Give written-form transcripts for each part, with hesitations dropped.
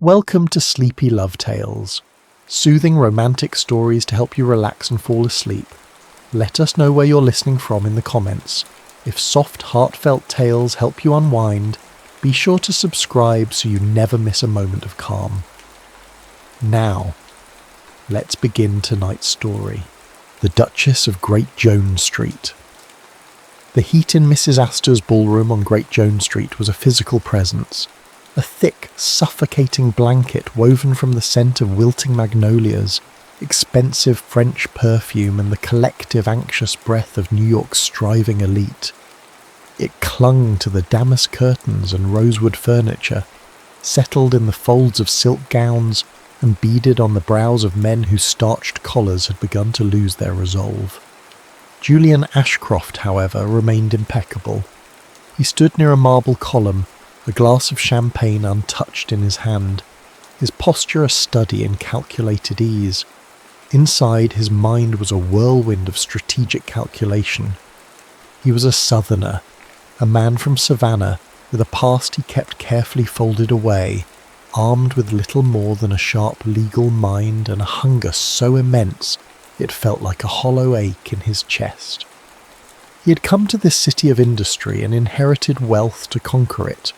Welcome to Sleepy Love Tales, soothing romantic stories to help you relax and fall asleep. Let us know where you're listening from in the comments. If soft, heartfelt tales help you unwind, be sure to subscribe so you never miss a moment of calm. Now, let's begin tonight's story. The Duchess of Great Jones Street. The heat in Mrs. Astor's ballroom on Great Jones Street was a physical presence. A thick, suffocating blanket woven from the scent of wilting magnolias, expensive French perfume and the collective anxious breath of New York's striving elite. It clung to the damask curtains and rosewood furniture, settled in the folds of silk gowns and beaded on the brows of men whose starched collars had begun to lose their resolve. Julian Ashcroft, however, remained impeccable. He stood near a marble column, a glass of champagne untouched in his hand, his posture a study in calculated ease. Inside, his mind was a whirlwind of strategic calculation. He was a Southerner, a man from Savannah, with a past he kept carefully folded away, armed with little more than a sharp legal mind and a hunger so immense it felt like a hollow ache in his chest. He had come to this city of industry and inherited wealth to conquer it,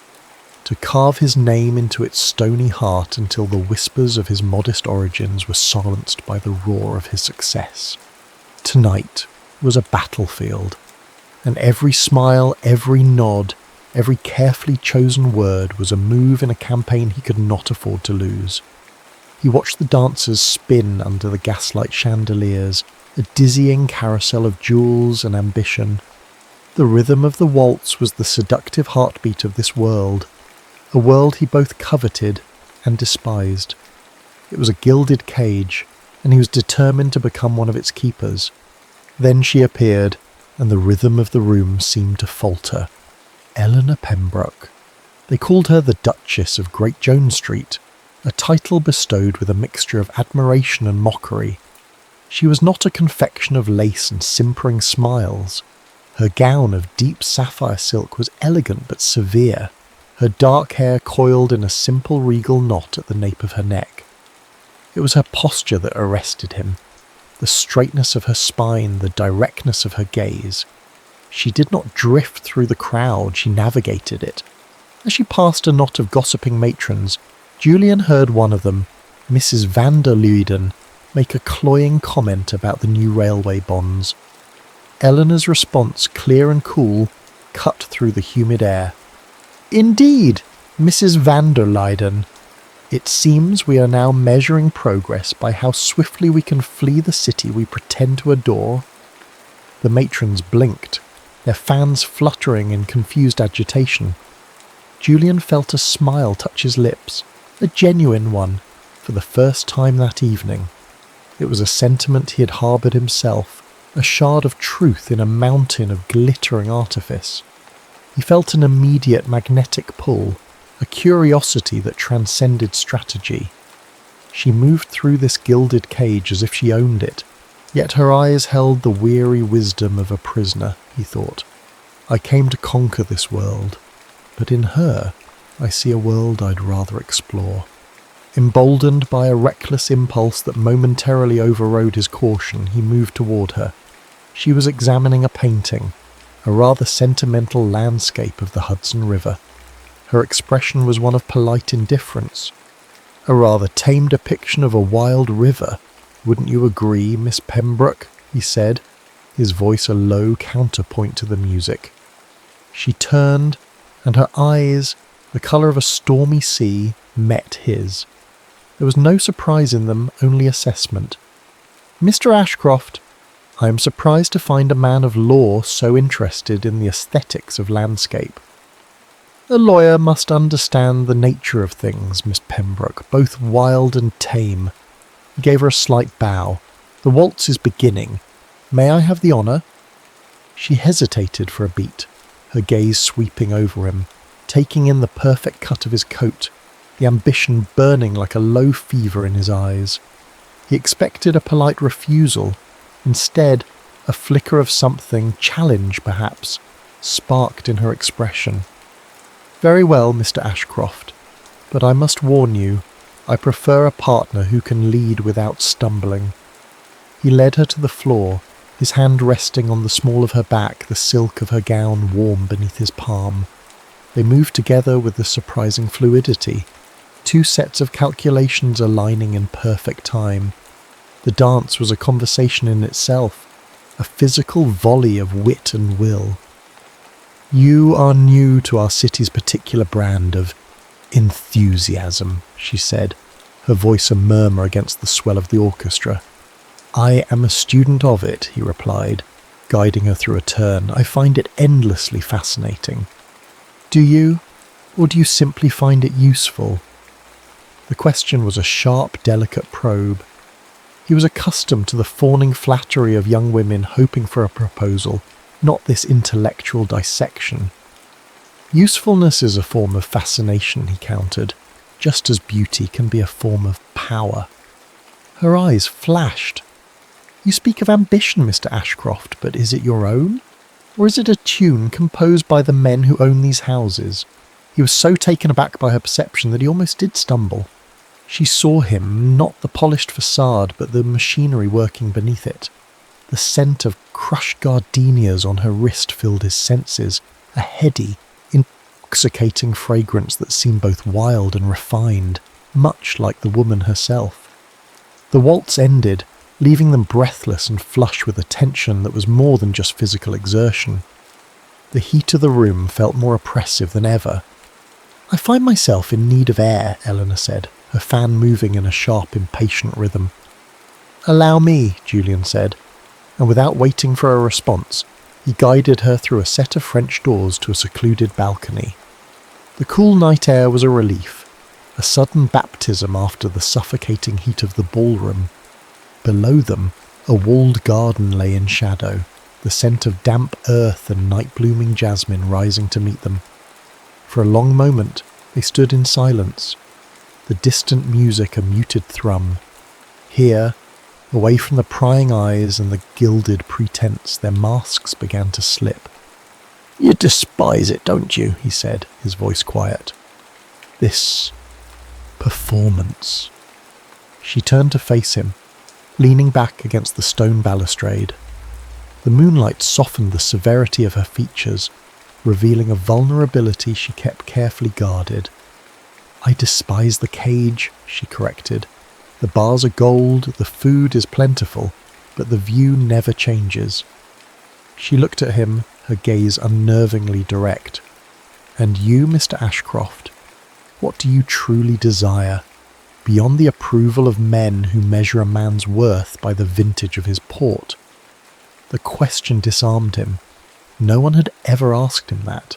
to carve his name into its stony heart until the whispers of his modest origins were silenced by the roar of his success. Tonight was a battlefield, and every smile, every nod, every carefully chosen word was a move in a campaign he could not afford to lose. He watched the dancers spin under the gaslight chandeliers, a dizzying carousel of jewels and ambition. The rhythm of the waltz was the seductive heartbeat of this world, a world he both coveted and despised. It was a gilded cage, and he was determined to become one of its keepers. Then she appeared, and the rhythm of the room seemed to falter. Eleanor Pembroke. They called her the Duchess of Great Jones Street, a title bestowed with a mixture of admiration and mockery. She was not a confection of lace and simpering smiles. Her gown of deep sapphire silk was elegant but severe, her dark hair coiled in a simple regal knot at the nape of her neck. It was her posture that arrested him, the straightness of her spine, the directness of her gaze. She did not drift through the crowd, she navigated it. As she passed a knot of gossiping matrons, Julian heard one of them, Mrs. van der Luyden, make a cloying comment about the new railway bonds. Eleanor's response, clear and cool, cut through the humid air. "Indeed, Mrs. van der Luyden. It seems we are now measuring progress by how swiftly we can flee the city we pretend to adore." The matrons blinked, their fans fluttering in confused agitation. Julian felt a smile touch his lips, a genuine one, for the first time that evening. It was a sentiment he had harboured himself, a shard of truth in a mountain of glittering artifice. He felt an immediate magnetic pull, a curiosity that transcended strategy. She moved through this gilded cage as if she owned it, yet her eyes held the weary wisdom of a prisoner, he thought. I came to conquer this world, but in her I see a world I'd rather explore. Emboldened by a reckless impulse that momentarily overrode his caution, he moved toward her. She was examining a painting, a rather sentimental landscape of the Hudson River. Her expression was one of polite indifference. A rather tame depiction of a wild river, wouldn't you agree, Miss Pembroke? He said, his voice a low counterpoint to the music. She turned, and her eyes, the colour of a stormy sea, met his. There was no surprise in them, only assessment. "Mr. Ashcroft, I am surprised to find a man of law so interested in the aesthetics of landscape." "A lawyer must understand the nature of things, Miss Pembroke, both wild and tame." He gave her a slight bow. "The waltz is beginning. May I have the honour?" She hesitated for a beat, her gaze sweeping over him, taking in the perfect cut of his coat, the ambition burning like a low fever in his eyes. He expected a polite refusal. Instead, a flicker of something, challenge perhaps, sparked in her expression. "Very well, Mr. Ashcroft, but I must warn you, I prefer a partner who can lead without stumbling." He led her to the floor, his hand resting on the small of her back, the silk of her gown warm beneath his palm. They moved together with a surprising fluidity, two sets of calculations aligning in perfect time. The dance was a conversation in itself, a physical volley of wit and will. "You are new to our city's particular brand of enthusiasm," she said, her voice a murmur against the swell of the orchestra. "I am a student of it," he replied, guiding her through a turn. "I find it endlessly fascinating." "Do you? Or do you simply find it useful?" The question was a sharp, delicate probe. He was accustomed to the fawning flattery of young women hoping for a proposal, not this intellectual dissection. Usefulness is a form of fascination, he countered, just as beauty can be a form of power. Her eyes flashed. "You speak of ambition, Mr. Ashcroft, but is it your own? Or is it a tune composed by the men who own these houses?" He was so taken aback by her perception that he almost did stumble. She saw him, not the polished facade, but the machinery working beneath it. The scent of crushed gardenias on her wrist filled his senses, a heady, intoxicating fragrance that seemed both wild and refined, much like the woman herself. The waltz ended, leaving them breathless and flush with a tension that was more than just physical exertion. The heat of the room felt more oppressive than ever. "I find myself in need of air," Eleanor said, her fan moving in a sharp, impatient rhythm. "Allow me," Julian said, and without waiting for a response, he guided her through a set of French doors to a secluded balcony. The cool night air was a relief, a sudden baptism after the suffocating heat of the ballroom. Below them, a walled garden lay in shadow, the scent of damp earth and night-blooming jasmine rising to meet them. For a long moment, they stood in silence, the distant music a muted thrum. Here, away from the prying eyes and the gilded pretense, their masks began to slip. "You despise it, don't you?" he said, his voice quiet. "This performance." She turned to face him, leaning back against the stone balustrade. The moonlight softened the severity of her features, revealing a vulnerability she kept carefully guarded. "I despise the cage," she corrected. "The bars are gold, the food is plentiful, but the view never changes." She looked at him, her gaze unnervingly direct. "And you, Mr. Ashcroft, what do you truly desire, beyond the approval of men who measure a man's worth by the vintage of his port?" The question disarmed him. No one had ever asked him that.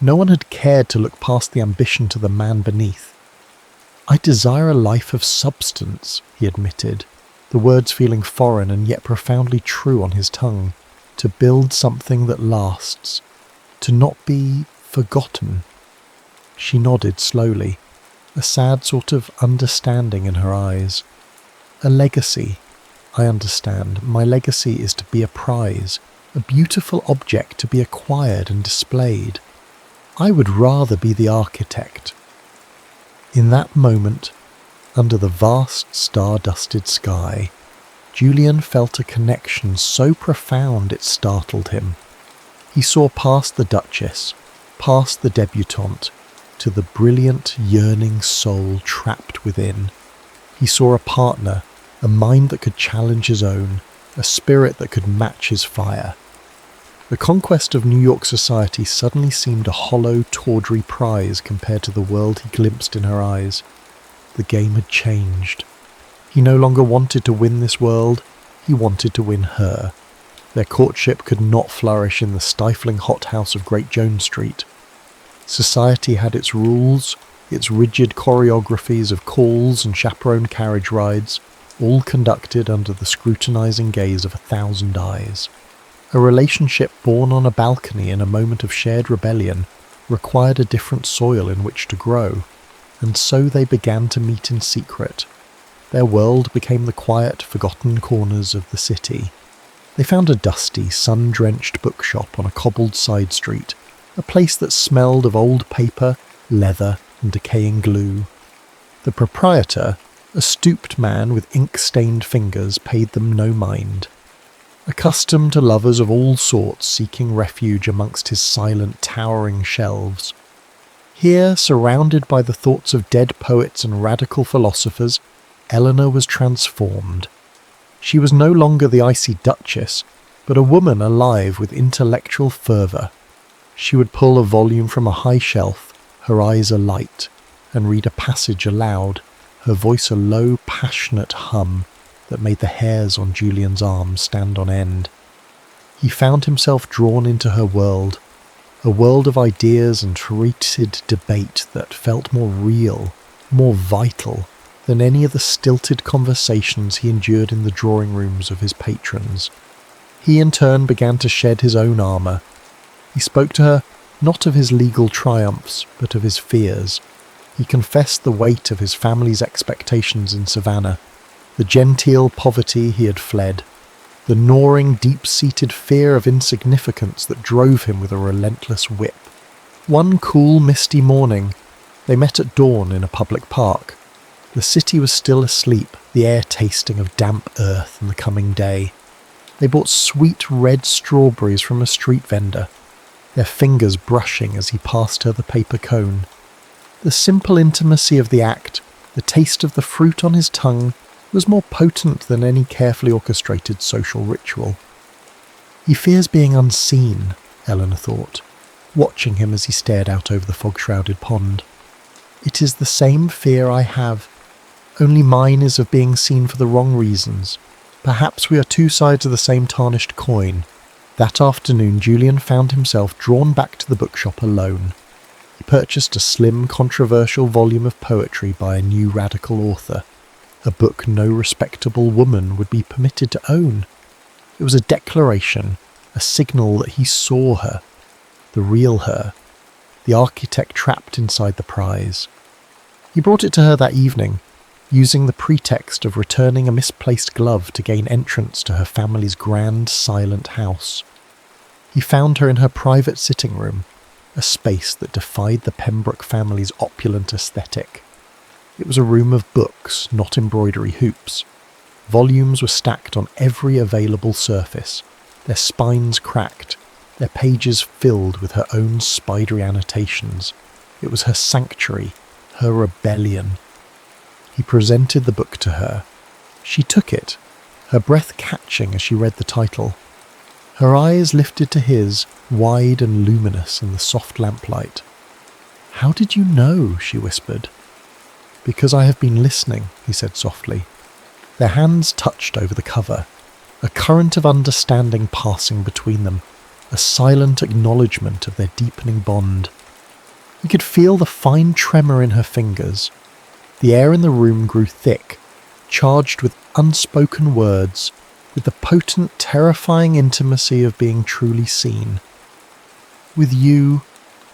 No one had cared to look past the ambition to the man beneath. "I desire a life of substance," he admitted, the words feeling foreign and yet profoundly true on his tongue. "To build something that lasts. To not be forgotten." She nodded slowly, a sad sort of understanding in her eyes. "A legacy. I understand. My legacy is to be a prize, a beautiful object to be acquired and displayed. I would rather be the architect." In that moment, under the vast star-dusted sky, Julian felt a connection so profound it startled him. He saw past the Duchess, past the debutante, to the brilliant, yearning soul trapped within. He saw a partner, a mind that could challenge his own, a spirit that could match his fire. The conquest of New York society suddenly seemed a hollow, tawdry prize compared to the world he glimpsed in her eyes. The game had changed. He no longer wanted to win this world, he wanted to win her. Their courtship could not flourish in the stifling hothouse of Great Jones Street. Society had its rules, its rigid choreographies of calls and chaperoned carriage rides, all conducted under the scrutinizing gaze of 1,000 eyes. A relationship born on a balcony in a moment of shared rebellion required a different soil in which to grow, and so they began to meet in secret. Their world became the quiet, forgotten corners of the city. They found a dusty, sun-drenched bookshop on a cobbled side street, a place that smelled of old paper, leather, and decaying glue. The proprietor, a stooped man with ink-stained fingers, paid them no mind. Accustomed to lovers of all sorts seeking refuge amongst his silent, towering shelves. Here, surrounded by the thoughts of dead poets and radical philosophers, Eleanor was transformed. She was no longer the icy Duchess, but a woman alive with intellectual fervour. She would pull a volume from a high shelf, her eyes alight, and read a passage aloud, her voice a low, passionate hum that made the hairs on Julian's arm stand on end. He found himself drawn into her world, a world of ideas and treated debate that felt more real, more vital than any of the stilted conversations he endured in the drawing rooms of his patrons. He in turn began to shed his own armour. He spoke to her not of his legal triumphs, but of his fears. He confessed the weight of his family's expectations in Savannah, the genteel poverty he had fled, the gnawing, deep-seated fear of insignificance that drove him with a relentless whip. One cool, misty morning, they met at dawn in a public park. The city was still asleep, the air tasting of damp earth and the coming day. They bought sweet red strawberries from a street vendor, their fingers brushing as he passed her the paper cone. The simple intimacy of the act, the taste of the fruit on his tongue, was more potent than any carefully orchestrated social ritual. He fears being unseen, Eleanor thought, watching him as he stared out over the fog-shrouded pond. It is the same fear I have, only mine is of being seen for the wrong reasons. Perhaps we are two sides of the same tarnished coin. That afternoon Julian found himself drawn back to the bookshop alone. He purchased a slim, controversial volume of poetry by a new radical author, a book no respectable woman would be permitted to own. It was a declaration, a signal that he saw her, the real her, the architect trapped inside the prize. He brought it to her that evening, using the pretext of returning a misplaced glove to gain entrance to her family's grand, silent house. He found her in her private sitting room, a space that defied the Pembroke family's opulent aesthetic. It was a room of books, not embroidery hoops. Volumes were stacked on every available surface, their spines cracked, their pages filled with her own spidery annotations. It was her sanctuary, her rebellion. He presented the book to her. She took it, her breath catching as she read the title. Her eyes lifted to his, wide and luminous in the soft lamplight. "How did you know?" she whispered. "Because I have been listening," he said softly. Their hands touched over the cover, a current of understanding passing between them, a silent acknowledgement of their deepening bond. He could feel the fine tremor in her fingers. The air in the room grew thick, charged with unspoken words, with the potent, terrifying intimacy of being truly seen. "With you,"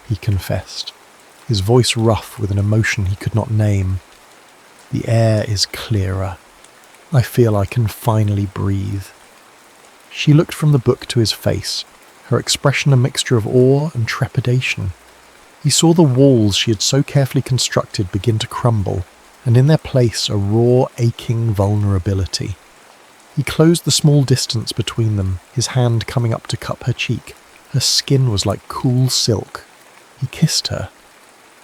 he confessed, his voice rough with an emotion he could not name. "The air is clearer. I feel I can finally breathe." She looked from the book to his face, her expression a mixture of awe and trepidation. He saw the walls she had so carefully constructed begin to crumble, and in their place a raw, aching vulnerability. He closed the small distance between them, his hand coming up to cup her cheek. Her skin was like cool silk. He kissed her.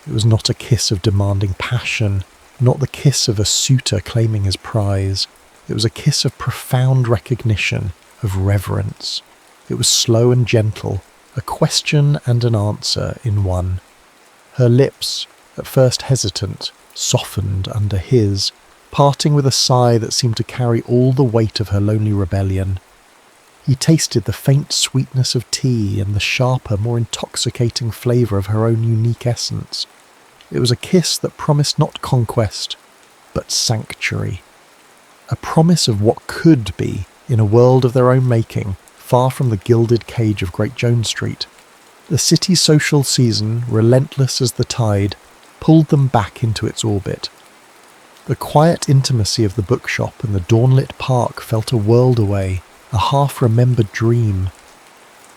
It was not a kiss of demanding passion, not the kiss of a suitor claiming his prize. It was a kiss of profound recognition, of reverence. It was slow and gentle, a question and an answer in one. Her lips, at first hesitant, softened under his, parting with a sigh that seemed to carry all the weight of her lonely rebellion. He tasted the faint sweetness of tea and the sharper, more intoxicating flavour of her own unique essence. It was a kiss that promised not conquest, but sanctuary. A promise of what could be in a world of their own making, far from the gilded cage of Great Jones Street. The city's social season, relentless as the tide, pulled them back into its orbit. The quiet intimacy of the bookshop and the dawnlit park felt a world away, a half-remembered dream.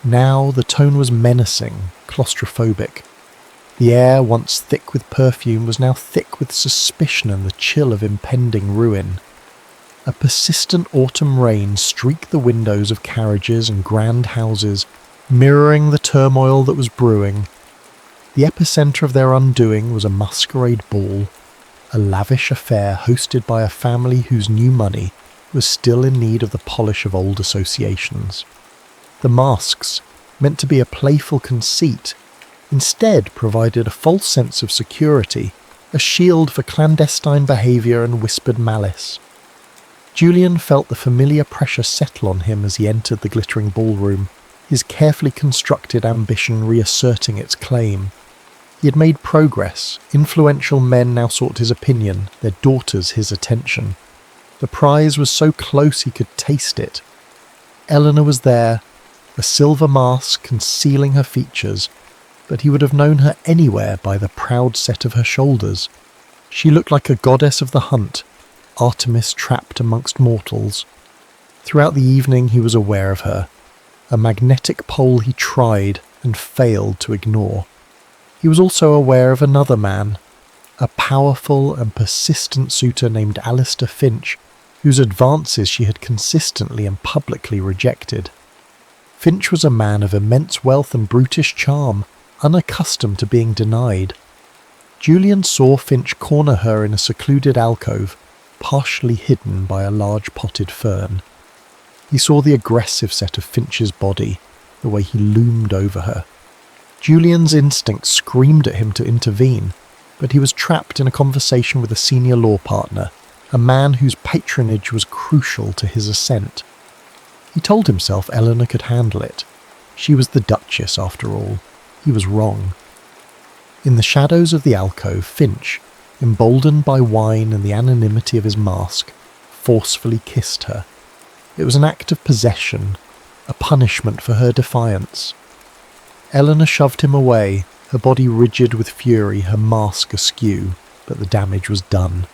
Now the tone was menacing, claustrophobic. The air, once thick with perfume, was now thick with suspicion and the chill of impending ruin. A persistent autumn rain streaked the windows of carriages and grand houses, mirroring the turmoil that was brewing. The epicentre of their undoing was a masquerade ball, a lavish affair hosted by a family whose new money was still in need of the polish of old associations. The masks, meant to be a playful conceit, instead provided a false sense of security, a shield for clandestine behaviour and whispered malice. Julian felt the familiar pressure settle on him as he entered the glittering ballroom, his carefully constructed ambition reasserting its claim. He had made progress. Influential men now sought his opinion, their daughters his attention. The prize was so close he could taste it. Eleanor was there, a silver mask concealing her features, but he would have known her anywhere by the proud set of her shoulders. She looked like a goddess of the hunt, Artemis trapped amongst mortals. Throughout the evening he was aware of her, a magnetic pole he tried and failed to ignore. He was also aware of another man, a powerful and persistent suitor named Alistair Finch, whose advances she had consistently and publicly rejected. Finch was a man of immense wealth and brutish charm, unaccustomed to being denied. Julian saw Finch corner her in a secluded alcove, partially hidden by a large potted fern. He saw the aggressive set of Finch's body, the way he loomed over her. Julian's instinct screamed at him to intervene, but he was trapped in a conversation with a senior law partner, a man whose patronage was crucial to his ascent. He told himself Eleanor could handle it. She was the Duchess, after all. He was wrong. In the shadows of the alcove, Finch, emboldened by wine and the anonymity of his mask, forcefully kissed her. It was an act of possession, a punishment for her defiance. Eleanor shoved him away, her body rigid with fury, her mask askew, but the damage was done.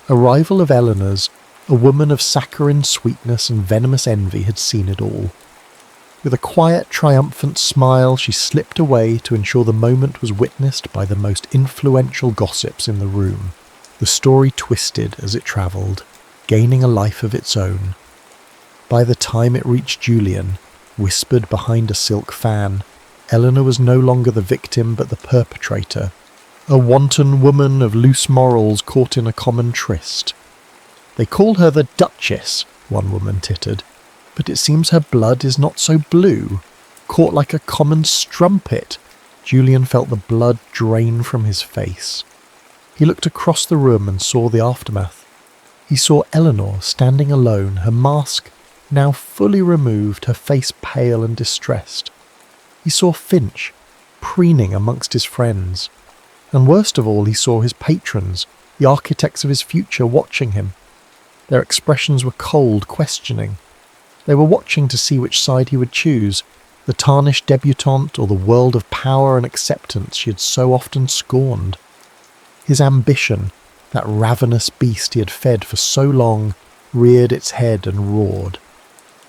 A rival of Eleanor's, a woman of saccharine sweetness and venomous envy, had seen it all. With a quiet, triumphant smile, she slipped away to ensure the moment was witnessed by the most influential gossips in the room. The story twisted as it travelled, gaining a life of its own. By the time it reached Julian, whispered behind a silk fan, Eleanor was no longer the victim but the perpetrator, a wanton woman of loose morals caught in a common tryst. "They call her the Duchess," one woman tittered, "but it seems her blood is not so blue. Caught like a common strumpet." Julian felt the blood drain from his face. He looked across the room and saw the aftermath. He saw Eleanor standing alone, her mask now fully removed, her face pale and distressed. He saw Finch, preening amongst his friends. And worst of all, he saw his patrons, the architects of his future, watching him. Their expressions were cold, questioning. They were watching to see which side he would choose, the tarnished debutante or the world of power and acceptance she had so often scorned. His ambition, that ravenous beast he had fed for so long, reared its head and roared.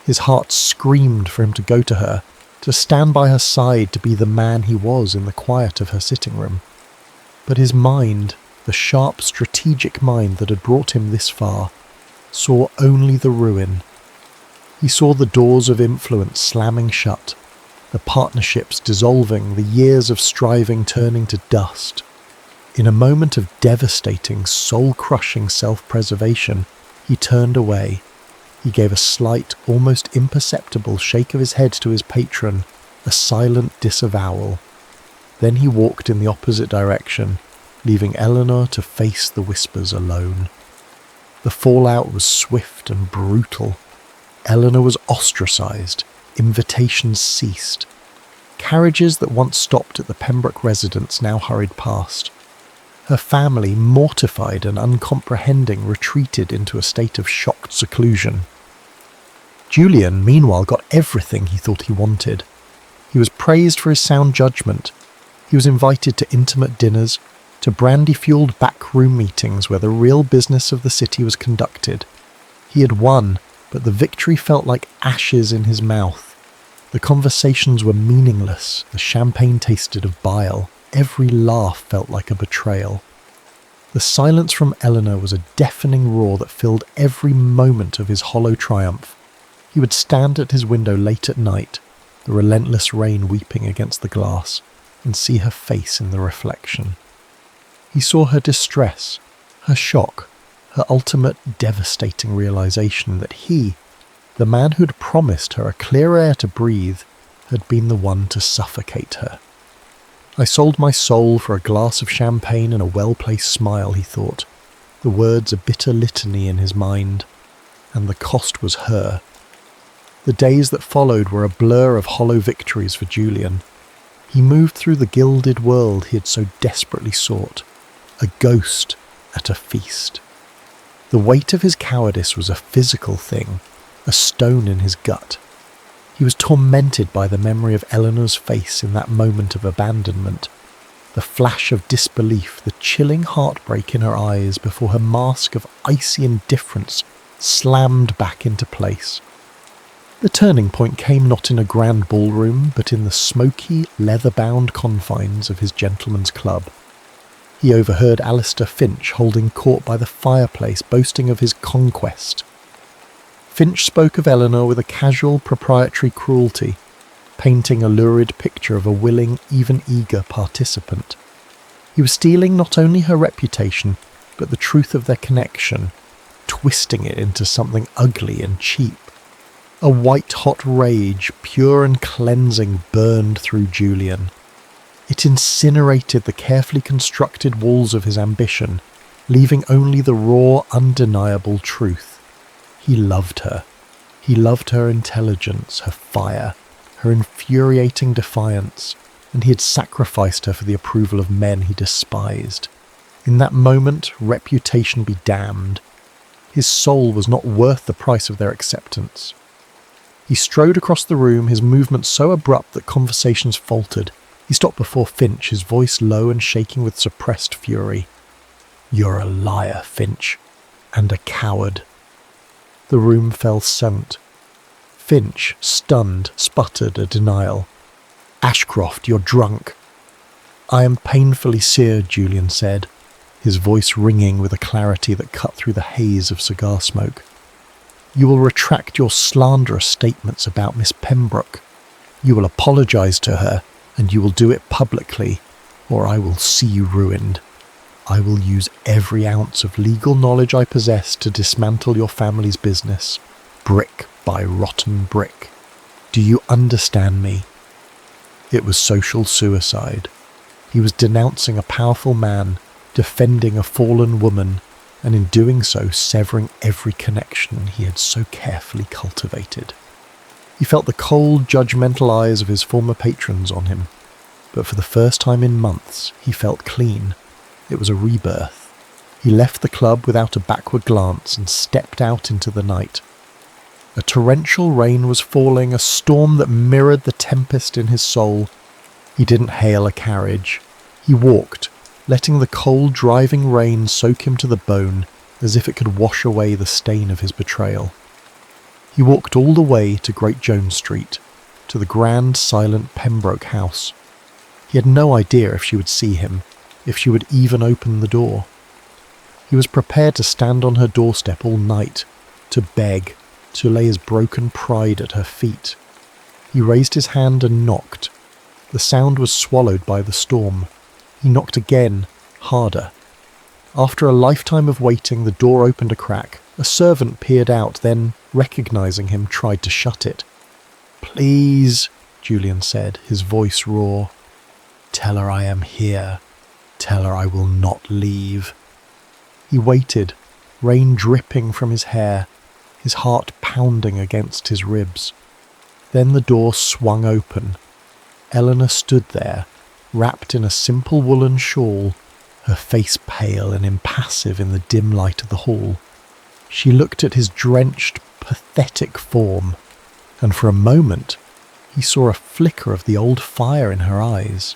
His heart screamed for him to go to her, to stand by her side, to be the man he was in the quiet of her sitting room. But his mind, the sharp, strategic mind that had brought him this far, saw only the ruin. He saw the doors of influence slamming shut, the partnerships dissolving, the years of striving turning to dust. In a moment of devastating, soul-crushing self-preservation, he turned away. He gave a slight, almost imperceptible shake of his head to his patron, a silent disavowal. Then he walked in the opposite direction, leaving Eleanor to face the whispers alone. The fallout was swift and brutal. Eleanor was ostracised. Invitations ceased. Carriages that once stopped at the Pembroke residence now hurried past. Her family, mortified and uncomprehending, retreated into a state of shocked seclusion. Julian, meanwhile, got everything he thought he wanted. He was praised for his sound judgment. He was invited to intimate dinners, to brandy-fueled backroom meetings where the real business of the city was conducted. He had won, but the victory felt like ashes in his mouth. The conversations were meaningless, the champagne tasted of bile. every laugh felt like a betrayal. The silence from Eleanor was a deafening roar that filled every moment of his hollow triumph. He would stand at his window late at night, the relentless rain weeping against the glass, and see her face in the reflection. He saw her distress, her shock, her ultimate devastating realization that he, the man who had promised her a clear air to breathe, had been the one to suffocate her. I sold my soul for a glass of champagne and a well-placed smile, he thought, the words a bitter litany in his mind, and the cost was her. The days that followed were a blur of hollow victories for Julian. He moved through the gilded world he had so desperately sought, a ghost at a feast. The weight of his cowardice was a physical thing, a stone in his gut. He was tormented by the memory of Eleanor's face in that moment of abandonment, the flash of disbelief, the chilling heartbreak in her eyes before her mask of icy indifference slammed back into place. The turning point came not in a grand ballroom, but in the smoky, leather-bound confines of his gentleman's club. He overheard Alistair Finch holding court by the fireplace, boasting of his conquest. Finch spoke of Eleanor with a casual, proprietary cruelty, painting a lurid picture of a willing, even eager participant. He was stealing not only her reputation, but the truth of their connection, twisting it into something ugly and cheap. A white-hot rage, pure and cleansing, burned through Julian. It incinerated the carefully constructed walls of his ambition, leaving only the raw, undeniable truth. He loved her. He loved her intelligence, her fire, her infuriating defiance, and he had sacrificed her for the approval of men he despised. In that moment, reputation be damned. His soul was not worth the price of their acceptance. He strode across the room, his movements so abrupt that conversations faltered. He stopped before Finch, his voice low and shaking with suppressed fury. "You're a liar, Finch, and a coward." The room fell silent. Finch, stunned, sputtered a denial. "Ashcroft, you're drunk." "I am painfully seared," Julian said, his voice ringing with a clarity that cut through the haze of cigar smoke. "You will retract your slanderous statements about Miss Pembroke. You will apologise to her, and you will do it publicly, or I will see you ruined. I will use every ounce of legal knowledge I possess to dismantle your family's business, brick by rotten brick. Do you understand me?" It was social suicide. He was denouncing a powerful man, defending a fallen woman, and in doing so severing every connection he had so carefully cultivated. He felt the cold, judgmental eyes of his former patrons on him, but for the first time in months he felt clean. It was a rebirth. He left the club without a backward glance and stepped out into the night. A torrential rain was falling, a storm that mirrored the tempest in his soul. He didn't hail a carriage. He walked, letting the cold, driving rain soak him to the bone as if it could wash away the stain of his betrayal. He walked all the way to Great Jones Street, to the grand, silent Pembroke house. He had no idea if she would see him, if she would even open the door. He was prepared to stand on her doorstep all night, to beg, to lay his broken pride at her feet. He raised his hand and knocked. The sound was swallowed by the storm. He knocked again, harder. After a lifetime of waiting, the door opened a crack. A servant peered out, then, recognizing him, tried to shut it. "Please," Julian said, his voice raw. "Tell her I am here. Tell her I will not leave." He waited, rain dripping from his hair, his heart pounding against his ribs. Then the door swung open. Eleanor stood there, wrapped in a simple woolen shawl, her face pale and impassive in the dim light of the hall. She looked at his drenched, pathetic form, and for a moment he saw a flicker of the old fire in her eyes.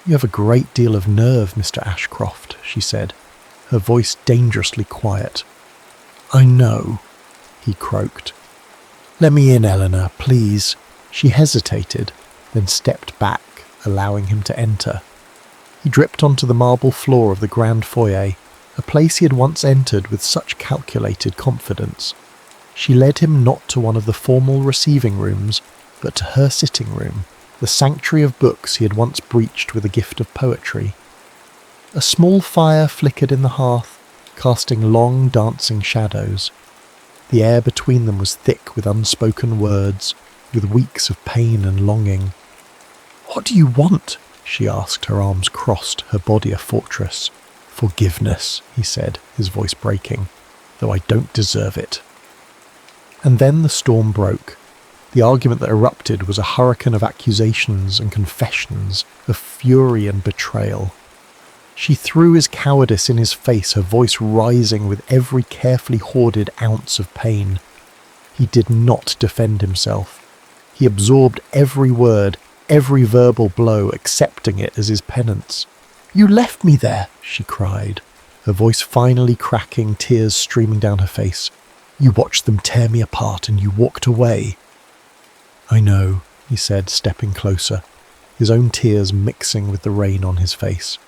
"You have a great deal of nerve, Mr. Ashcroft," she said, her voice dangerously quiet. "I know," he croaked. "Let me in, Eleanor, please." She hesitated, then stepped back, allowing him to enter. He dripped onto the marble floor of the grand foyer, a place he had once entered with such calculated confidence. She led him not to one of the formal receiving rooms, but to her sitting room, the sanctuary of books he had once breached with a gift of poetry. A small fire flickered in the hearth, casting long dancing shadows. The air between them was thick with unspoken words, with weeks of pain and longing. "What do you want?" she asked, her arms crossed, her body a fortress. "Forgiveness," he said, his voice breaking, "though I don't deserve it." And then the storm broke. The argument that erupted was a hurricane of accusations and confessions, of fury and betrayal. She threw his cowardice in his face, her voice rising with every carefully hoarded ounce of pain. He did not defend himself. He absorbed every word, every verbal blow, accepting it as his penance. "You left me there," she cried, her voice finally cracking, tears streaming down her face. "You watched them tear me apart and you walked away." "I know," he said, stepping closer, his own tears mixing with the rain on his face.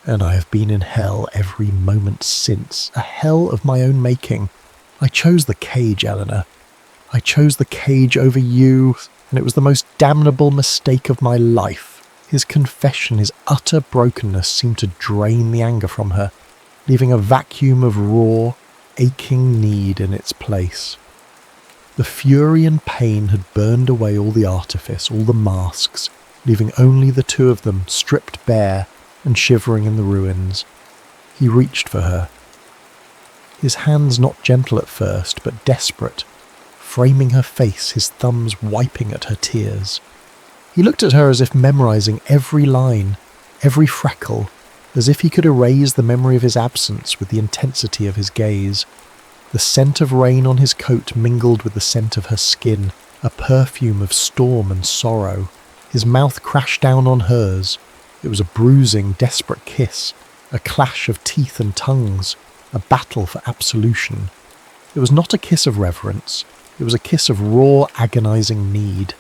"And I have been in hell every moment since, a hell of my own making. I chose the cage, Eleanor. I chose the cage over you, and it was the most damnable mistake of my life." His confession, his utter brokenness seemed to drain the anger from her, leaving a vacuum of raw, aching need in its place. The fury and pain had burned away all the artifice, all the masks, leaving only the two of them stripped bare and shivering in the ruins. He reached for her. His hands not gentle at first, but desperate, framing her face, his thumbs wiping at her tears. He looked at her as if memorizing every line, every freckle, as if he could erase the memory of his absence with the intensity of his gaze. The scent of rain on his coat mingled with the scent of her skin, a perfume of storm and sorrow. His mouth crashed down on hers. It was a bruising, desperate kiss, a clash of teeth and tongues, a battle for absolution. It was not a kiss of reverence. It was a kiss of raw, agonizing need.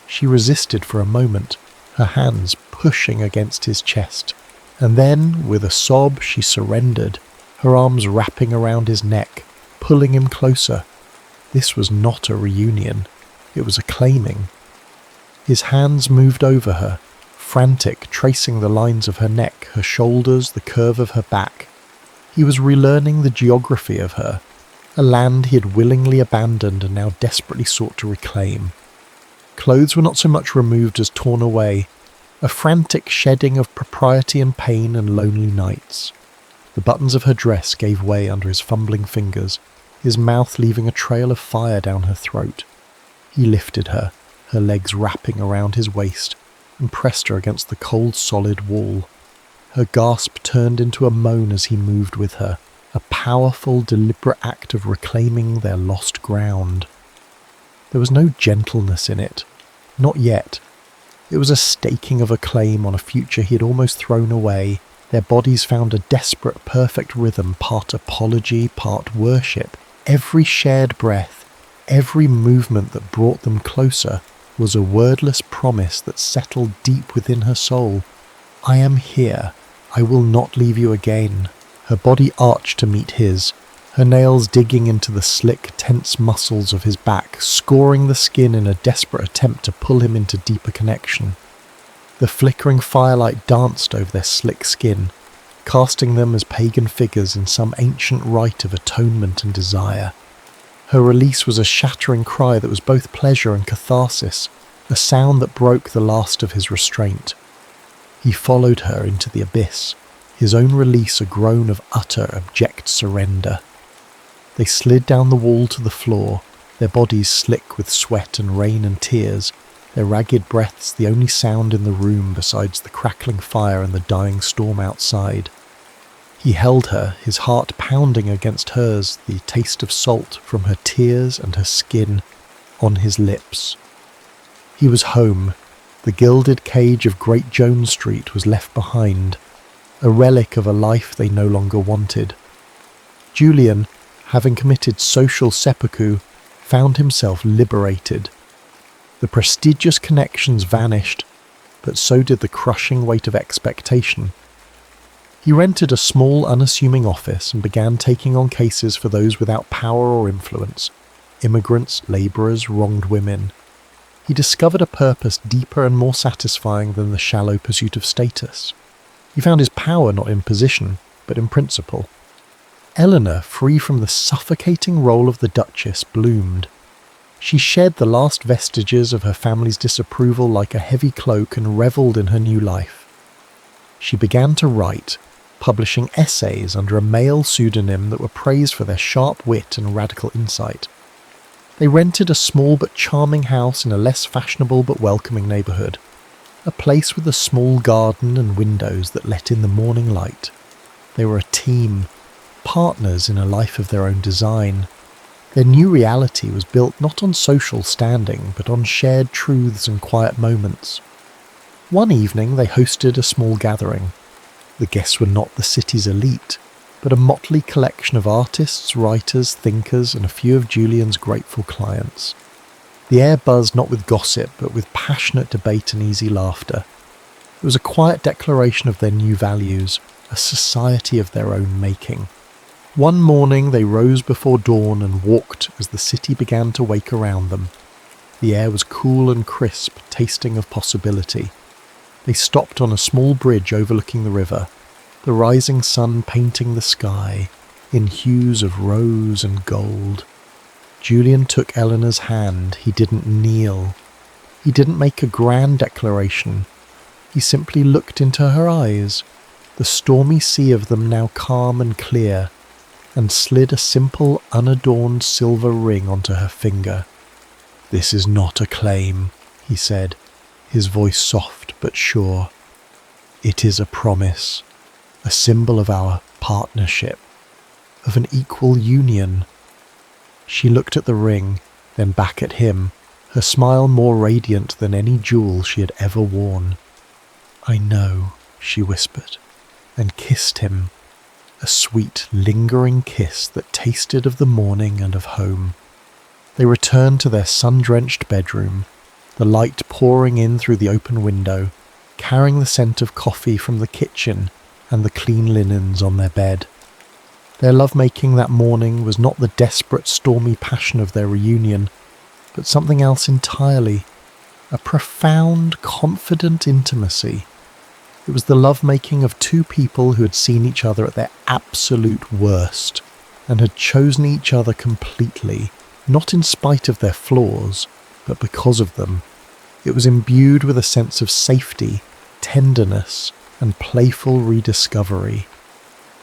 She resisted for a moment, her hands pushing against his chest, and then, with a sob, she surrendered, her arms wrapping around his neck, pulling him closer. This was not a reunion. It was a claiming. His hands moved over her, frantic, tracing the lines of her neck, her shoulders, the curve of her back. He was relearning the geography of her, a land he had willingly abandoned and now desperately sought to reclaim. Clothes were not so much removed as torn away, a frantic shedding of propriety and pain and lonely nights. The buttons of her dress gave way under his fumbling fingers, his mouth leaving a trail of fire down her throat. He lifted her, her legs wrapping around his waist, and pressed her against the cold, solid wall. Her gasp turned into a moan as he moved with her, a powerful, deliberate act of reclaiming their lost ground. There was no gentleness in it. Not yet. It was a staking of a claim on a future he had almost thrown away. Their bodies found a desperate, perfect rhythm, part apology, part worship. Every shared breath, every movement that brought them closer, was a wordless promise that settled deep within her soul. "I am here. I will not leave you again." Her body arched to meet his, her nails digging into the slick, tense muscles of his back, scoring the skin in a desperate attempt to pull him into deeper connection. The flickering firelight danced over their slick skin, casting them as pagan figures in some ancient rite of atonement and desire. Her release was a shattering cry that was both pleasure and catharsis, a sound that broke the last of his restraint. He followed her into the abyss, his own release a groan of utter, abject surrender. They slid down the wall to the floor, their bodies slick with sweat and rain and tears, their ragged breaths the only sound in the room besides the crackling fire and the dying storm outside. He held her, his heart pounding against hers, the taste of salt from her tears and her skin on his lips. He was home. The gilded cage of Great Jones Street was left behind, a relic of a life they no longer wanted. Julian, having committed social seppuku, found himself liberated. The prestigious connections vanished, but so did the crushing weight of expectation. He rented a small, unassuming office and began taking on cases for those without power or influence, immigrants, labourers, wronged women. He discovered a purpose deeper and more satisfying than the shallow pursuit of status. He found his power not in position, but in principle. Eleanor, free from the suffocating role of the Duchess, bloomed. She shed the last vestiges of her family's disapproval like a heavy cloak and revelled in her new life. She began to write, publishing essays under a male pseudonym that were praised for their sharp wit and radical insight. They rented a small but charming house in a less fashionable but welcoming neighbourhood, a place with a small garden and windows that let in the morning light. They were a team, partners in a life of their own design. Their new reality was built not on social standing, but on shared truths and quiet moments. One evening they hosted a small gathering. The guests were not the city's elite, but a motley collection of artists, writers, thinkers, and a few of Julian's grateful clients. The air buzzed not with gossip, but with passionate debate and easy laughter. It was a quiet declaration of their new values, a society of their own making. One morning they rose before dawn and walked as the city began to wake around them. The air was cool and crisp, tasting of possibility. They stopped on a small bridge overlooking the river, the rising sun painting the sky in hues of rose and gold. Julian took Eleanor's hand. He didn't kneel. He didn't make a grand declaration. He simply looked into her eyes, the stormy sea of them now calm and clear, and slid a simple, unadorned silver ring onto her finger. "This is not a claim," he said, his voice soft but sure. "It is a promise, a symbol of our partnership, of an equal union." She looked at the ring, then back at him, her smile more radiant than any jewel she had ever worn. "I know," she whispered, and kissed him. A sweet, lingering kiss that tasted of the morning and of home. They returned to their sun-drenched bedroom, the light pouring in through the open window, carrying the scent of coffee from the kitchen and the clean linens on their bed. Their lovemaking that morning was not the desperate, stormy passion of their reunion, but something else entirely, a profound, confident intimacy. It was the lovemaking of two people who had seen each other at their absolute worst, and had chosen each other completely, not in spite of their flaws, but because of them. It was imbued with a sense of safety, tenderness, and playful rediscovery.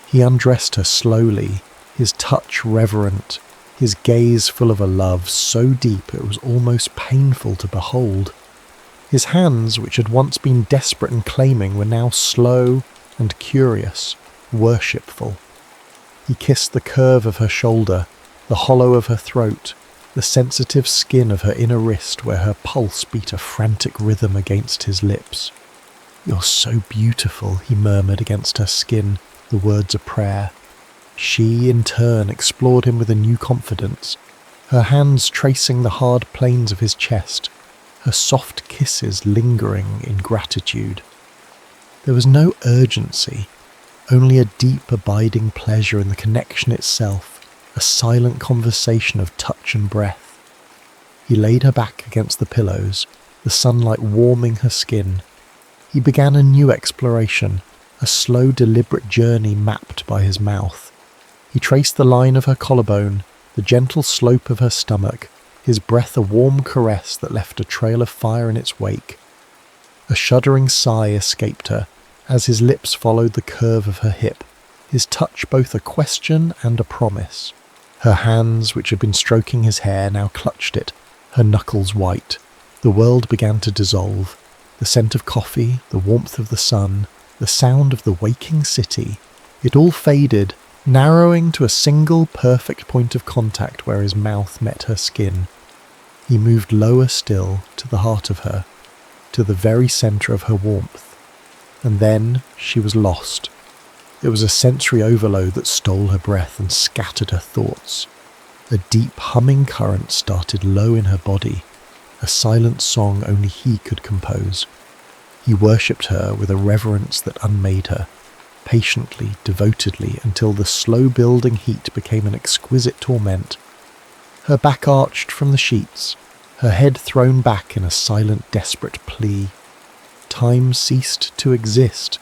He undressed her slowly, his touch reverent, his gaze full of a love so deep it was almost painful to behold. His hands, which had once been desperate and claiming, were now slow and curious, worshipful. He kissed the curve of her shoulder, the hollow of her throat, the sensitive skin of her inner wrist where her pulse beat a frantic rhythm against his lips. "You're so beautiful," he murmured against her skin, the words a prayer. She, in turn, explored him with a new confidence, her hands tracing the hard planes of his chest, her soft kisses lingering in gratitude. There was no urgency, only a deep, abiding pleasure in the connection itself, a silent conversation of touch and breath. He laid her back against the pillows, the sunlight warming her skin. He began a new exploration, a slow, deliberate journey mapped by his mouth. He traced the line of her collarbone, the gentle slope of her stomach, his breath a warm caress that left a trail of fire in its wake. A shuddering sigh escaped her as his lips followed the curve of her hip, his touch both a question and a promise. Her hands, which had been stroking his hair, now clutched it, her knuckles white. The world began to dissolve. The scent of coffee, the warmth of the sun, the sound of the waking city, it all faded, narrowing to a single perfect point of contact where his mouth met her skin. He moved lower still, to the heart of her, to the very centre of her warmth. And then she was lost. It was a sensory overload that stole her breath and scattered her thoughts. A deep humming current started low in her body, a silent song only he could compose. He worshipped her with a reverence that unmade her, patiently, devotedly, until the slow-building heat became an exquisite torment. Her back arched from the sheets, her head thrown back in a silent, desperate plea. Time ceased to exist.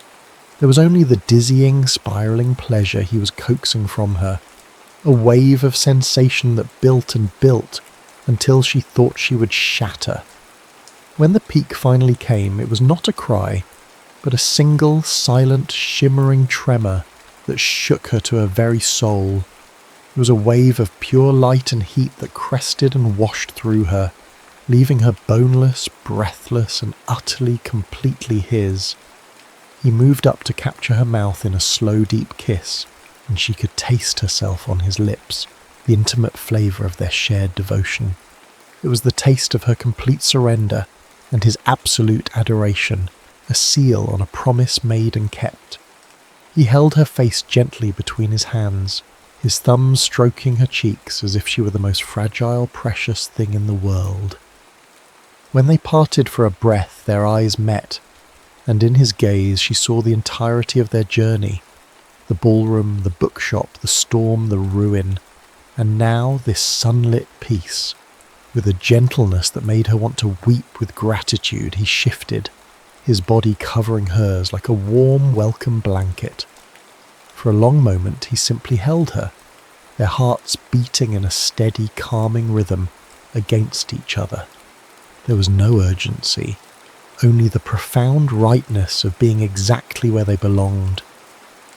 There was only the dizzying, spiralling pleasure he was coaxing from her, a wave of sensation that built and built until she thought she would shatter. When the peak finally came, it was not a cry, but a single, silent, shimmering tremor that shook her to her very soul. It was a wave of pure light and heat that crested and washed through her, leaving her boneless, breathless, and utterly, completely his. He moved up to capture her mouth in a slow, deep kiss, and she could taste herself on his lips, the intimate flavour of their shared devotion. It was the taste of her complete surrender and his absolute adoration, a seal on a promise made and kept. He held her face gently between his hands, his thumbs stroking her cheeks as if she were the most fragile, precious thing in the world. When they parted for a breath, their eyes met, and in his gaze she saw the entirety of their journey, the ballroom, the bookshop, the storm, the ruin, and now this sunlit peace. With a gentleness that made her want to weep with gratitude, he shifted, his body covering hers like a warm, welcome blanket. For a long moment he simply held her, their hearts beating in a steady, calming rhythm against each other. There was no urgency, only the profound rightness of being exactly where they belonged.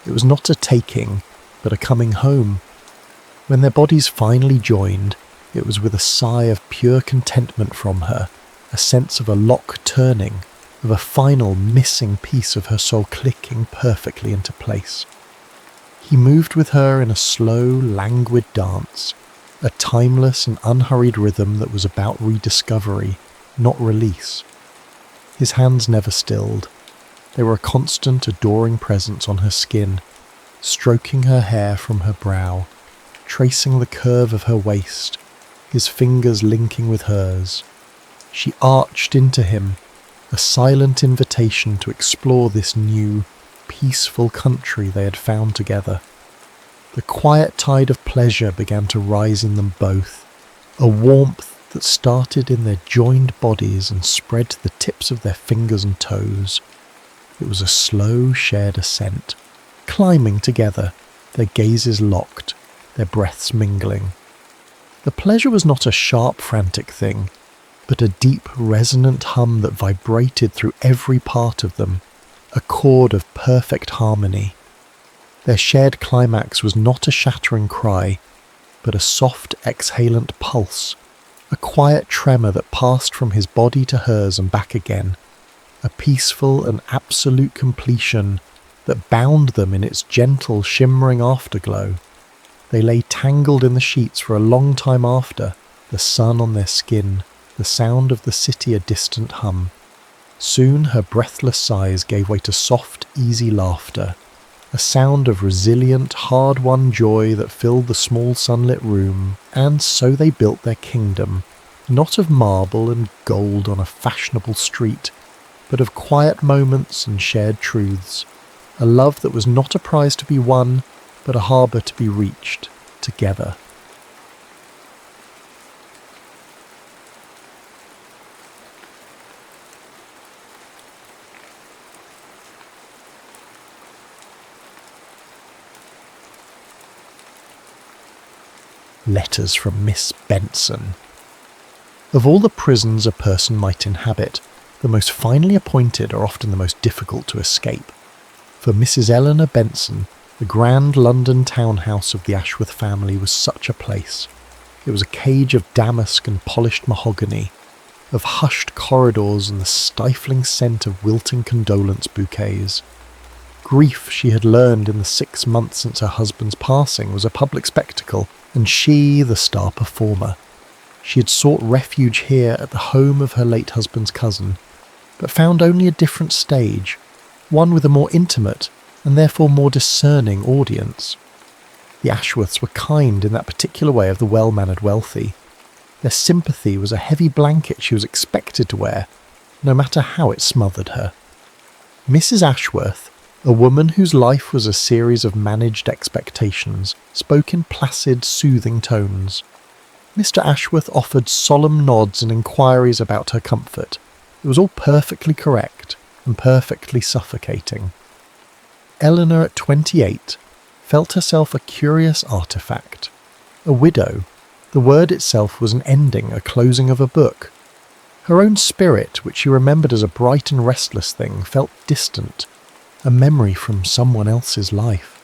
It was not a taking, but a coming home. When their bodies finally joined, it was with a sigh of pure contentment from her, a sense of a lock turning, of a final missing piece of her soul clicking perfectly into place. He moved with her in a slow, languid dance, a timeless and unhurried rhythm that was about rediscovery, not release. His hands never stilled. They were a constant, adoring presence on her skin, stroking her hair from her brow, tracing the curve of her waist, his fingers linking with hers. She arched into him, a silent invitation to explore this new, peaceful country they had found together. The quiet tide of pleasure began to rise in them both, a warmth that started in their joined bodies and spread to the tips of their fingers and toes. It was a slow, shared ascent, climbing together, their gazes locked, their breaths mingling. The pleasure was not a sharp, frantic thing, but a deep, resonant hum that vibrated through every part of them, a chord of perfect harmony. Their shared climax was not a shattering cry, but a soft, exhalant pulse, a quiet tremor that passed from his body to hers and back again, a peaceful and absolute completion that bound them in its gentle, shimmering afterglow. They lay tangled in the sheets for a long time after, the sun on their skin, the sound of the city a distant hum. Soon her breathless sighs gave way to soft, easy laughter, a sound of resilient, hard-won joy that filled the small sunlit room, and so they built their kingdom, not of marble and gold on a fashionable street, but of quiet moments and shared truths, a love that was not a prize to be won, but a harbour to be reached together. Letters from Miss Benson. Of all the prisons a person might inhabit, the most finely appointed are often the most difficult to escape. For Mrs. Eleanor Benson, the grand London townhouse of the Ashworth family was such a place. It was a cage of damask and polished mahogany, of hushed corridors and the stifling scent of wilting condolence bouquets. Grief, she had learned in the 6 months since her husband's passing, was a public spectacle, and she the star performer. She had sought refuge here at the home of her late husband's cousin, but found only a different stage, one with a more intimate and therefore more discerning audience. The Ashworths were kind in that particular way of the well-mannered wealthy. Their sympathy was a heavy blanket she was expected to wear, no matter how it smothered her. Mrs. Ashworth, a woman whose life was a series of managed expectations, spoke in placid, soothing tones. Mr. Ashworth offered solemn nods and inquiries about her comfort. It was all perfectly correct and perfectly suffocating. Eleanor, at 28, felt herself a curious artifact. A widow. The word itself was an ending, a closing of a book. Her own spirit, which she remembered as a bright and restless thing, felt distant, a memory from someone else's life.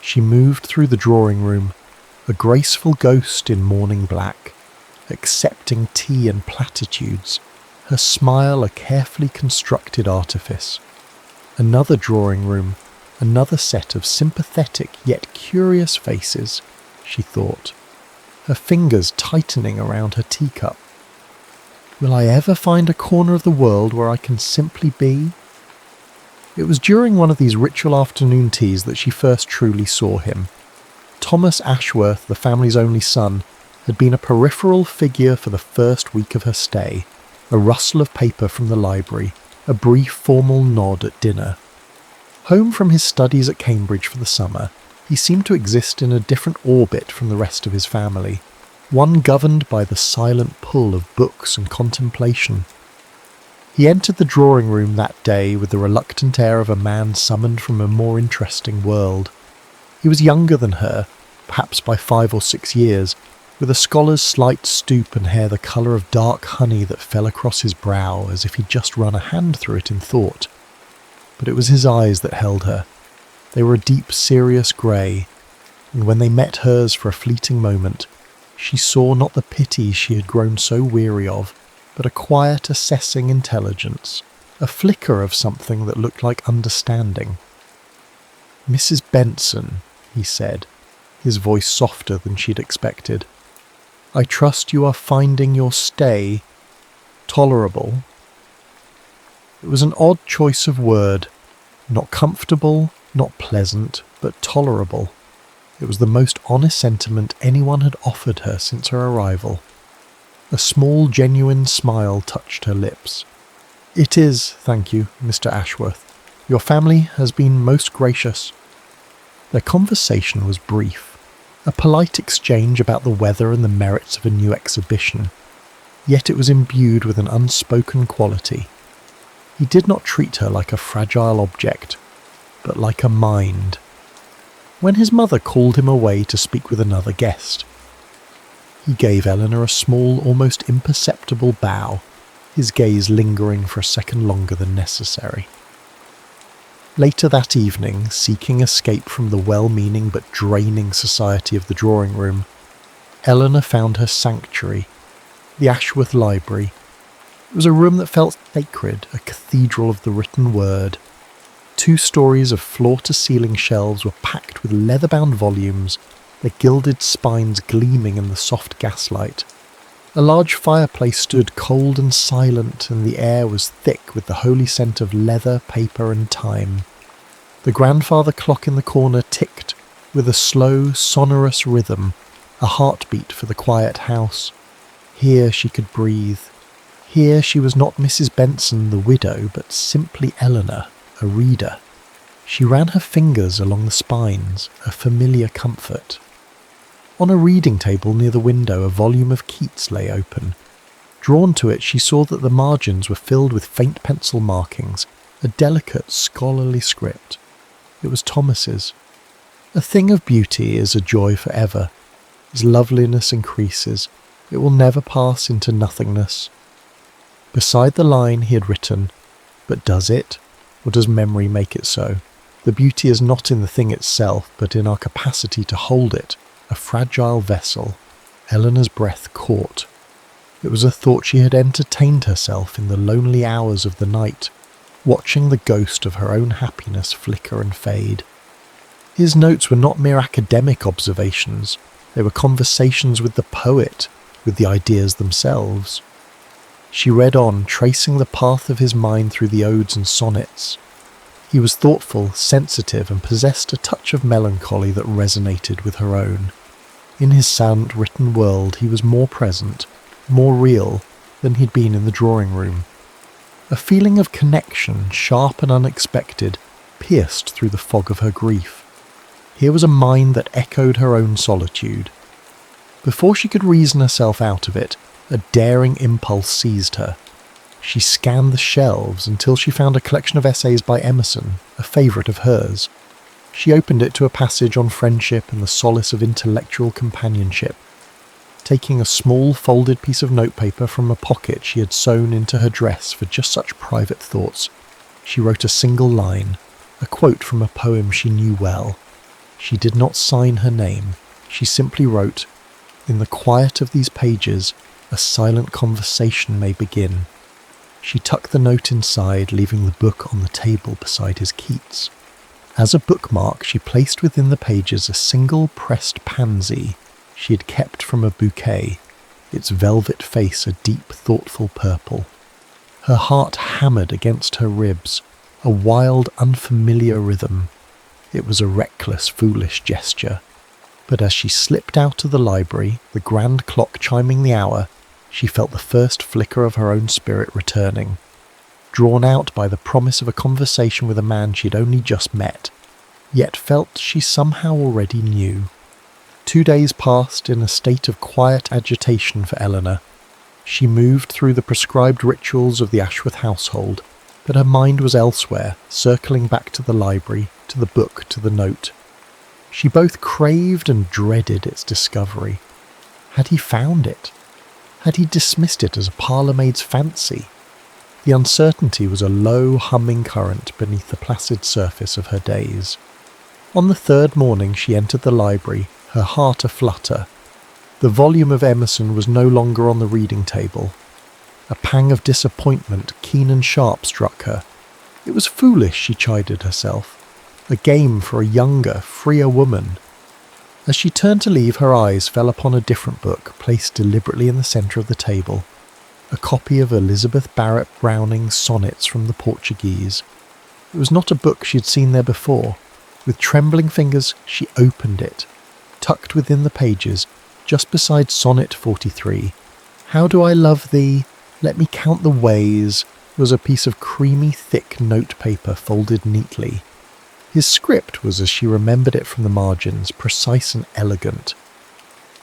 She moved through the drawing room, a graceful ghost in morning black, accepting tea and platitudes, her smile a carefully constructed artifice. Another drawing room, another set of sympathetic yet curious faces, she thought, her fingers tightening around her teacup. Will I ever find a corner of the world where I can simply be? It was during one of these ritual afternoon teas that she first truly saw him. Thomas Ashworth, the family's only son, had been a peripheral figure for the first week of her stay, a rustle of paper from the library, a brief formal nod at dinner. Home from his studies at Cambridge for the summer, he seemed to exist in a different orbit from the rest of his family, one governed by the silent pull of books and contemplation. He entered the drawing room that day with the reluctant air of a man summoned from a more interesting world. He was younger than her, perhaps by 5 or 6 years, with a scholar's slight stoop and hair the colour of dark honey that fell across his brow as if he'd just run a hand through it in thought. But it was his eyes that held her. They were a deep, serious grey, and when they met hers for a fleeting moment, she saw not the pity she had grown so weary of, but a quiet, assessing intelligence, a flicker of something that looked like understanding. "Mrs. Benson," he said, his voice softer than she'd expected. "I trust you are finding your stay tolerable." It was an odd choice of word, not comfortable, not pleasant, but tolerable. It was the most honest sentiment anyone had offered her since her arrival. A small, genuine smile touched her lips. "It is, thank you, Mr. Ashworth. Your family has been most gracious." Their conversation was brief, a polite exchange about the weather and the merits of a new exhibition, yet it was imbued with an unspoken quality. He did not treat her like a fragile object, but like a mind. When his mother called him away to speak with another guest, he gave Eleanor a small, almost imperceptible bow, his gaze lingering for a second longer than necessary. Later that evening, seeking escape from the well-meaning but draining society of the drawing room, Eleanor found her sanctuary, the Ashworth Library. It was a room that felt sacred, a cathedral of the written word. 2 stories of floor-to-ceiling shelves were packed with leather-bound volumes, their gilded spines gleaming in the soft gaslight. A large fireplace stood cold and silent, and the air was thick with the holy scent of leather, paper, and time. The grandfather clock in the corner ticked with a slow, sonorous rhythm, a heartbeat for the quiet house. Here she could breathe. Here she was not Mrs. Benson, the widow, but simply Eleanor, a reader. She ran her fingers along the spines, a familiar comfort. On a reading table near the window, a volume of Keats lay open. Drawn to it, she saw that the margins were filled with faint pencil markings, a delicate, scholarly script. It was Thomas's. A thing of beauty is a joy forever. As loveliness increases, it will never pass into nothingness. Beside the line he had written, "But does it? Or does memory make it so? The beauty is not in the thing itself, but in our capacity to hold it, a fragile vessel." Eleanor's breath caught. It was a thought she had entertained herself in the lonely hours of the night, watching the ghost of her own happiness flicker and fade. His notes were not mere academic observations, they were conversations with the poet, with the ideas themselves. She read on, tracing the path of his mind through the odes and sonnets. He was thoughtful, sensitive, and possessed a touch of melancholy that resonated with her own. In his silent written world he was more present, more real, than he'd been in the drawing room. A feeling of connection, sharp and unexpected, pierced through the fog of her grief. Here was a mind that echoed her own solitude. Before she could reason herself out of it, a daring impulse seized her. She scanned the shelves until she found a collection of essays by Emerson, a favourite of hers. She opened it to a passage on friendship and the solace of intellectual companionship. Taking a small folded piece of notepaper from a pocket she had sewn into her dress for just such private thoughts, she wrote a single line, a quote from a poem she knew well. She did not sign her name. She simply wrote, "In the quiet of these pages, a silent conversation may begin." She tucked the note inside, leaving the book on the table beside his Keats. As a bookmark, she placed within the pages a single pressed pansy she had kept from a bouquet, its velvet face a deep, thoughtful purple. Her heart hammered against her ribs, a wild, unfamiliar rhythm. It was a reckless, foolish gesture. But as she slipped out of the library, the grand clock chiming the hour, she felt the first flicker of her own spirit returning. Drawn out by the promise of a conversation with a man she had only just met, yet felt she somehow already knew. 2 days passed in a state of quiet agitation for Eleanor. She moved through the prescribed rituals of the Ashworth household, but her mind was elsewhere, circling back to the library, to the book, to the note. She both craved and dreaded its discovery. Had he found it? Had he dismissed it as a parlour-maid's fancy? The uncertainty was a low, humming current beneath the placid surface of her days. On the third morning she entered the library, her heart a-flutter. The volume of Emerson was no longer on the reading table. A pang of disappointment, keen and sharp, struck her. It was foolish, she chided herself. A game for a younger, freer woman. As she turned to leave, her eyes fell upon a different book, placed deliberately in the centre of the table. A copy of Elizabeth Barrett Browning's Sonnets from the Portuguese. It was not a book she had seen there before. With trembling fingers, she opened it. Tucked within the pages, just beside Sonnet 43, "How do I love thee? Let me count the ways," was a piece of creamy, thick notepaper folded neatly. His script was as she remembered it from the margins, precise and elegant.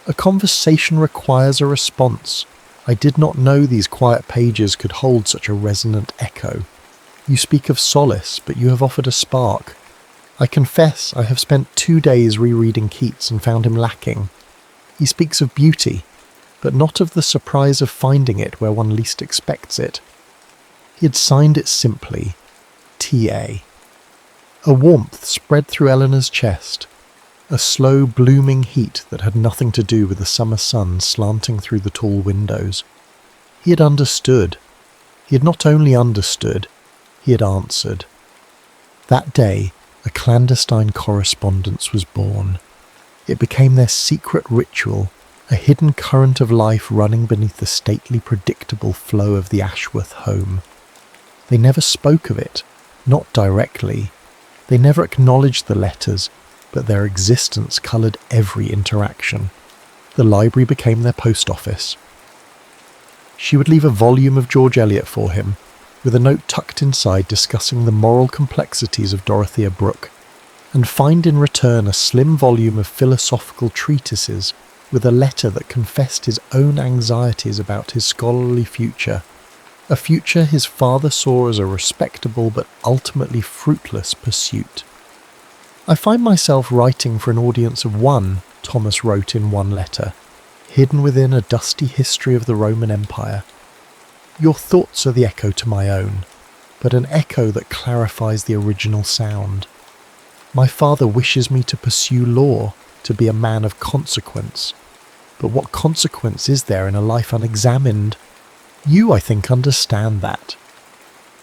"A conversation requires a response. I did not know these quiet pages could hold such a resonant echo. You speak of solace, but you have offered a spark. I confess I have spent 2 days rereading Keats and found him lacking. He speaks of beauty, but not of the surprise of finding it where one least expects it." He had signed it simply, T.A. A warmth spread through Eleanor's chest, a slow blooming heat that had nothing to do with the summer sun slanting through the tall windows. He had understood. He had not only understood, he had answered. That day, a clandestine correspondence was born. It became their secret ritual, a hidden current of life running beneath the stately, predictable flow of the Ashworth home. They never spoke of it, not directly. They never acknowledged the letters, but their existence coloured every interaction. The library became their post office. She would leave a volume of George Eliot for him, with a note tucked inside discussing the moral complexities of Dorothea Brooke, and find in return a slim volume of philosophical treatises with a letter that confessed his own anxieties about his scholarly future, a future his father saw as a respectable but ultimately fruitless pursuit. "I find myself writing for an audience of one," Thomas wrote in one letter, "hidden within a dusty history of the Roman Empire. Your thoughts are the echo to my own, but an echo that clarifies the original sound. My father wishes me to pursue law, to be a man of consequence. But what consequence is there in a life unexamined? You, I think, understand that."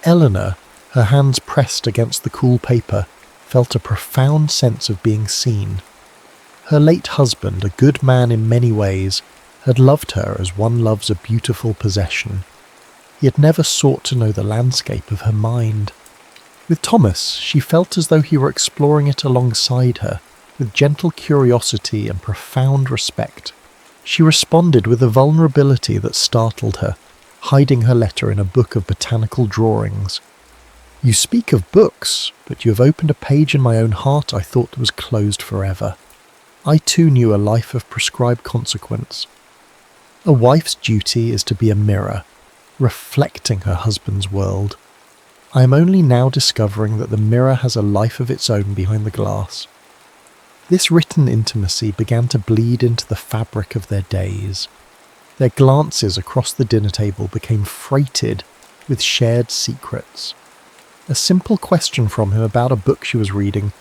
Eleanor, her hands pressed against the cool paper, felt a profound sense of being seen. Her late husband, a good man in many ways, had loved her as one loves a beautiful possession. He had never sought to know the landscape of her mind. With Thomas, she felt as though he were exploring it alongside her, with gentle curiosity and profound respect. She responded with a vulnerability that startled her, hiding her letter in a book of botanical drawings. "You speak of books, but you have opened a page in my own heart I thought was closed forever. I too knew a life of prescribed consequence. A wife's duty is to be a mirror, reflecting her husband's world. I am only now discovering that the mirror has a life of its own behind the glass." This written intimacy began to bleed into the fabric of their days. Their glances across the dinner table became freighted with shared secrets. A simple question from him about a book she was reading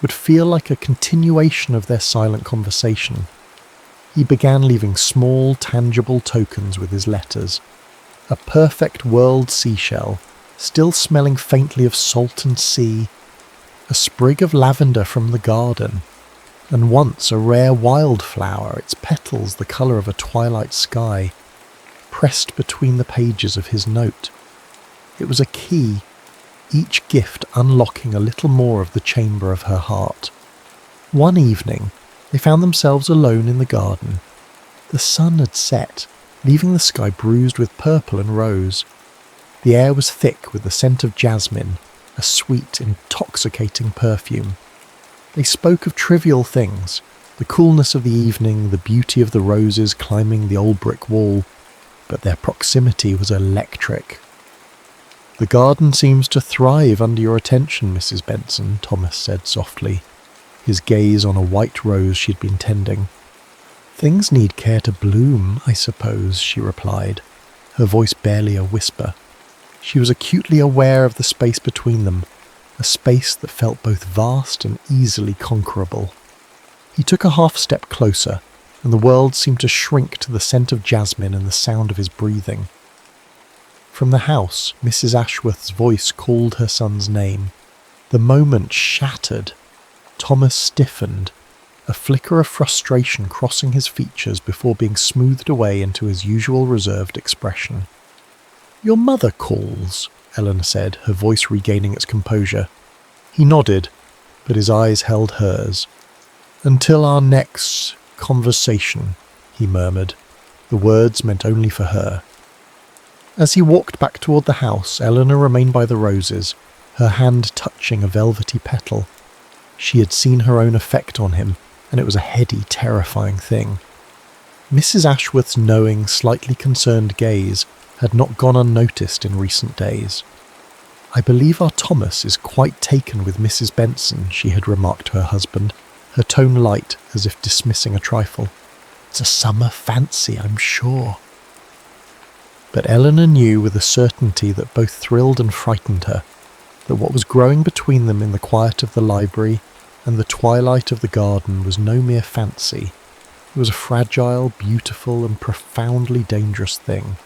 would feel like a continuation of their silent conversation. He began leaving small, tangible tokens with his letters. A perfect world seashell, still smelling faintly of salt and sea, a sprig of lavender from the garden, and once a rare wildflower, its petals the colour of a twilight sky, pressed between the pages of his note. It was a key, each gift unlocking a little more of the chamber of her heart. One evening, they found themselves alone in the garden. The sun had set, leaving the sky bruised with purple and rose. The air was thick with the scent of jasmine, a sweet, intoxicating perfume. They spoke of trivial things, the coolness of the evening, the beauty of the roses climbing the old brick wall, but their proximity was electric. "The garden seems to thrive under your attention, Mrs. Benson," Thomas said softly, his gaze on a white rose she had been tending. "Things need care to bloom, I suppose," she replied, her voice barely a whisper. She was acutely aware of the space between them, a space that felt both vast and easily conquerable. He took a half step closer, and the world seemed to shrink to the scent of jasmine and the sound of his breathing. From the house, Mrs. Ashworth's voice called her son's name. The moment shattered. Thomas stiffened, a flicker of frustration crossing his features before being smoothed away into his usual reserved expression. "Your mother calls," Eleanor said, her voice regaining its composure. He nodded, but his eyes held hers. "Until our next conversation," he murmured. The words meant only for her. As he walked back toward the house, Eleanor remained by the roses, her hand touching a velvety petal. She had seen her own effect on him, and it was a heady, terrifying thing. Mrs. Ashworth's knowing, slightly concerned gaze had not gone unnoticed in recent days. "I believe our Thomas is quite taken with Mrs. Benson," she had remarked to her husband, her tone light as if dismissing a trifle. "It's a summer fancy, I'm sure." But Eleanor knew with a certainty that both thrilled and frightened her, that what was growing between them in the quiet of the library and the twilight of the garden was no mere fancy. It was a fragile, beautiful, and profoundly dangerous thing.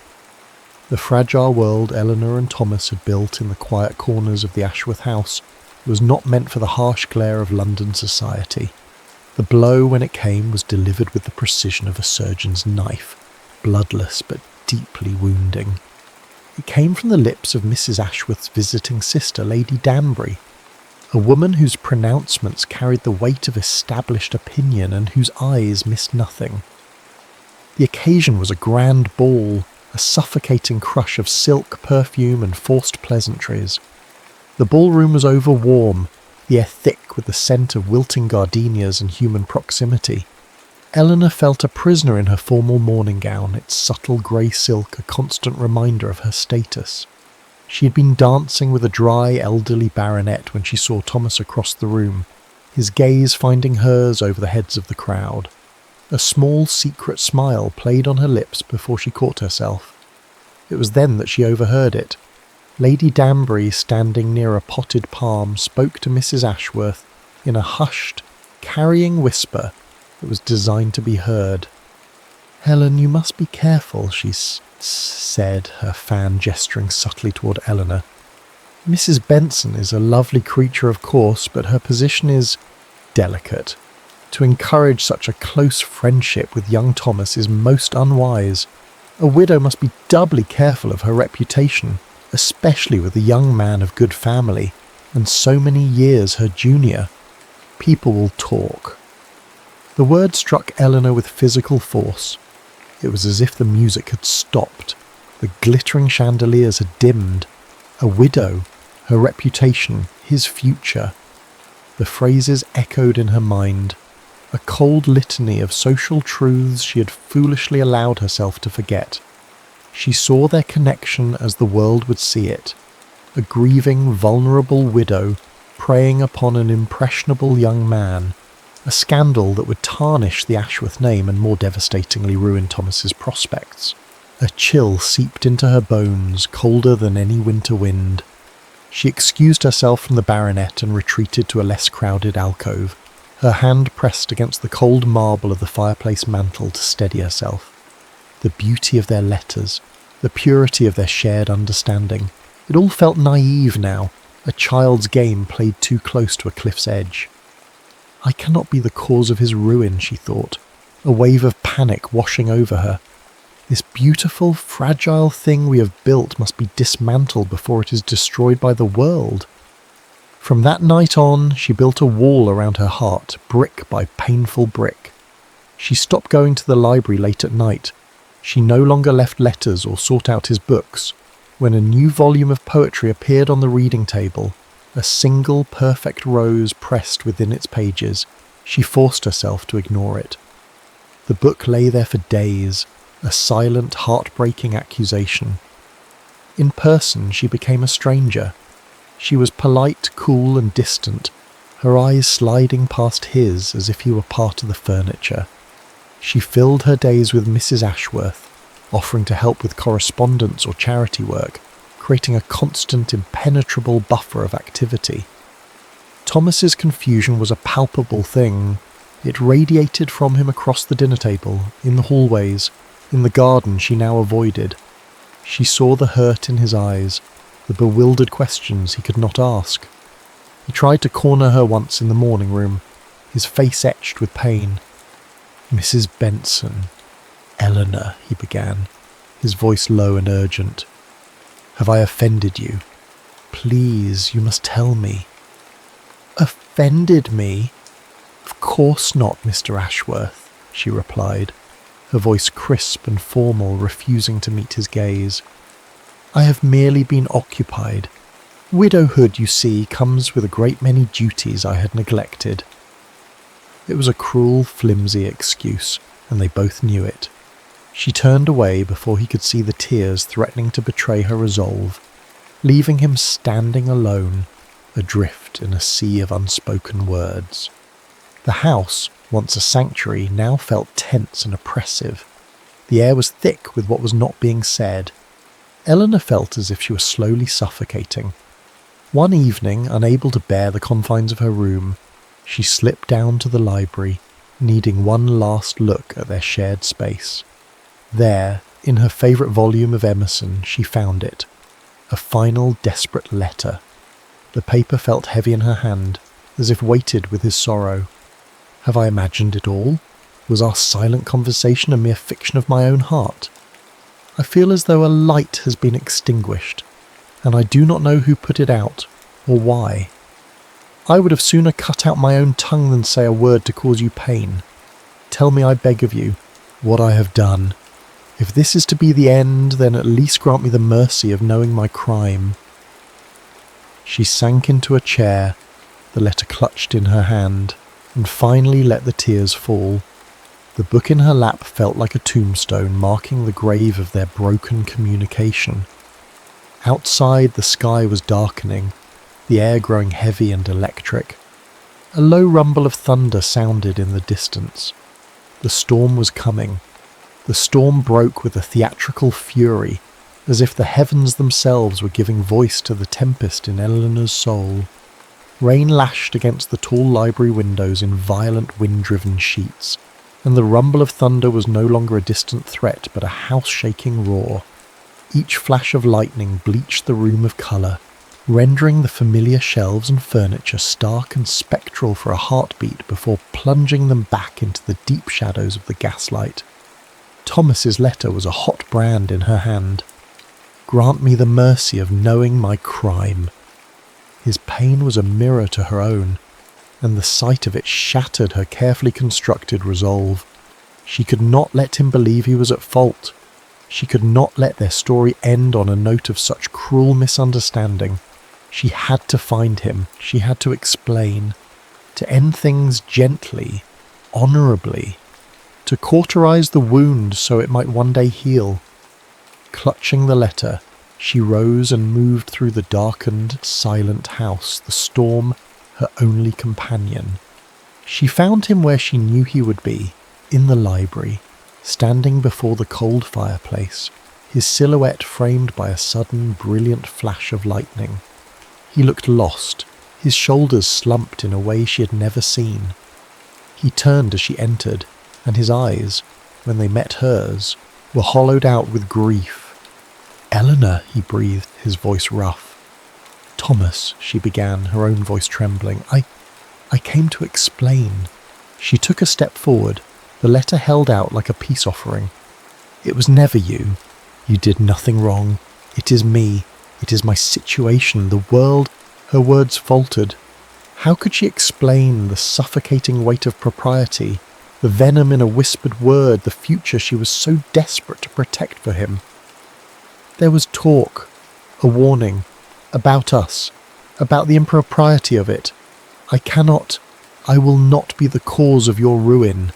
The fragile world Eleanor and Thomas had built in the quiet corners of the Ashworth house was not meant for the harsh glare of London society. The blow, when it came, was delivered with the precision of a surgeon's knife, bloodless but deeply wounding. It came from the lips of Mrs. Ashworth's visiting sister, Lady Danbury, a woman whose pronouncements carried the weight of established opinion and whose eyes missed nothing. The occasion was a grand ball, a suffocating crush of silk, perfume, and forced pleasantries. The ballroom was over-warm, the air thick with the scent of wilting gardenias and human proximity. Eleanor felt a prisoner in her formal morning gown, its subtle grey silk a constant reminder of her status. She had been dancing with a dry, elderly baronet when she saw Thomas across the room, his gaze finding hers over the heads of the crowd. A small, secret smile played on her lips before she caught herself. It was then that she overheard it. Lady Danbury, standing near a potted palm, spoke to Mrs. Ashworth in a hushed, carrying whisper that was designed to be heard. "Helen, you must be careful," she said, her fan gesturing subtly toward Eleanor. "Mrs. Benson is a lovely creature, of course, but her position is delicate. To encourage such a close friendship with young Thomas is most unwise. A widow must be doubly careful of her reputation, especially with a young man of good family, and so many years her junior. People will talk." The word struck Eleanor with physical force. It was as if the music had stopped. The glittering chandeliers had dimmed. A widow, her reputation, his future. The phrases echoed in her mind, a cold litany of social truths she had foolishly allowed herself to forget. She saw their connection as the world would see it, a grieving, vulnerable widow preying upon an impressionable young man, a scandal that would tarnish the Ashworth name and more devastatingly ruin Thomas's prospects. A chill seeped into her bones, colder than any winter wind. She excused herself from the baronet and retreated to a less crowded alcove, her hand pressed against the cold marble of the fireplace mantel to steady herself. The beauty of their letters, the purity of their shared understanding, it all felt naive now, a child's game played too close to a cliff's edge. I cannot be the cause of his ruin, she thought, a wave of panic washing over her. This beautiful, fragile thing we have built must be dismantled before it is destroyed by the world. From that night on, she built a wall around her heart, brick by painful brick. She stopped going to the library late at night. She no longer left letters or sought out his books. When a new volume of poetry appeared on the reading table, a single perfect rose pressed within its pages, she forced herself to ignore it. The book lay there for days, a silent, heartbreaking accusation. In person, she became a stranger. She was polite, cool, and distant, her eyes sliding past his as if he were part of the furniture. She filled her days with Mrs. Ashworth, offering to help with correspondence or charity work, creating a constant, impenetrable buffer of activity. Thomas's confusion was a palpable thing. It radiated from him across the dinner table, in the hallways, in the garden she now avoided. She saw the hurt in his eyes, the bewildered questions he could not ask. He tried to corner her once in the morning room, his face etched with pain. "Mrs. Benson, Eleanor," he began, his voice low and urgent. "Have I offended you? Please, you must tell me." "Offended me? Of course not, Mr. Ashworth," she replied, her voice crisp and formal, refusing to meet his gaze. "I have merely been occupied. Widowhood, you see, comes with a great many duties I had neglected." It was a cruel, flimsy excuse, and they both knew it. She turned away before he could see the tears threatening to betray her resolve, leaving him standing alone, adrift in a sea of unspoken words. The house, once a sanctuary, now felt tense and oppressive. The air was thick with what was not being said. Eleanor felt as if she was slowly suffocating. One evening, unable to bear the confines of her room, she slipped down to the library, needing one last look at their shared space. There, in her favourite volume of Emerson, she found it. A final desperate letter. The paper felt heavy in her hand, as if weighted with his sorrow. Have I imagined it all? Was our silent conversation a mere fiction of my own heart? I feel as though a light has been extinguished, and I do not know who put it out, or why. I would have sooner cut out my own tongue than say a word to cause you pain. Tell me, I beg of you, what I have done. If this is to be the end, then at least grant me the mercy of knowing my crime." She sank into a chair, the letter clutched in her hand, and finally let the tears fall. The book in her lap felt like a tombstone marking the grave of their broken communication. Outside, the sky was darkening, the air growing heavy and electric. A low rumble of thunder sounded in the distance. The storm was coming. The storm broke with a theatrical fury, as if the heavens themselves were giving voice to the tempest in Eleanor's soul. Rain lashed against the tall library windows in violent wind-driven sheets, and the rumble of thunder was no longer a distant threat but a house-shaking roar. Each flash of lightning bleached the room of colour, rendering the familiar shelves and furniture stark and spectral for a heartbeat before plunging them back into the deep shadows of the gaslight. Thomas's letter was a hot brand in her hand. Grant me the mercy of knowing my crime. His pain was a mirror to her own, and the sight of it shattered her carefully constructed resolve. She could not let him believe he was at fault. She could not let their story end on a note of such cruel misunderstanding. She had to find him. She had to explain. To end things gently, honourably. To cauterize the wound so it might one day heal. Clutching the letter, she rose and moved through the darkened, silent house, the storm her only companion. She found him where she knew he would be, in the library, standing before the cold fireplace, his silhouette framed by a sudden, brilliant flash of lightning. He looked lost, his shoulders slumped in a way she had never seen. He turned as she entered, and his eyes, when they met hers, were hollowed out with grief. "Eleanor," he breathed, his voice rough. "Thomas," she began, her own voice trembling, I came to explain." She took a step forward, the letter held out like a peace offering. "It was never you. You did nothing wrong. It is me. It is my situation, the world." Her words faltered. How could she explain the suffocating weight of propriety, the venom in a whispered word, the future she was so desperate to protect for him? There was talk, a warning, about us, about the impropriety of it. I will not be the cause of your ruin.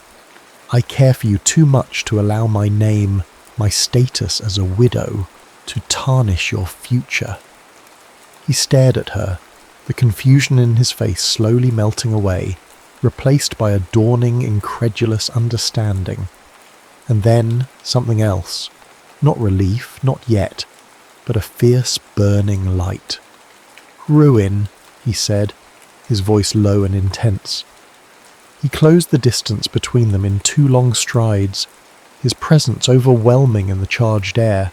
I care for you too much to allow my name, my status as a widow, to tarnish your future." He stared at her, the confusion in his face slowly melting away, replaced by a dawning, incredulous understanding. And then something else. Not relief, not yet, but a fierce, burning light. "Ruin," he said, his voice low and intense. He closed the distance between them in 2 long strides, his presence overwhelming in the charged air.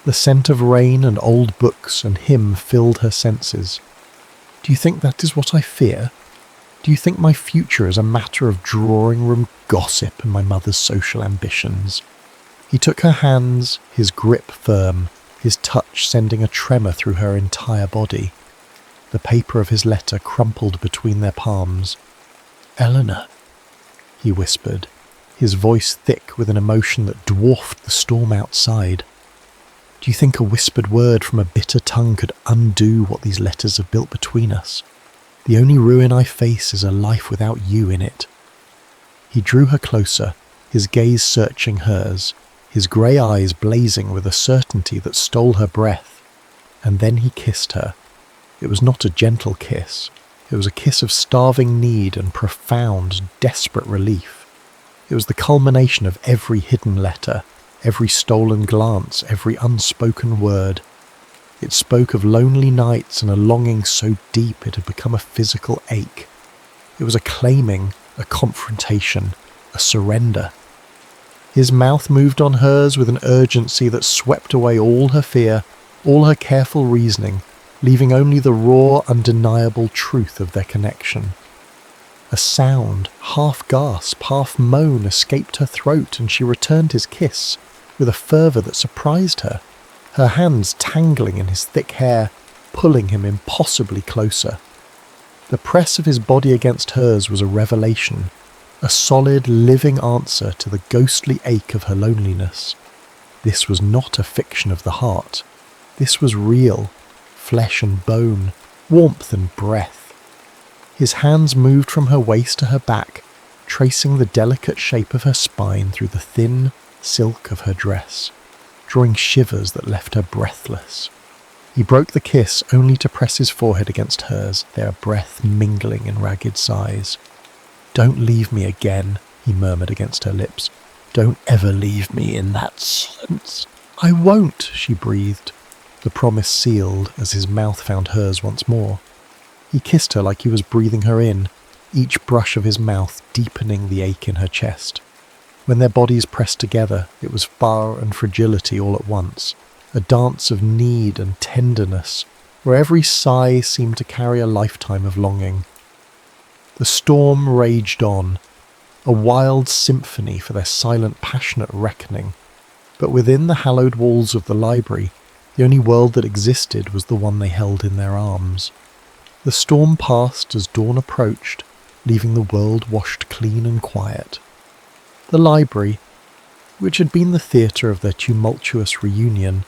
The scent of rain and old books and him filled her senses. "Do you think that is what I fear? Do you think my future is a matter of drawing-room gossip and my mother's social ambitions?" He took her hands, his grip firm, his touch sending a tremor through her entire body. The paper of his letter crumpled between their palms. "Eleanor," he whispered, his voice thick with an emotion that dwarfed the storm outside. "Do you think a whispered word from a bitter tongue could undo what these letters have built between us? The only ruin I face is a life without you in it." He drew her closer, his gaze searching hers, his grey eyes blazing with a certainty that stole her breath. And then he kissed her. It was not a gentle kiss. It was a kiss of starving need and profound, desperate relief. It was the culmination of every hidden letter, every stolen glance, every unspoken word. It spoke of lonely nights and a longing so deep it had become a physical ache. It was a claiming, a confrontation, a surrender. His mouth moved on hers with an urgency that swept away all her fear, all her careful reasoning, leaving only the raw, undeniable truth of their connection. A sound, half gasp, half moan, escaped her throat, and she returned his kiss with a fervour that surprised her, her hands tangling in his thick hair, pulling him impossibly closer. The press of his body against hers was a revelation, a solid, living answer to the ghostly ache of her loneliness. This was not a fiction of the heart. This was real, flesh and bone, warmth and breath. His hands moved from her waist to her back, tracing the delicate shape of her spine through the thin silk of her dress, drawing shivers that left her breathless. He broke the kiss only to press his forehead against hers, their breath mingling in ragged sighs. "Don't leave me again," he murmured against her lips. "Don't ever leave me in that sense." "I won't," she breathed, the promise sealed as his mouth found hers once more. He kissed her like he was breathing her in, each brush of his mouth deepening the ache in her chest. When their bodies pressed together, it was fire and fragility all at once, a dance of need and tenderness, where every sigh seemed to carry a lifetime of longing. The storm raged on, a wild symphony for their silent, passionate reckoning, but within the hallowed walls of the library, the only world that existed was the one they held in their arms. The storm passed as dawn approached, leaving the world washed clean and quiet. The library, which had been the theatre of their tumultuous reunion,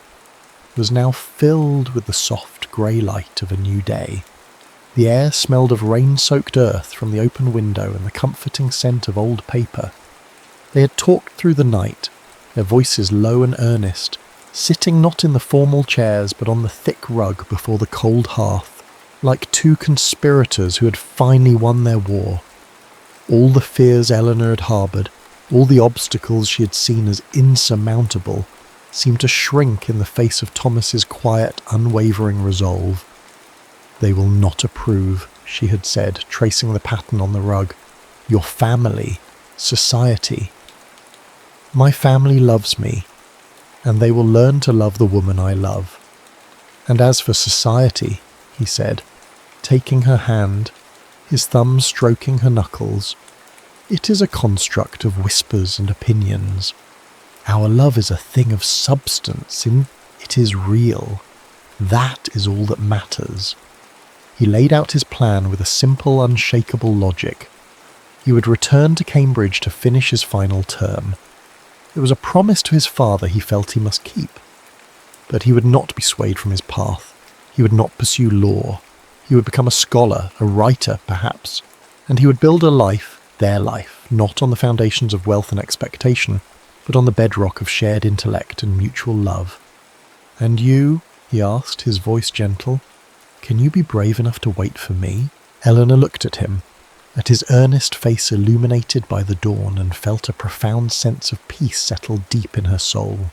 was now filled with the soft grey light of a new day. The air smelled of rain-soaked earth from the open window and the comforting scent of old paper. They had talked through the night, their voices low and earnest, sitting not in the formal chairs but on the thick rug before the cold hearth, like two conspirators who had finally won their war. All the fears Eleanor had harboured, all the obstacles she had seen as insurmountable, seemed to shrink in the face of Thomas's quiet, unwavering resolve. "They will not approve," she had said, tracing the pattern on the rug. "Your family, society. My family loves me, and they will learn to love the woman I love. And as for society," he said, taking her hand, his thumb stroking her knuckles, "it is a construct of whispers and opinions. Our love is a thing of substance, it is real. That is all that matters." He laid out his plan with a simple, unshakable logic. He would return to Cambridge to finish his final term. It was a promise to his father he felt he must keep. But he would not be swayed from his path. He would not pursue law. He would become a scholar, a writer, perhaps, and he would build a life, their life, not on the foundations of wealth and expectation, but on the bedrock of shared intellect and mutual love. "And you?" he asked, his voice gentle. "Can you be brave enough to wait for me?" Eleanor looked at him, at his earnest face illuminated by the dawn, and felt a profound sense of peace settle deep in her soul.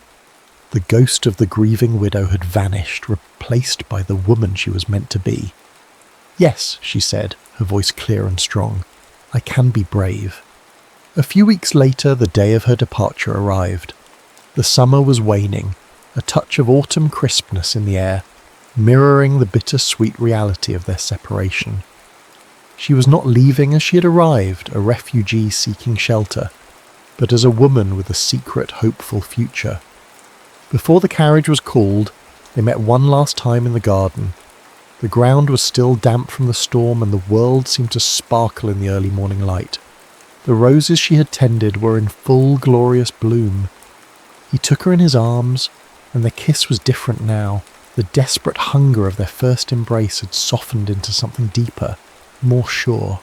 The ghost of the grieving widow had vanished, replaced by the woman she was meant to be. "Yes," she said, her voice clear and strong. "I can be brave." A few weeks later, the day of her departure arrived. The summer was waning, a touch of autumn crispness in the air, mirroring the bitter-sweet reality of their separation. She was not leaving as she had arrived, a refugee seeking shelter, but as a woman with a secret, hopeful future. Before the carriage was called, they met one last time in the garden. The ground was still damp from the storm, and the world seemed to sparkle in the early morning light. The roses she had tended were in full, glorious bloom. He took her in his arms, and their kiss was different now. The desperate hunger of their first embrace had softened into something deeper, more sure.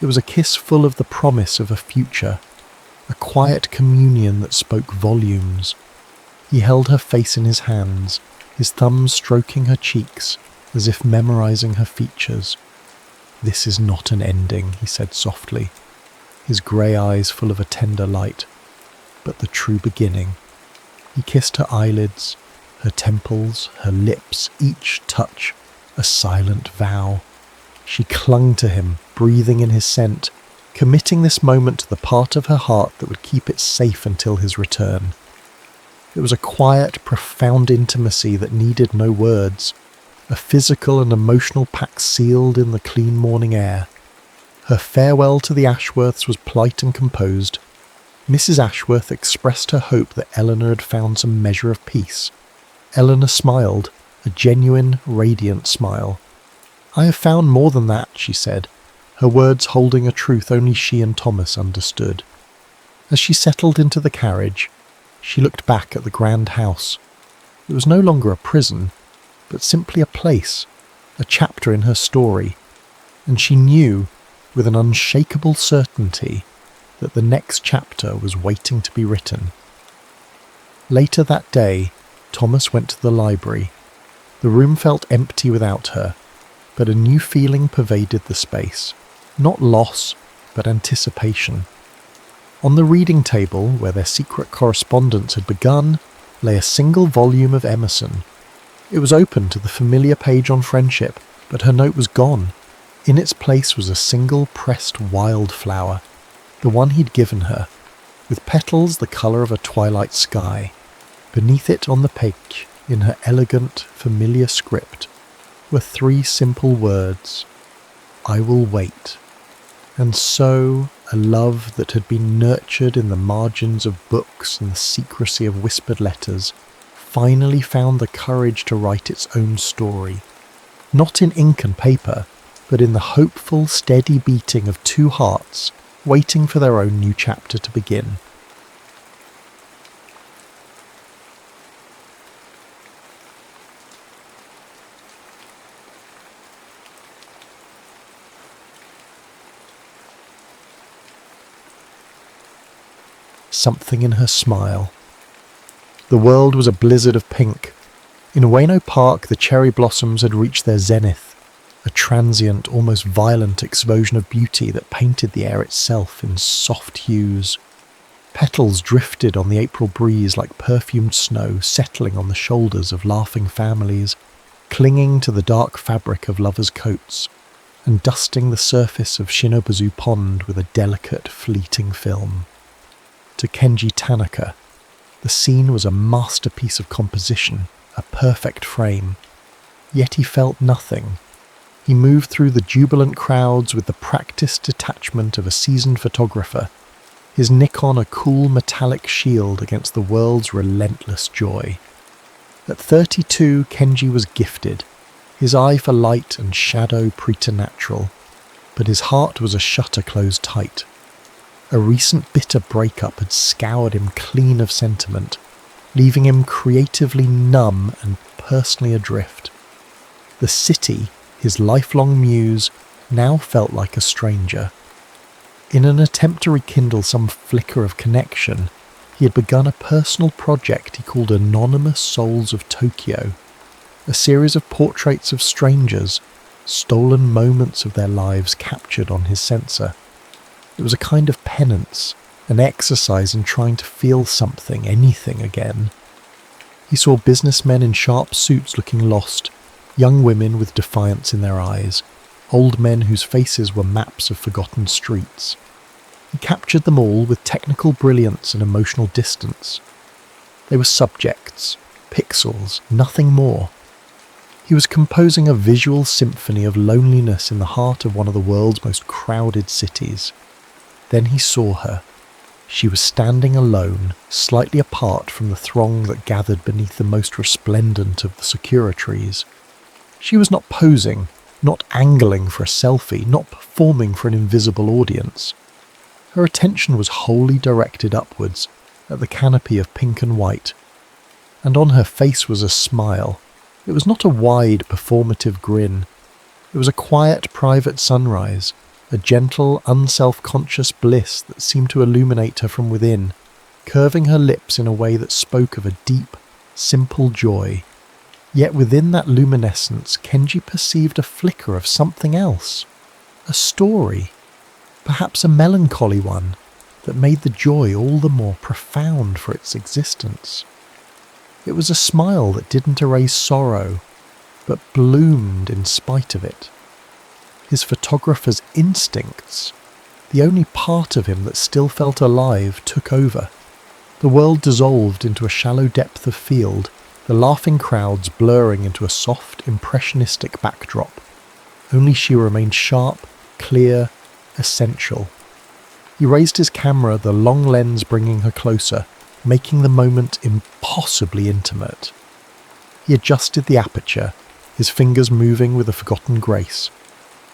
It was a kiss full of the promise of a future, a quiet communion that spoke volumes. He held her face in his hands, his thumbs stroking her cheeks, as if memorizing her features. "This is not an ending," he said softly, his grey eyes full of a tender light, "but the true beginning." He kissed her eyelids, her temples, her lips, each touch a silent vow. She clung to him, breathing in his scent, committing this moment to the part of her heart that would keep it safe until his return. It was a quiet, profound intimacy that needed no words, a physical and emotional pact sealed in the clean morning air. Her farewell to the Ashworths was polite and composed. Mrs. Ashworth expressed her hope that Eleanor had found some measure of peace. Eleanor smiled, a genuine, radiant smile. "I have found more than that," she said, her words holding a truth only she and Thomas understood. As she settled into the carriage, she looked back at the grand house. It was no longer a prison, but simply a place, a chapter in her story, and she knew, with an unshakable certainty, that the next chapter was waiting to be written. Later that day, Thomas went to the library. The room felt empty without her, but a new feeling pervaded the space. Not loss, but anticipation. On the reading table, where their secret correspondence had begun, lay a single volume of Emerson. It was open to the familiar page on friendship, but her note was gone. In its place was a single pressed wildflower, the one he'd given her, with petals the colour of a twilight sky. Beneath it on the page, in her elegant, familiar script, were 3 simple words: "I will wait." And so, a love that had been nurtured in the margins of books and the secrecy of whispered letters, finally found the courage to write its own story. Not in ink and paper, but in the hopeful, steady beating of 2 hearts, waiting for their own new chapter to begin. something in her smile. The world was a blizzard of pink. In Ueno Park, the cherry blossoms had reached their zenith, a transient, almost violent explosion of beauty that painted the air itself in soft hues. Petals drifted on the April breeze like perfumed snow settling on the shoulders of laughing families, clinging to the dark fabric of lovers' coats, and dusting the surface of Shinobuzu Pond with a delicate, fleeting film. To Kenji Tanaka, the scene was a masterpiece of composition, a perfect frame. Yet he felt nothing. He moved through the jubilant crowds with the practiced detachment of a seasoned photographer, his Nikon a cool metallic shield against the world's relentless joy. At 32, Kenji was gifted, his eye for light and shadow preternatural, but his heart was a shutter closed tight. A recent bitter breakup had scoured him clean of sentiment, leaving him creatively numb and personally adrift. The city, his lifelong muse, now felt like a stranger. In an attempt to rekindle some flicker of connection, he had begun a personal project he called Anonymous Souls of Tokyo, a series of portraits of strangers, stolen moments of their lives captured on his sensor. It was a kind of penance, an exercise in trying to feel something, anything again. He saw businessmen in sharp suits looking lost, young women with defiance in their eyes, old men whose faces were maps of forgotten streets. He captured them all with technical brilliance and emotional distance. They were subjects, pixels, nothing more. He was composing a visual symphony of loneliness in the heart of one of the world's most crowded cities. Then he saw her. She was standing alone, slightly apart from the throng that gathered beneath the most resplendent of the sakura trees. She was not posing, not angling for a selfie, not performing for an invisible audience. Her attention was wholly directed upwards, at the canopy of pink and white. And on her face was a smile. It was not a wide, performative grin. It was a quiet, private sunrise, a gentle, unself-conscious bliss that seemed to illuminate her from within, curving her lips in a way that spoke of a deep, simple joy. Yet within that luminescence, Kenji perceived a flicker of something else. A story, perhaps a melancholy one, that made the joy all the more profound for its existence. It was a smile that didn't erase sorrow, but bloomed in spite of it. His photographer's instincts, the only part of him that still felt alive, took over. The world dissolved into a shallow depth of field, the laughing crowds blurring into a soft, impressionistic backdrop. Only she remained sharp, clear, essential. He raised his camera, the long lens bringing her closer, making the moment impossibly intimate. He adjusted the aperture, his fingers moving with a forgotten grace.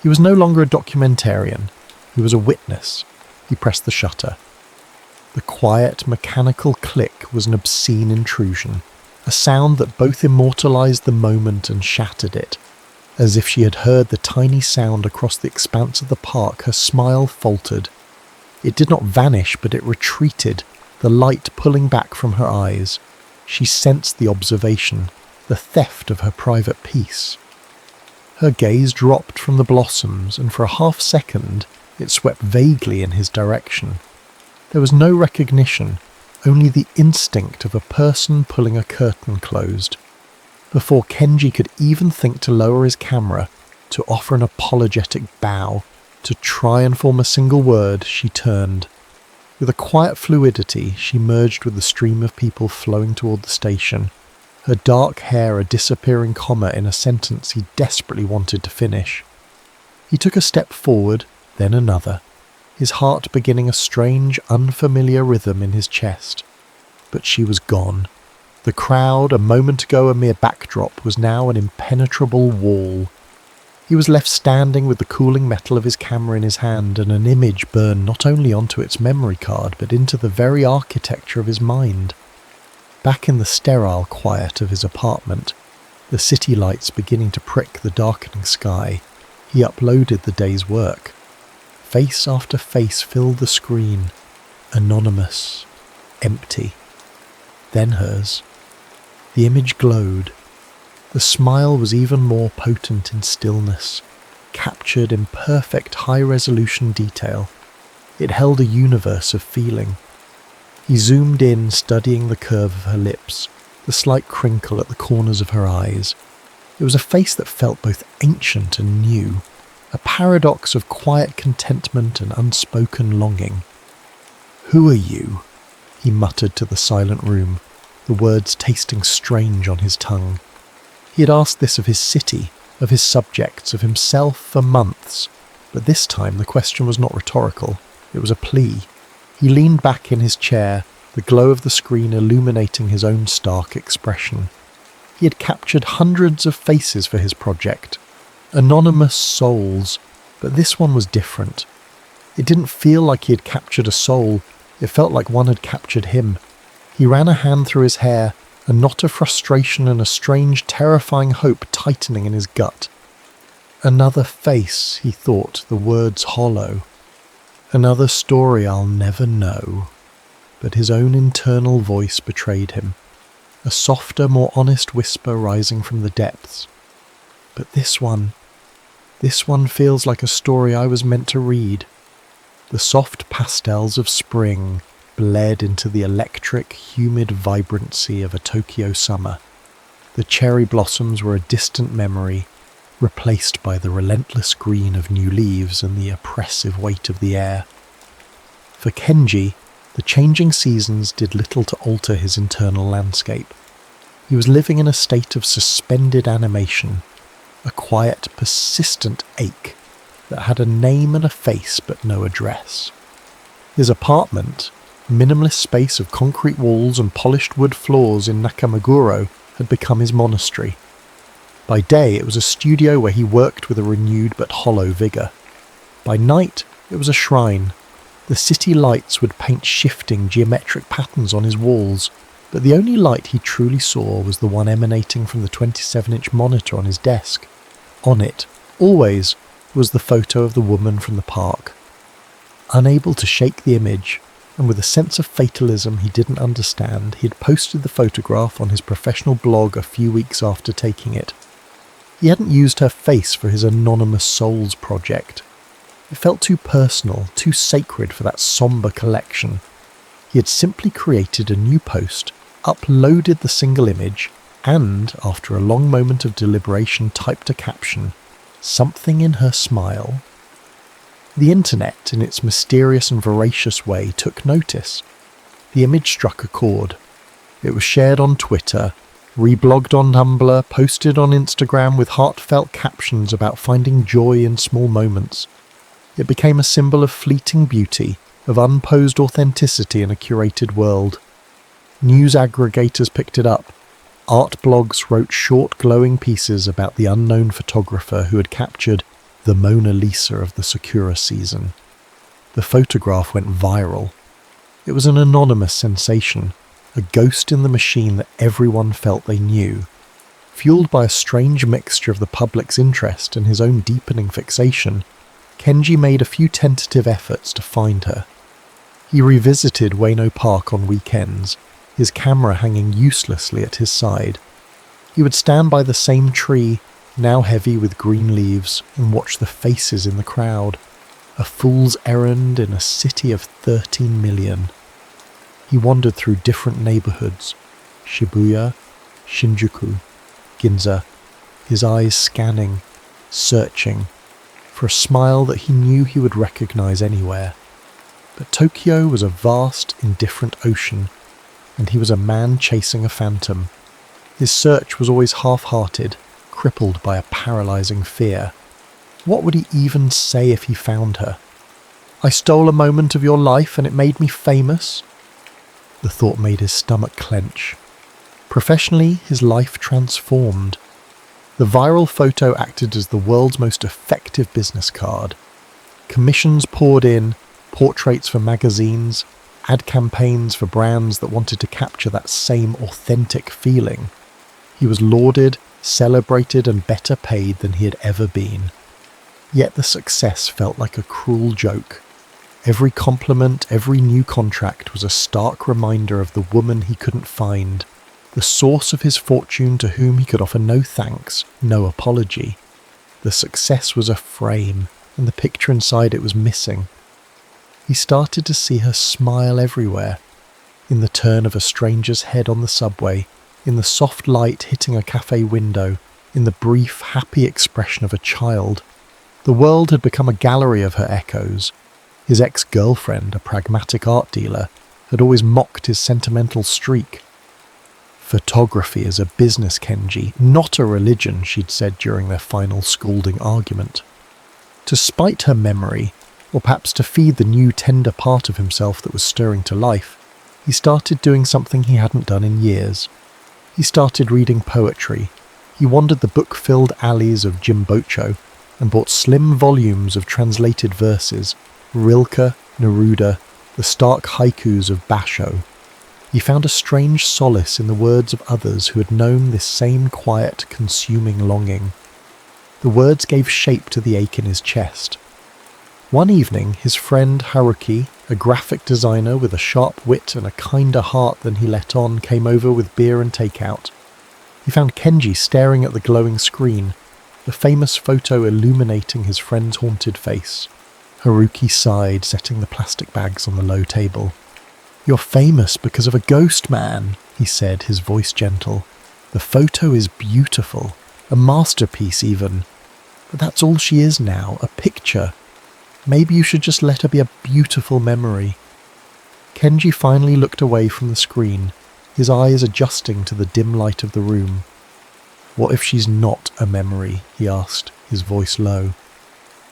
He was no longer a documentarian, he was a witness. He pressed the shutter. The quiet, mechanical click was an obscene intrusion, a sound that both immortalized the moment and shattered it. As if she had heard the tiny sound across the expanse of the park, her smile faltered. It did not vanish, but it retreated, the light pulling back from her eyes. She sensed the observation, the theft of her private peace. Her gaze dropped from the blossoms, and for a half-second it swept vaguely in his direction. There was no recognition, only the instinct of a person pulling a curtain closed. Before Kenji could even think to lower his camera, to offer an apologetic bow, to try and form a single word, she turned. With a quiet fluidity, she merged with the stream of people flowing toward the station, her dark hair a disappearing comma in a sentence he desperately wanted to finish. He took a step forward, then another, his heart beginning a strange, unfamiliar rhythm in his chest. But she was gone. The crowd, a moment ago a mere backdrop, was now an impenetrable wall. He was left standing with the cooling metal of his camera in his hand, and an image burned not only onto its memory card, but into the very architecture of his mind. Back in the sterile quiet of his apartment, the city lights beginning to prick the darkening sky, he uploaded the day's work. Face after face filled the screen. Anonymous. empty. Then hers. The image glowed. The smile was even more potent in stillness, captured in perfect high-resolution detail. It held a universe of feeling. He zoomed in, studying the curve of her lips, the slight crinkle at the corners of her eyes. It was a face that felt both ancient and new, a paradox of quiet contentment and unspoken longing. "Who are you?" he muttered to the silent room, the words tasting strange on his tongue. He had asked this of his city, of his subjects, of himself for months, but this time the question was not rhetorical, it was a plea. He leaned back in his chair, the glow of the screen illuminating his own stark expression. He had captured hundreds of faces for his project, anonymous souls, but this one was different. It didn't feel like he had captured a soul, it felt like one had captured him. He ran a hand through his hair, a knot of frustration and a strange, terrifying hope tightening in his gut. Another face, he thought, the words hollow. Another story I'll never know. But his own internal voice betrayed him, a softer, more honest whisper rising from the depths. But this one feels like a story I was meant to read. The soft pastels of spring bled into the electric, humid vibrancy of a Tokyo summer. The cherry blossoms were a distant memory, replaced by the relentless green of new leaves and the oppressive weight of the air. For Kenji, the changing seasons did little to alter his internal landscape. He was living in a state of suspended animation, a quiet, persistent ache that had a name and a face but no address. His apartment, minimalist space of concrete walls and polished wood floors in Nakamaguro, had become his monastery. By day it was a studio where he worked with a renewed but hollow vigour. By night it was a shrine. The city lights would paint shifting geometric patterns on his walls, but the only light he truly saw was the one emanating from the 27-inch monitor on his desk. On it, always, was the photo of the woman from the park. Unable to shake the image, and with a sense of fatalism he didn't understand, he had posted the photograph on his professional blog a few weeks after taking it. He hadn't used her face for his Anonymous Souls project. It felt too personal, too sacred for that somber collection. He had simply created a new post, uploaded the single image, and, after a long moment of deliberation, typed a caption, "Something in her smile." The internet, in its mysterious and voracious way, took notice. The image struck a chord. It was shared on Twitter, reblogged on Tumblr, posted on Instagram with heartfelt captions about finding joy in small moments. It became a symbol of fleeting beauty, of unposed authenticity in a curated world. News aggregators picked it up. Art blogs wrote short glowing pieces about the unknown photographer who had captured the Mona Lisa of the Sakura season. The photograph went viral. It was an anonymous sensation, a ghost in the machine that everyone felt they knew. Fueled by a strange mixture of the public's interest and his own deepening fixation, Kenji made a few tentative efforts to find her. He revisited Ueno Park on weekends, his camera hanging uselessly at his side. He would stand by the same tree, now heavy with green leaves, and watch the faces in the crowd. A fool's errand in a city of 13 million. He wandered through different neighborhoods, Shibuya, Shinjuku, Ginza, his eyes scanning, searching, for a smile that he knew he would recognize anywhere. But Tokyo was a vast, indifferent ocean, and he was a man chasing a phantom. His search was always half-hearted, crippled by a paralyzing fear. What would he even say if he found her? "I stole a moment of your life and it made me famous?" The thought made his stomach clench. Professionally, his life transformed. The viral photo acted as the world's most effective business card. Commissions poured in, portraits for magazines, ad campaigns for brands that wanted to capture that same authentic feeling. He was lauded, celebrated, and better paid than he had ever been. Yet the success felt like a cruel joke. Every compliment, every new contract was a stark reminder of the woman he couldn't find, the source of his fortune to whom he could offer no thanks, no apology. The success was a frame, and the picture inside it was missing. He started to see her smile everywhere, in the turn of a stranger's head on the subway, in the soft light hitting a cafe window, in the brief, happy expression of a child. The world had become a gallery of her echoes. His ex-girlfriend, a pragmatic art dealer, had always mocked his sentimental streak. Photography is a business, Kenji, not a religion, she'd said during their final scalding argument. To spite her memory, or perhaps to feed the new tender part of himself that was stirring to life, he started doing something he hadn't done in years. He started reading poetry. He wandered the book-filled alleys of Jimbocho and bought slim volumes of translated verses, Rilke, Neruda, the stark haikus of Basho. He found a strange solace in the words of others who had known this same quiet, consuming longing. The words gave shape to the ache in his chest. One evening, his friend Haruki, a graphic designer with a sharp wit and a kinder heart than he let on, came over with beer and takeout. He found Kenji staring at the glowing screen, the famous photo illuminating his friend's haunted face. Haruki sighed, setting the plastic bags on the low table. "You're famous because of a ghost man," he said, his voice gentle. "The photo is beautiful, a masterpiece even. But that's all she is now, a picture. Maybe you should just let her be a beautiful memory." Kenji finally looked away from the screen, his eyes adjusting to the dim light of the room. "What if she's not a memory?" he asked, his voice low.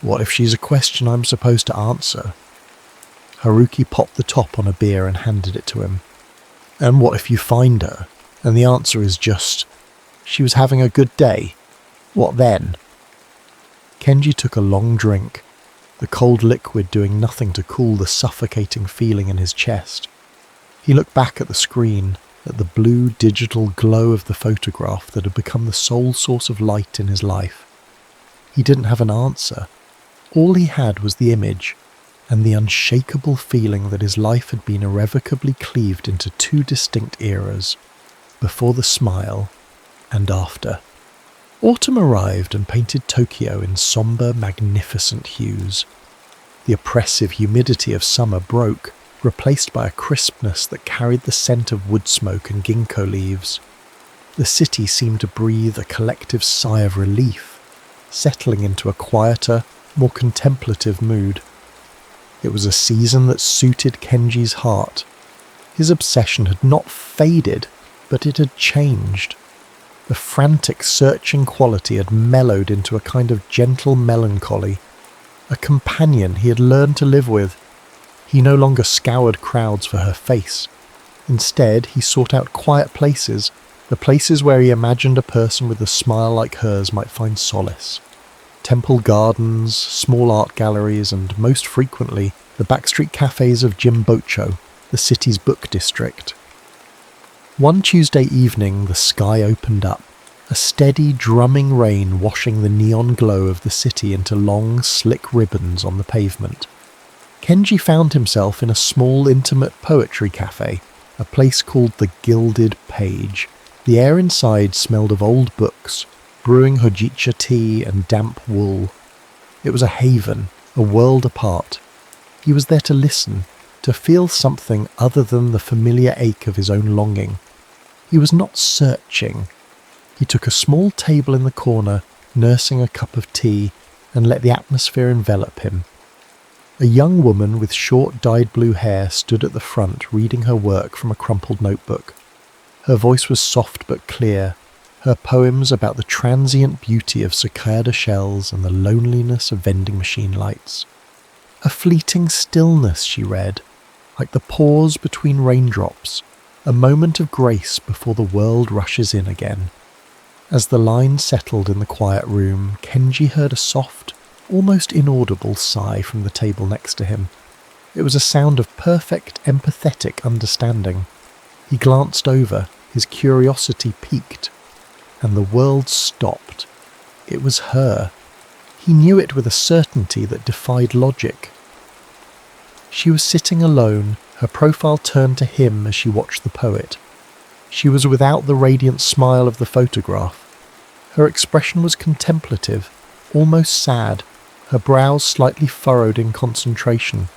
"What if she's a question I'm supposed to answer?" Haruki popped the top on a beer and handed it to him. "And what if you find her, and the answer is just, she was having a good day? What then?" Kenji took a long drink, the cold liquid doing nothing to cool the suffocating feeling in his chest. He looked back at the screen, at the blue digital glow of the photograph that had become the sole source of light in his life. He didn't have an answer. All he had was the image, and the unshakable feeling that his life had been irrevocably cleaved into two distinct eras, before the smile and after. Autumn arrived and painted Tokyo in sombre, magnificent hues. The oppressive humidity of summer broke, replaced by a crispness that carried the scent of wood smoke and ginkgo leaves. The city seemed to breathe a collective sigh of relief, settling into a quieter, more contemplative mood. It was a season that suited Kenji's heart. His obsession had not faded, but it had changed. The frantic, searching quality had mellowed into a kind of gentle melancholy, a companion he had learned to live with. He no longer scoured crowds for her face. Instead, he sought out quiet places, the places where he imagined a person with a smile like hers might find solace. Temple gardens, small art galleries, and most frequently, the backstreet cafes of Jimbocho, the city's book district. One Tuesday evening, the sky opened up, a steady, drumming rain washing the neon glow of the city into long, slick ribbons on the pavement. Kenji found himself in a small, intimate poetry cafe, a place called the Gilded Age. The air inside smelled of old books, brewing hojicha tea and damp wool. It was a haven, a world apart. He was there to listen, to feel something other than the familiar ache of his own longing. He was not searching. He took a small table in the corner, nursing a cup of tea, and let the atmosphere envelop him. A young woman with short dyed blue hair stood at the front reading her work from a crumpled notebook. Her voice was soft but clear, her poems about the transient beauty of cicada shells and the loneliness of vending machine lights. A fleeting stillness, she read, like the pause between raindrops, a moment of grace before the world rushes in again. As the lines settled in the quiet room, Kenji heard a soft, almost inaudible sigh from the table next to him. It was a sound of perfect, empathetic understanding. He glanced over, his curiosity piqued, and the world stopped. It was her. He knew it with a certainty that defied logic. She was sitting alone, her profile turned to him as she watched the poet. She was without the radiant smile of the photograph. Her expression was contemplative, almost sad, her brows slightly furrowed in concentration.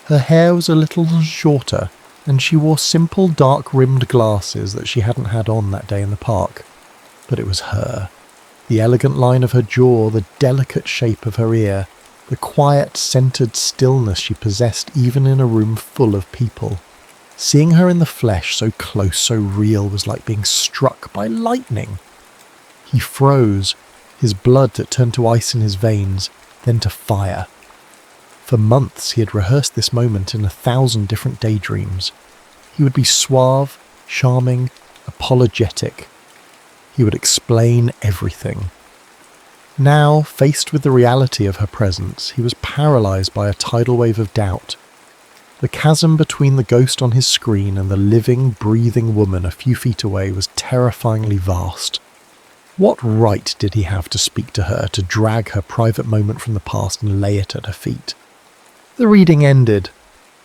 Her hair was a little shorter, and she wore simple dark-rimmed glasses that she hadn't had on that day in the park. But it was her. The elegant line of her jaw, the delicate shape of her ear, the quiet, centered stillness she possessed even in a room full of people. Seeing her in the flesh, so close, so real, was like being struck by lightning. He froze, his blood that turned to ice in his veins, then to fire. For months he had rehearsed this moment in 1,000 different daydreams. He would be suave, charming, apologetic. He would explain everything. Now, faced with the reality of her presence, he was paralyzed by a tidal wave of doubt. The chasm between the ghost on his screen and the living, breathing woman a few feet away was terrifyingly vast. What right did he have to speak to her, to drag her private moment from the past and lay it at her feet? The reading ended.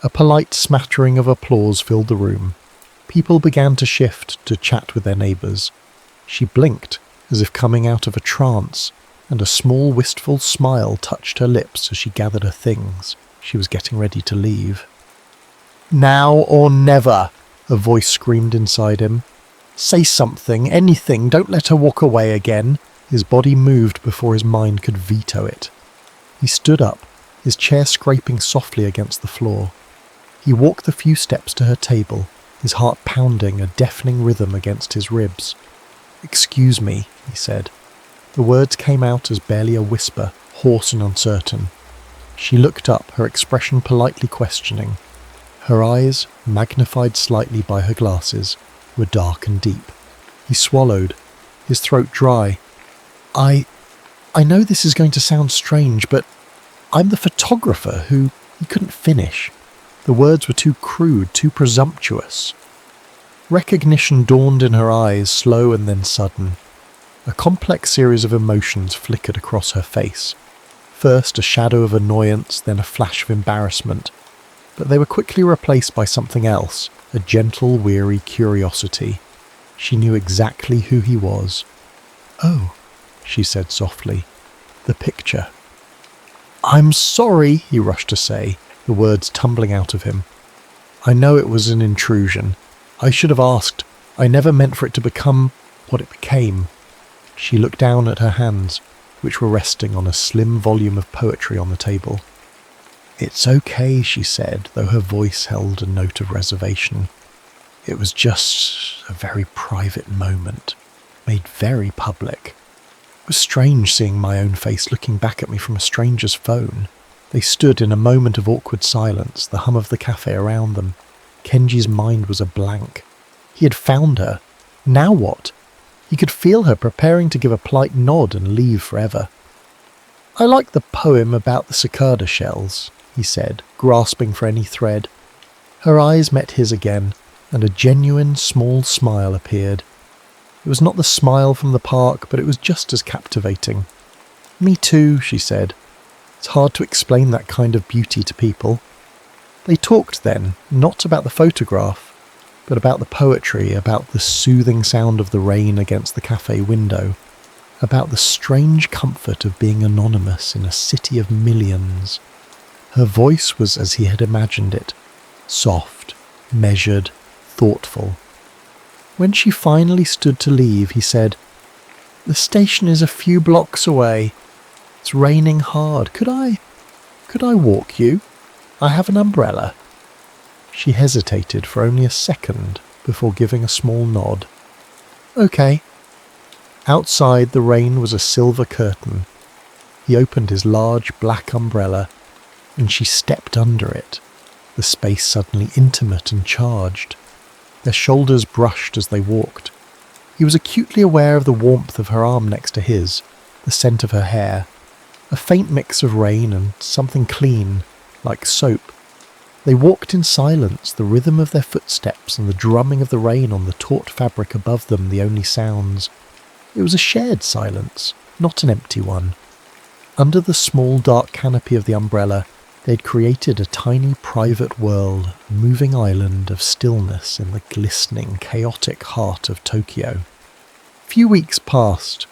A polite smattering of applause filled the room. People began to shift, to chat with their neighbours. She blinked, as if coming out of a trance, and a small wistful smile touched her lips as she gathered her things. She was getting ready to leave. "Now or never," a voice screamed inside him. "Say something, anything, don't let her walk away again." His body moved before his mind could veto it. He stood up, his chair scraping softly against the floor. He walked the few steps to her table, his heart pounding a deafening rhythm against his ribs. "Excuse me," he said. The words came out as barely a whisper, hoarse and uncertain. She looked up, her expression politely questioning. Her eyes, magnified slightly by her glasses, were dark and deep. He swallowed, his throat dry. I know this is going to sound strange, but I'm the photographer who..." He couldn't finish. The words were too crude, too presumptuous. Recognition dawned in her eyes, slow and then sudden. A complex series of emotions flickered across her face. First a shadow of annoyance, then a flash of embarrassment. But they were quickly replaced by something else, a gentle, weary curiosity. She knew exactly who he was. "Oh," she said softly. "The picture." "I'm sorry," he rushed to say, the words tumbling out of him. "I know it was an intrusion. I should have asked. I never meant for it to become what it became." She looked down at her hands, which were resting on a slim volume of poetry on the table. "It's okay," she said, though her voice held a note of reservation. "It was just a very private moment, made very public. It was strange seeing my own face looking back at me from a stranger's phone." They stood in a moment of awkward silence, the hum of the cafe around them. Kenji's mind was a blank. He had found her. Now what? He could feel her preparing to give a polite nod and leave forever. "I like the poem about the cicada shells," he said, grasping for any thread. Her eyes met his again, and a genuine small smile appeared. It was not the smile from the park, but it was just as captivating. "Me too," she said. "It's hard to explain that kind of beauty to people." They talked then, not about the photograph, but about the poetry, about the soothing sound of the rain against the cafe window, about the strange comfort of being anonymous in a city of millions. Her voice was as he had imagined it, soft, measured, thoughtful. When she finally stood to leave, he said, "The station is a few blocks away. It's raining hard. Could I walk you? I have an umbrella." She hesitated for only a second before giving a small nod. "Okay." Outside, the rain was a silver curtain. He opened his large black umbrella, and she stepped under it, the space suddenly intimate and charged. Their shoulders brushed as they walked. He was acutely aware of the warmth of her arm next to his, the scent of her hair, a faint mix of rain and something clean, like soap. They walked in silence, the rhythm of their footsteps and the drumming of the rain on the taut fabric above them the only sounds. It was a shared silence, not an empty one. Under the small dark canopy of the umbrella, They'd created a tiny private world, a moving island of stillness in the glistening, chaotic heart of Tokyo. Few weeks passed.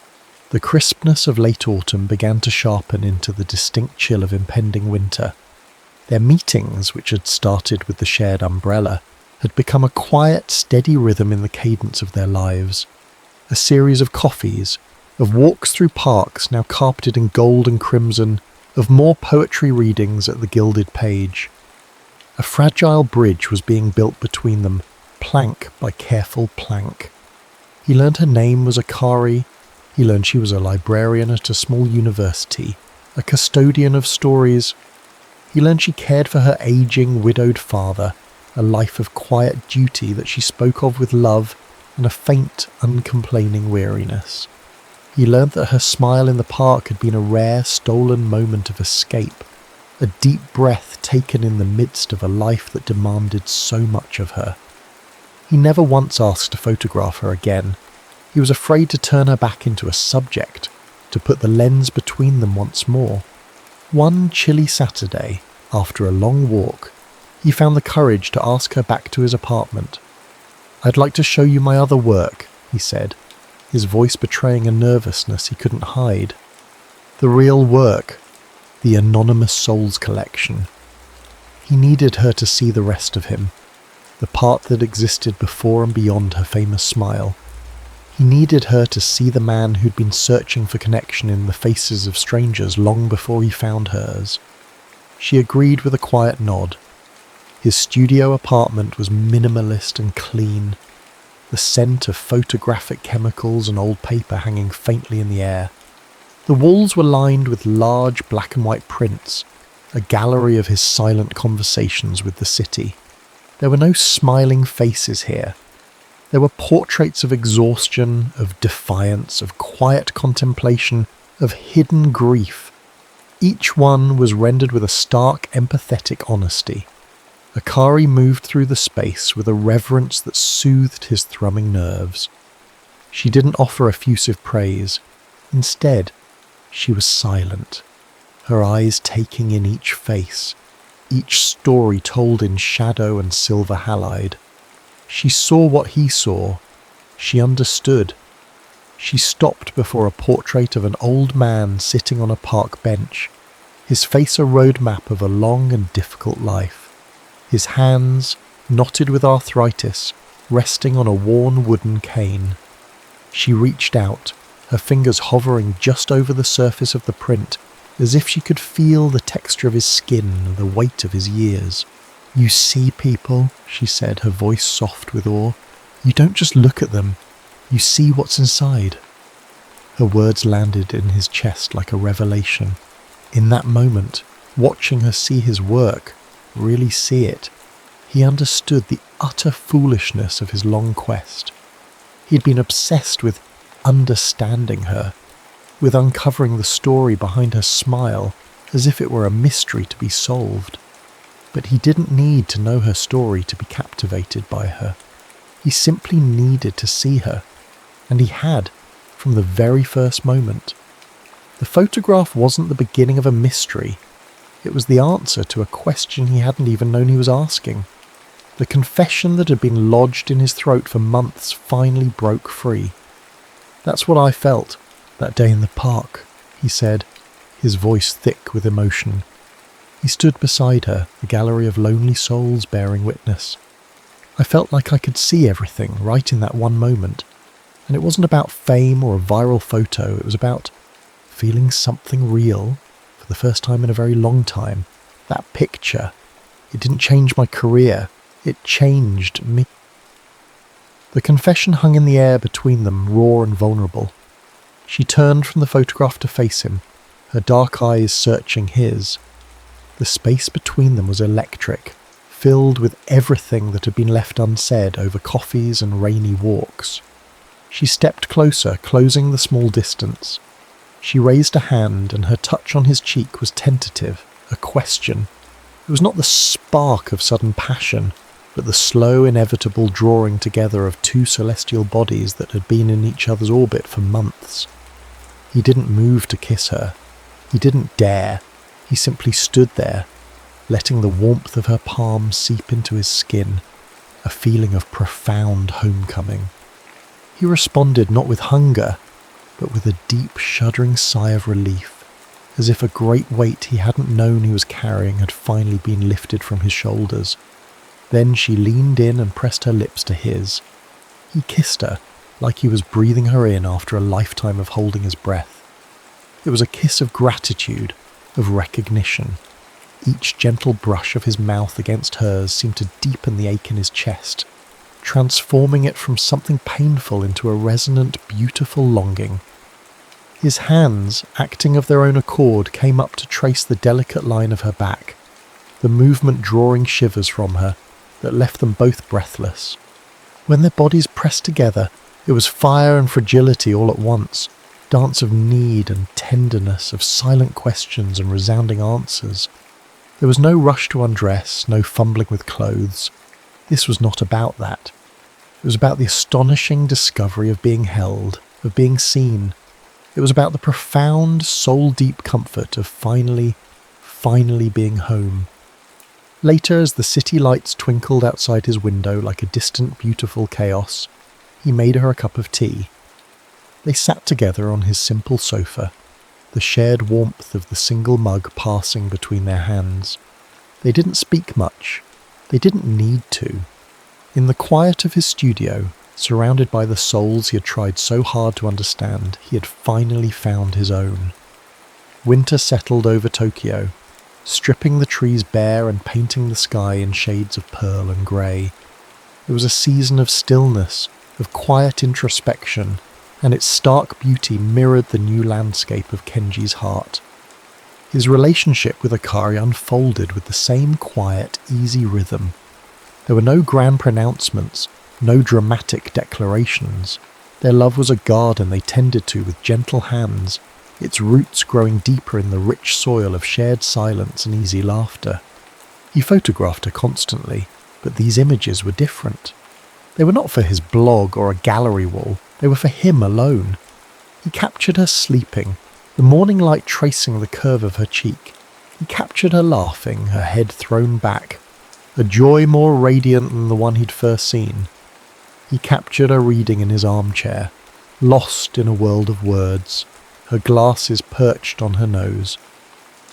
The crispness of late autumn began to sharpen into the distinct chill of impending winter. Their meetings, which had started with the shared umbrella, had become a quiet, steady rhythm in the cadence of their lives. A series of coffees, of walks through parks now carpeted in gold and crimson, of more poetry readings at the Gilded Page. A fragile bridge was being built between them, plank by careful plank. He learned her name was Akari. He learned she was a librarian at a small university, a custodian of stories. He learned she cared for her aging, widowed father, a life of quiet duty that she spoke of with love and a faint, uncomplaining weariness. He learned that her smile in the park had been a rare, stolen moment of escape, a deep breath taken in the midst of a life that demanded so much of her. He never once asked to photograph her again. He was afraid to turn her back into a subject, to put the lens between them once more. One chilly Saturday, after a long walk, he found the courage to ask her back to his apartment. "I'd like to show you my other work," he said, his voice betraying a nervousness he couldn't hide. The real work, the Anonymous Souls collection. He needed her to see the rest of him, the part that existed before and beyond her famous smile. He needed her to see the man who'd been searching for connection in the faces of strangers long before he found hers. She agreed with a quiet nod. His studio apartment was minimalist and clean, the scent of photographic chemicals and old paper hanging faintly in the air. The walls were lined with large black and white prints, a gallery of his silent conversations with the city. There were no smiling faces here. There were portraits of exhaustion, of defiance, of quiet contemplation, of hidden grief. Each one was rendered with a stark, empathetic honesty. Akari moved through the space with a reverence that soothed his thrumming nerves. She didn't offer effusive praise. Instead, she was silent, her eyes taking in each face, each story told in shadow and silver halide. She saw what he saw. She understood. She stopped before a portrait of an old man sitting on a park bench, his face a roadmap of a long and difficult life. His hands, knotted with arthritis, resting on a worn wooden cane. She reached out, her fingers hovering just over the surface of the print, as if she could feel the texture of his skin and the weight of his years. "You see people," she said, her voice soft with awe. "You don't just look at them, you see what's inside." Her words landed in his chest like a revelation. In that moment, watching her see his work, really see it, he understood the utter foolishness of his long quest. He'd been obsessed with understanding her, with uncovering the story behind her smile as if it were a mystery to be solved. But he didn't need to know her story to be captivated by her. He simply needed to see her, and he had, from the very first moment. The photograph wasn't the beginning of a mystery. It was the answer to a question he hadn't even known he was asking. The confession that had been lodged in his throat for months finally broke free. "That's what I felt that day in the park," he said, his voice thick with emotion. He stood beside her, a gallery of lonely souls bearing witness. "I felt like I could see everything right in that one moment. And it wasn't about fame or a viral photo, it was about feeling something real for the first time in a very long time. That picture, it didn't change my career, it changed me." The confession hung in the air between them, raw and vulnerable. She turned from the photograph to face him, her dark eyes searching his. The space between them was electric, filled with everything that had been left unsaid over coffees and rainy walks. She stepped closer, closing the small distance. She raised a hand, and her touch on his cheek was tentative, a question. It was not the spark of sudden passion, but the slow, inevitable drawing together of two celestial bodies that had been in each other's orbit for months. He didn't move to kiss her. He didn't dare. He simply stood there, letting the warmth of her palm seep into his skin, a feeling of profound homecoming. He responded not with hunger, but with a deep, shuddering sigh of relief, as if a great weight he hadn't known he was carrying had finally been lifted from his shoulders. Then she leaned in and pressed her lips to his. He kissed her, like he was breathing her in after a lifetime of holding his breath. It was a kiss of gratitude, of recognition. Each gentle brush of his mouth against hers seemed to deepen the ache in his chest, transforming it from something painful into a resonant, beautiful longing. His hands, acting of their own accord, came up to trace the delicate line of her back, the movement drawing shivers from her that left them both breathless. When their bodies pressed together, it was fire and fragility all at once, dance of need and tenderness, of silent questions and resounding answers. There was no rush to undress, no fumbling with clothes. This was not about that. It was about the astonishing discovery of being held, of being seen. It was about the profound, soul-deep comfort of finally being home. Later, as the city lights twinkled outside his window like a distant, beautiful chaos, he made her a cup of tea. They sat together on his simple sofa, the shared warmth of the single mug passing between their hands. They didn't speak much. They didn't need to. In the quiet of his studio, surrounded by the souls he had tried so hard to understand, he had finally found his own. Winter settled over Tokyo, stripping the trees bare and painting the sky in shades of pearl and grey. It was a season of stillness, of quiet introspection, and its stark beauty mirrored the new landscape of Kenji's heart. His relationship with Akari unfolded with the same quiet, easy rhythm. There were no grand pronouncements, no dramatic declarations. Their love was a garden they tended to with gentle hands, its roots growing deeper in the rich soil of shared silence and easy laughter. He photographed her constantly, but these images were different. They were not for his blog or a gallery wall, they were for him alone. He captured her sleeping, the morning light tracing the curve of her cheek. He captured her laughing, her head thrown back, a joy more radiant than the one he'd first seen. He captured her reading in his armchair, lost in a world of words, her glasses perched on her nose.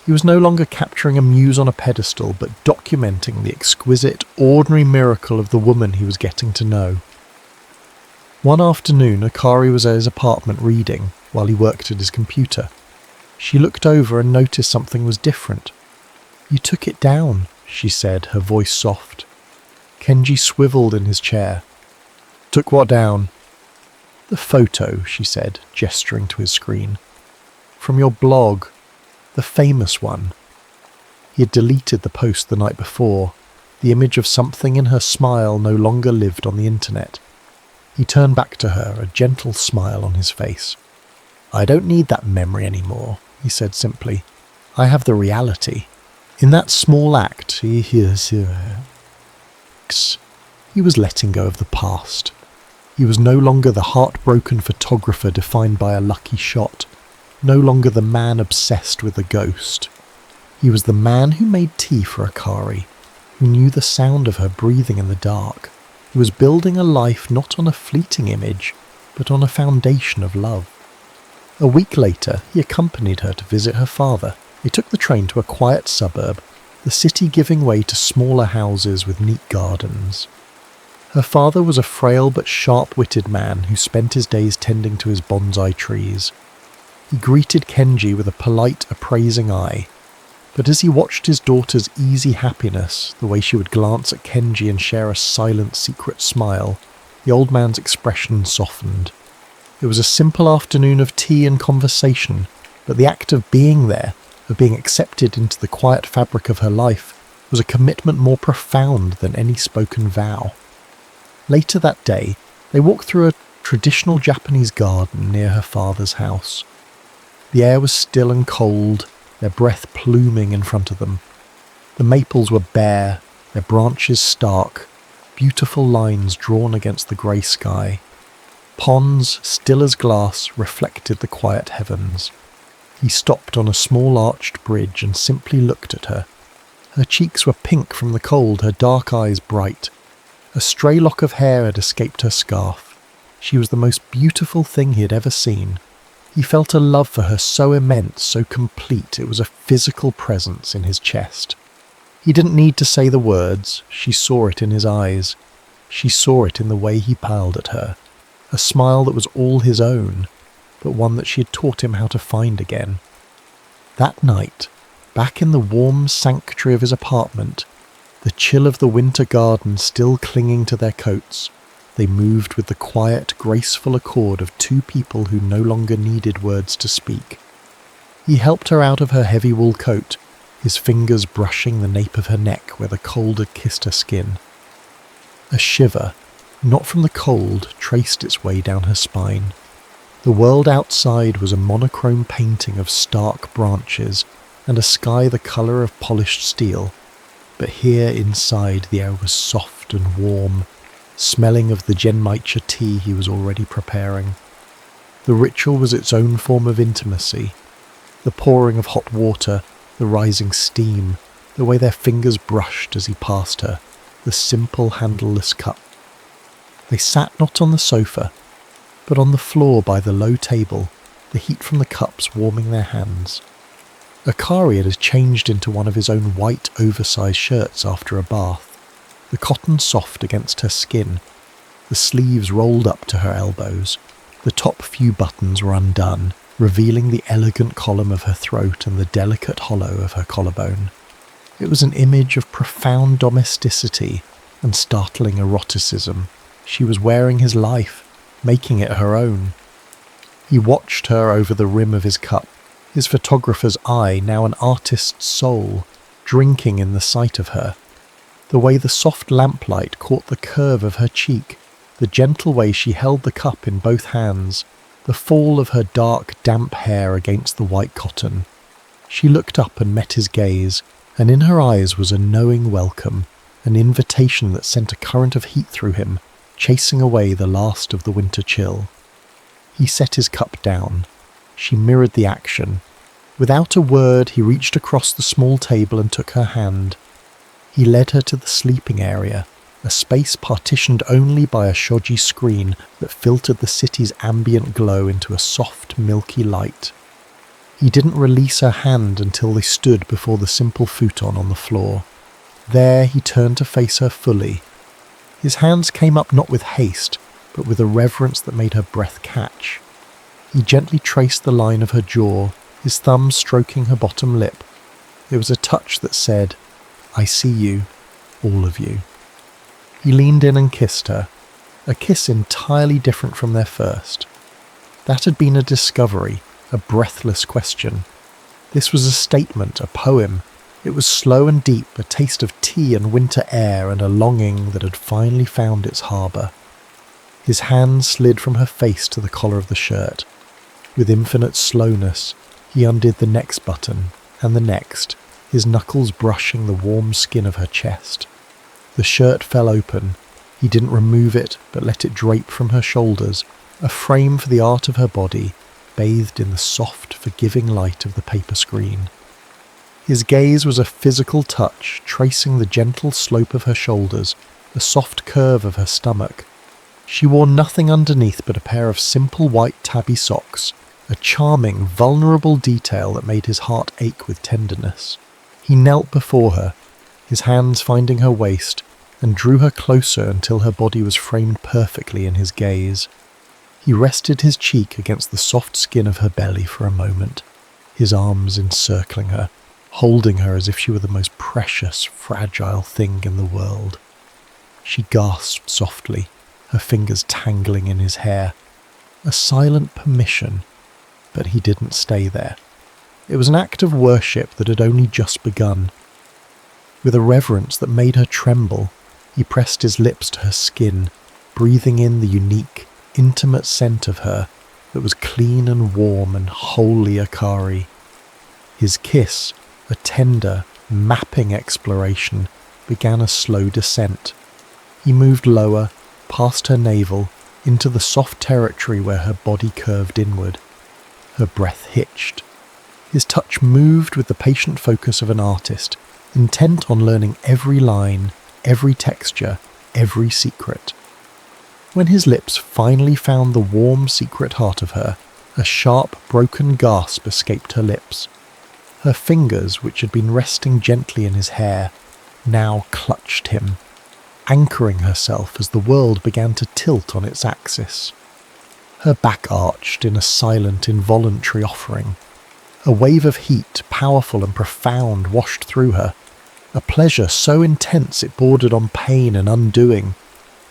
He was no longer capturing a muse on a pedestal, but documenting the exquisite, ordinary miracle of the woman he was getting to know. One afternoon, Akari was at his apartment reading while he worked at his computer. She looked over and noticed something was different. "You took it down," she said, her voice soft. Kenji swiveled in his chair. "Took what down?" "The photo," she said, gesturing to his screen. "From your blog. The famous one." He had deleted the post the night before. The image of something in her smile no longer lived on the internet. He turned back to her, a gentle smile on his face. "I don't need that memory anymore," he said simply. "I have the reality." In that small act, he was letting go of the past. He was no longer the heartbroken photographer defined by a lucky shot, no longer the man obsessed with a ghost. He was the man who made tea for Akari, who knew the sound of her breathing in the dark, who was building a life not on a fleeting image, but on a foundation of love. A week later, he accompanied her to visit her father. They took the train to a quiet suburb, the city giving way to smaller houses with neat gardens. Her father was a frail but sharp-witted man who spent his days tending to his bonsai trees. He greeted Kenji with a polite, appraising eye, but as he watched his daughter's easy happiness, the way she would glance at Kenji and share a silent, secret smile, the old man's expression softened. It was a simple afternoon of tea and conversation, but the act of being there, of being accepted into the quiet fabric of her life, was a commitment more profound than any spoken vow. Later that day, they walked through a traditional Japanese garden near her father's house. The air was still and cold, their breath pluming in front of them. The maples were bare, their branches stark, beautiful lines drawn against the grey sky. Ponds, still as glass, reflected the quiet heavens. He stopped on a small arched bridge and simply looked at her. Her cheeks were pink from the cold, her dark eyes bright. A stray lock of hair had escaped her scarf. She was the most beautiful thing he had ever seen. He felt a love for her so immense, so complete, it was a physical presence in his chest. He didn't need to say the words, she saw it in his eyes. She saw it in the way he piled at her. A smile that was all his own, but one that she had taught him how to find again. That night, back in the warm sanctuary of his apartment, the chill of the winter garden still clinging to their coats, they moved with the quiet, graceful accord of two people who no longer needed words to speak. He helped her out of her heavy wool coat, his fingers brushing the nape of her neck where the cold had kissed her skin. A shiver, not from the cold, traced its way down her spine. The world outside was a monochrome painting of stark branches and a sky the colour of polished steel, but here inside the air was soft and warm, smelling of the genmaicha tea he was already preparing. The ritual was its own form of intimacy. The pouring of hot water, the rising steam, the way their fingers brushed as he passed her, the simple handleless cup. They sat not on the sofa, but on the floor by the low table, the heat from the cups warming their hands. Akari had changed into one of his own white oversized shirts after a bath, the cotton soft against her skin, the sleeves rolled up to her elbows. The top few buttons were undone, revealing the elegant column of her throat and the delicate hollow of her collarbone. It was an image of profound domesticity and startling eroticism. She was wearing his life, making it her own. He watched her over the rim of his cup, his photographer's eye, now an artist's soul, drinking in the sight of her. The way the soft lamplight caught the curve of her cheek, the gentle way she held the cup in both hands, the fall of her dark, damp hair against the white cotton. She looked up and met his gaze, and in her eyes was a knowing welcome, an invitation that sent a current of heat through him, chasing away the last of the winter chill. He set his cup down. She mirrored the action. Without a word, he reached across the small table and took her hand. He led her to the sleeping area, a space partitioned only by a shoji screen that filtered the city's ambient glow into a soft, milky light. He didn't release her hand until they stood before the simple futon on the floor. There he turned to face her fully. His hands came up not with haste, but with a reverence that made her breath catch. He gently traced the line of her jaw, his thumb stroking her bottom lip. There was a touch that said, "I see you, all of you." He leaned in and kissed her, a kiss entirely different from their first. That had been a discovery, a breathless question. This was a statement, a poem. It was slow and deep, a taste of tea and winter air and a longing that had finally found its harbour. His hand slid from her face to the collar of the shirt. With infinite slowness, he undid the next button, and the next, his knuckles brushing the warm skin of her chest. The shirt fell open. He didn't remove it, but let it drape from her shoulders, a frame for the art of her body, bathed in the soft, forgiving light of the paper screen. His gaze was a physical touch, tracing the gentle slope of her shoulders, the soft curve of her stomach. She wore nothing underneath but a pair of simple white tabby socks, a charming, vulnerable detail that made his heart ache with tenderness. He knelt before her, his hands finding her waist, and drew her closer until her body was framed perfectly in his gaze. He rested his cheek against the soft skin of her belly for a moment, his arms encircling her, holding her as if she were the most precious, fragile thing in the world. She gasped softly, her fingers tangling in his hair. A silent permission, but he didn't stay there. It was an act of worship that had only just begun. With a reverence that made her tremble, he pressed his lips to her skin, breathing in the unique, intimate scent of her that was clean and warm and wholly Akari. His kiss, a tender, mapping exploration, began a slow descent. He moved lower, past her navel, into the soft territory where her body curved inward. Her breath hitched. His touch moved with the patient focus of an artist, intent on learning every line, every texture, every secret. When his lips finally found the warm, secret heart of her, a sharp, broken gasp escaped her lips. Her fingers, which had been resting gently in his hair, now clutched him, anchoring herself as the world began to tilt on its axis. Her back arched in a silent, involuntary offering. A wave of heat, powerful and profound, washed through her, a pleasure so intense it bordered on pain and undoing.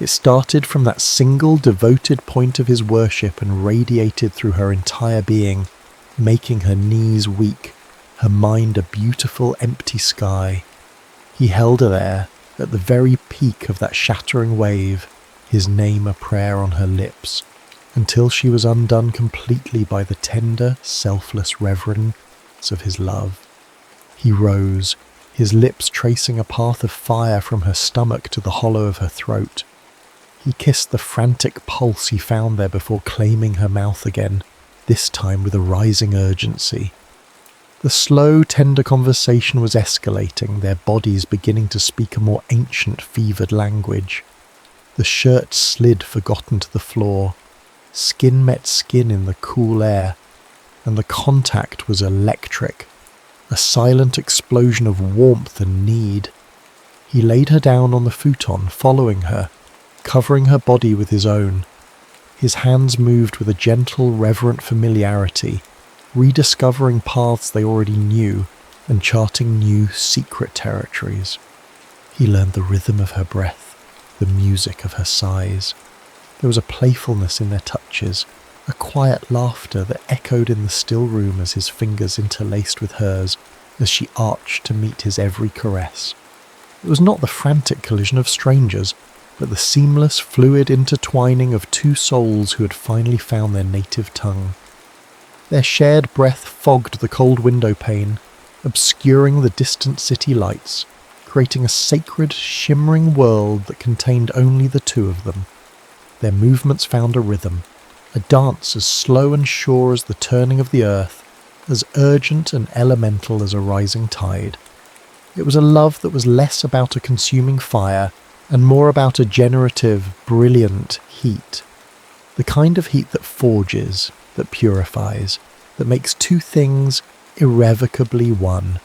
It started from that single devoted point of his worship and radiated through her entire being, making her knees weak, her mind a beautiful empty sky. He held her there, at the very peak of that shattering wave, his name a prayer on her lips, until she was undone completely by the tender, selfless reverence of his love. He rose, his lips tracing a path of fire from her stomach to the hollow of her throat. He kissed the frantic pulse he found there before claiming her mouth again, this time with a rising urgency. The slow, tender conversation was escalating, their bodies beginning to speak a more ancient, fevered language. The shirt slid forgotten to the floor. Skin met skin in the cool air, and the contact was electric, a silent explosion of warmth and need. He laid her down on the futon, following her, covering her body with his own. His hands moved with a gentle, reverent familiarity, rediscovering paths they already knew and charting new, secret territories. He learned the rhythm of her breath, the music of her sighs. There was a playfulness in their touches, a quiet laughter that echoed in the still room as his fingers interlaced with hers as she arched to meet his every caress. It was not the frantic collision of strangers, but the seamless, fluid intertwining of two souls who had finally found their native tongue. Their shared breath fogged the cold window pane, obscuring the distant city lights, creating a sacred, shimmering world that contained only the two of them. Their movements found a rhythm, a dance as slow and sure as the turning of the earth, as urgent and elemental as a rising tide. It was a love that was less about a consuming fire and more about a generative, brilliant heat. The kind of heat that forges, that purifies, that makes two things irrevocably one.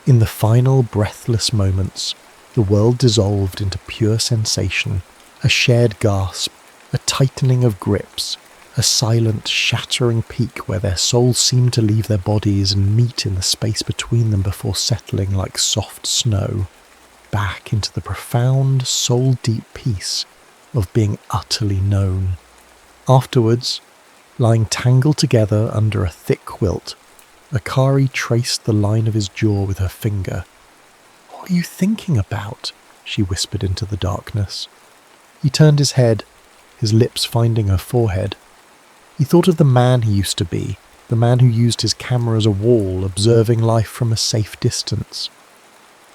In the final breathless moments, the world dissolved into pure sensation, a shared gasp, a tightening of grips, a silent, shattering peak where their souls seemed to leave their bodies and meet in the space between them before settling like soft snow, back into the profound, soul-deep peace of being utterly known. Afterwards, lying tangled together under a thick quilt, Akari traced the line of his jaw with her finger. "What are you thinking about?" she whispered into the darkness. He turned his head, his lips finding her forehead. He thought of the man he used to be, the man who used his camera as a wall, observing life from a safe distance.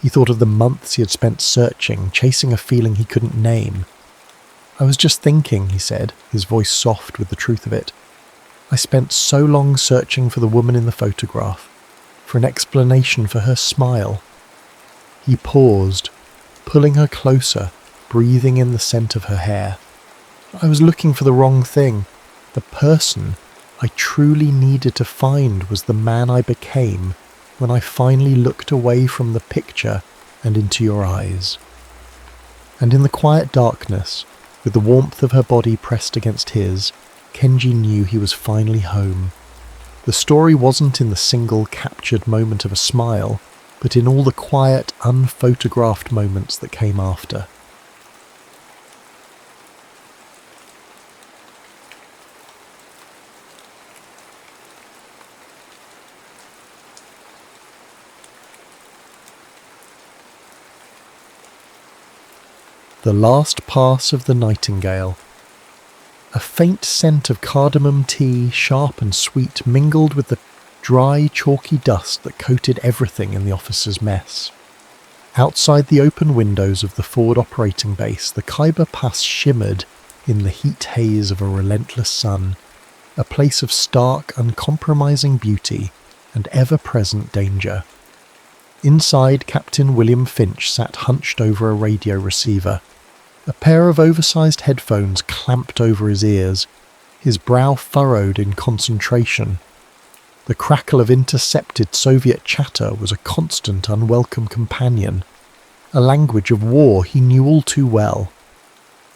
He thought of the months he had spent searching, chasing a feeling he couldn't name. "I was just thinking," he said, his voice soft with the truth of it. "I spent so long searching for the woman in the photograph, for an explanation for her smile." He paused, pulling her closer, breathing in the scent of her hair. "I was looking for the wrong thing. The person I truly needed to find was the man I became when I finally looked away from the picture and into your eyes." And in the quiet darkness, with the warmth of her body pressed against his, Kenji knew he was finally home. The story wasn't in the single captured moment of a smile, but in all the quiet, unphotographed moments that came after. The last pass of the Nightingale. A faint scent of cardamom tea, sharp and sweet, mingled with the dry, chalky dust that coated everything in the officers' mess. Outside the open windows of the forward operating base, the Khyber Pass shimmered in the heat haze of a relentless sun, a place of stark, uncompromising beauty and ever-present danger. Inside, Captain William Finch sat hunched over a radio receiver. A pair of oversized headphones clamped over his ears, his brow furrowed in concentration. The crackle of intercepted Soviet chatter was a constant unwelcome companion, a language of war he knew all too well.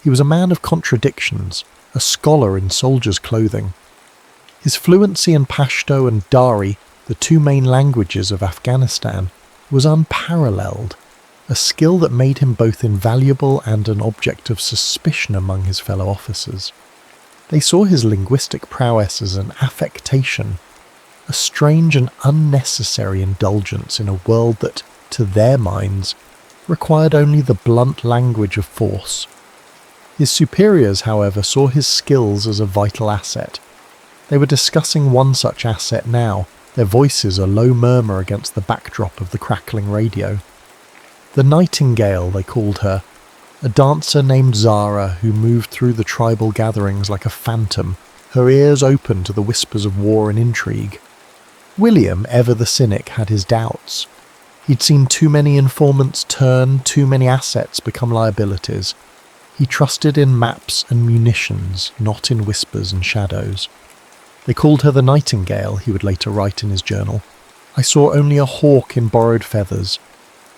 He was a man of contradictions, a scholar in soldier's clothing. His fluency in Pashto and Dari, the two main languages of Afghanistan, was unparalleled, a skill that made him both invaluable and an object of suspicion among his fellow officers. They saw his linguistic prowess as an affectation, a strange and unnecessary indulgence in a world that, to their minds, required only the blunt language of force. His superiors, however, saw his skills as a vital asset. They were discussing one such asset now, their voices a low murmur against the backdrop of the crackling radio. The Nightingale, they called her, a dancer named Zara who moved through the tribal gatherings like a phantom, her ears open to the whispers of war and intrigue. William, ever the cynic, had his doubts. He'd seen too many informants turn, too many assets become liabilities. He trusted in maps and munitions, not in whispers and shadows. They called her the Nightingale, he would later write in his journal. I saw only a hawk in borrowed feathers,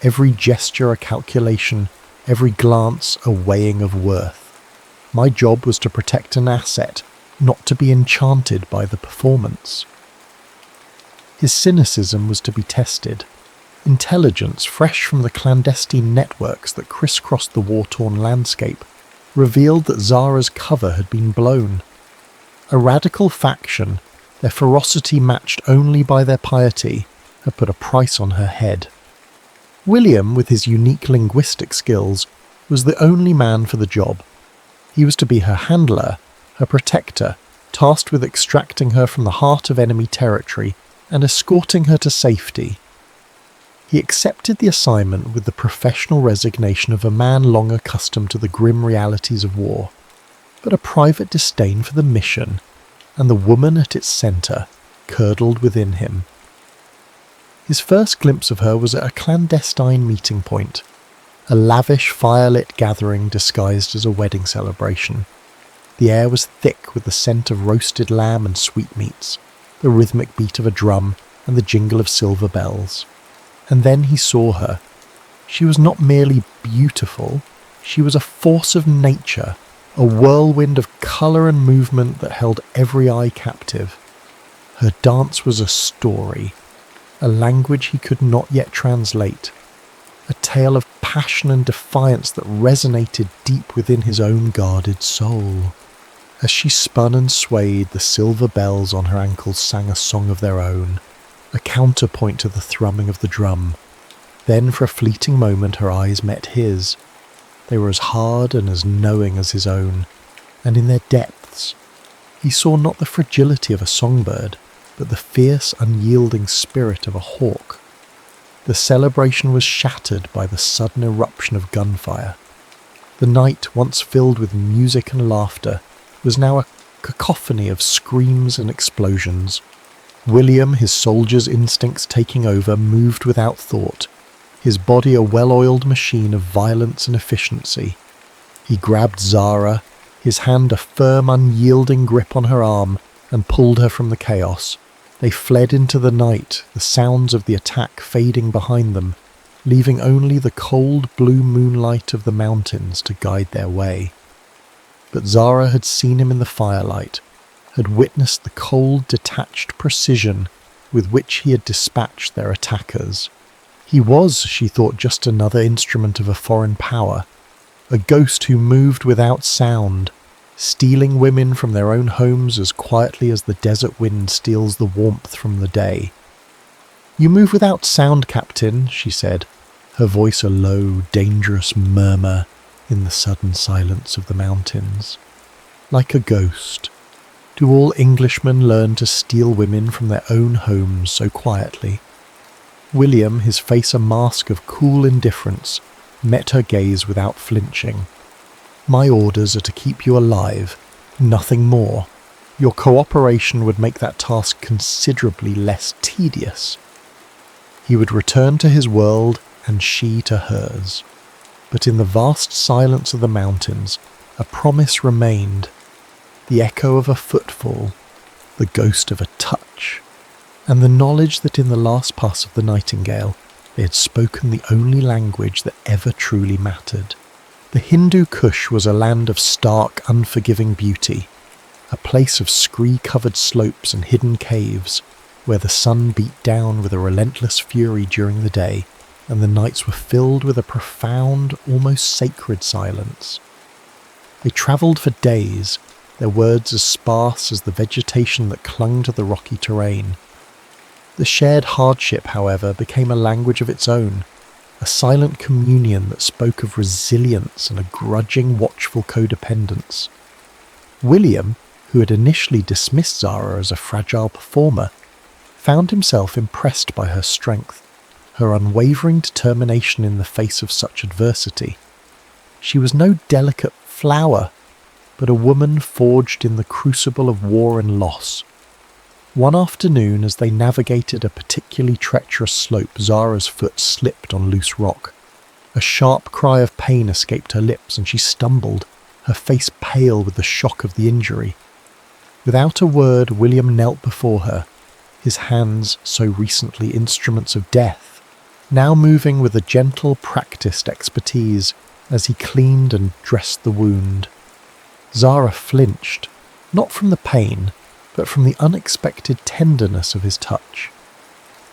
every gesture a calculation, every glance a weighing of worth. My job was to protect an asset, not to be enchanted by the performance. His cynicism was to be tested. Intelligence, fresh from the clandestine networks that crisscrossed the war-torn landscape, revealed that Zara's cover had been blown. A radical faction, their ferocity matched only by their piety, had put a price on her head. William, with his unique linguistic skills, was the only man for the job. He was to be her handler, her protector, tasked with extracting her from the heart of enemy territory and escorting her to safety. He accepted the assignment with the professional resignation of a man long accustomed to the grim realities of war, but a private disdain for the mission, and the woman at its centre curdled within him. His first glimpse of her was at a clandestine meeting point, a lavish firelit gathering disguised as a wedding celebration. The air was thick with the scent of roasted lamb and sweetmeats, the rhythmic beat of a drum and the jingle of silver bells. And then he saw her. She was not merely beautiful, she was a force of nature, a whirlwind of colour and movement that held every eye captive. Her dance was a story, a language he could not yet translate, a tale of passion and defiance that resonated deep within his own guarded soul. As she spun and swayed, the silver bells on her ankles sang a song of their own, a counterpoint to the thrumming of the drum. Then for a fleeting moment her eyes met his. They were as hard and as knowing as his own, and in their depths he saw not the fragility of a songbird, but the fierce, unyielding spirit of a hawk. The celebration was shattered by the sudden eruption of gunfire. The night, once filled with music and laughter, was now a cacophony of screams and explosions. William, his soldier's instincts taking over, moved without thought, his body a well-oiled machine of violence and efficiency. He grabbed Zara, his hand a firm, unyielding grip on her arm, and pulled her from the chaos. They fled into the night, the sounds of the attack fading behind them, leaving only the cold blue moonlight of the mountains to guide their way. But Zara had seen him in the firelight, had witnessed the cold, detached precision with which he had dispatched their attackers. He was, she thought, just another instrument of a foreign power, a ghost who moved without sound, stealing women from their own homes as quietly as the desert wind steals the warmth from the day. "You move without sound, Captain," she said, her voice a low, dangerous murmur in the sudden silence of the mountains. "Like a ghost. Do all Englishmen learn to steal women from their own homes so quietly?" William, his face a mask of cool indifference, met her gaze without flinching. "My orders are to keep you alive, nothing more. Your cooperation would make that task considerably less tedious." He would return to his world and she to hers. But in the vast silence of the mountains, a promise remained, the echo of a footfall, the ghost of a touch, and the knowledge that in the last pass of the Nightingale they had spoken the only language that ever truly mattered. The Hindu Kush was a land of stark, unforgiving beauty, a place of scree-covered slopes and hidden caves, where the sun beat down with a relentless fury during the day, and the nights were filled with a profound, almost sacred silence. They travelled for days, their words as sparse as the vegetation that clung to the rocky terrain. The shared hardship, however, became a language of its own, a silent communion that spoke of resilience and a grudging, watchful codependence. William, who had initially dismissed Zara as a fragile performer, found himself impressed by her strength, her unwavering determination in the face of such adversity. She was no delicate flower, but a woman forged in the crucible of war and loss. One afternoon, as they navigated a particularly treacherous slope, Zara's foot slipped on loose rock. A sharp cry of pain escaped her lips, and she stumbled, her face pale with the shock of the injury. Without a word, William knelt before her, his hands, so recently instruments of death, now moving with a gentle, practiced expertise as he cleaned and dressed the wound. Zara flinched, not from the pain, but from the unexpected tenderness of his touch.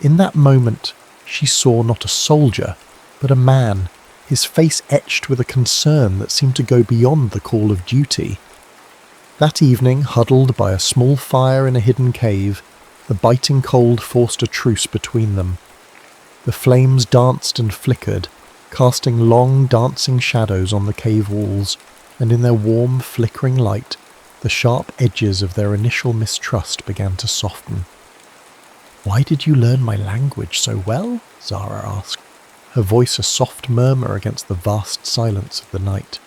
In that moment, she saw not a soldier, but a man, his face etched with a concern that seemed to go beyond the call of duty. That evening, huddled by a small fire in a hidden cave, the biting cold forced a truce between them. The flames danced and flickered, casting long, dancing shadows on the cave walls, and in their warm, flickering light, the sharp edges of their initial mistrust began to soften. "Why did you learn my language so well?" Zara asked, her voice a soft murmur against the vast silence of the night.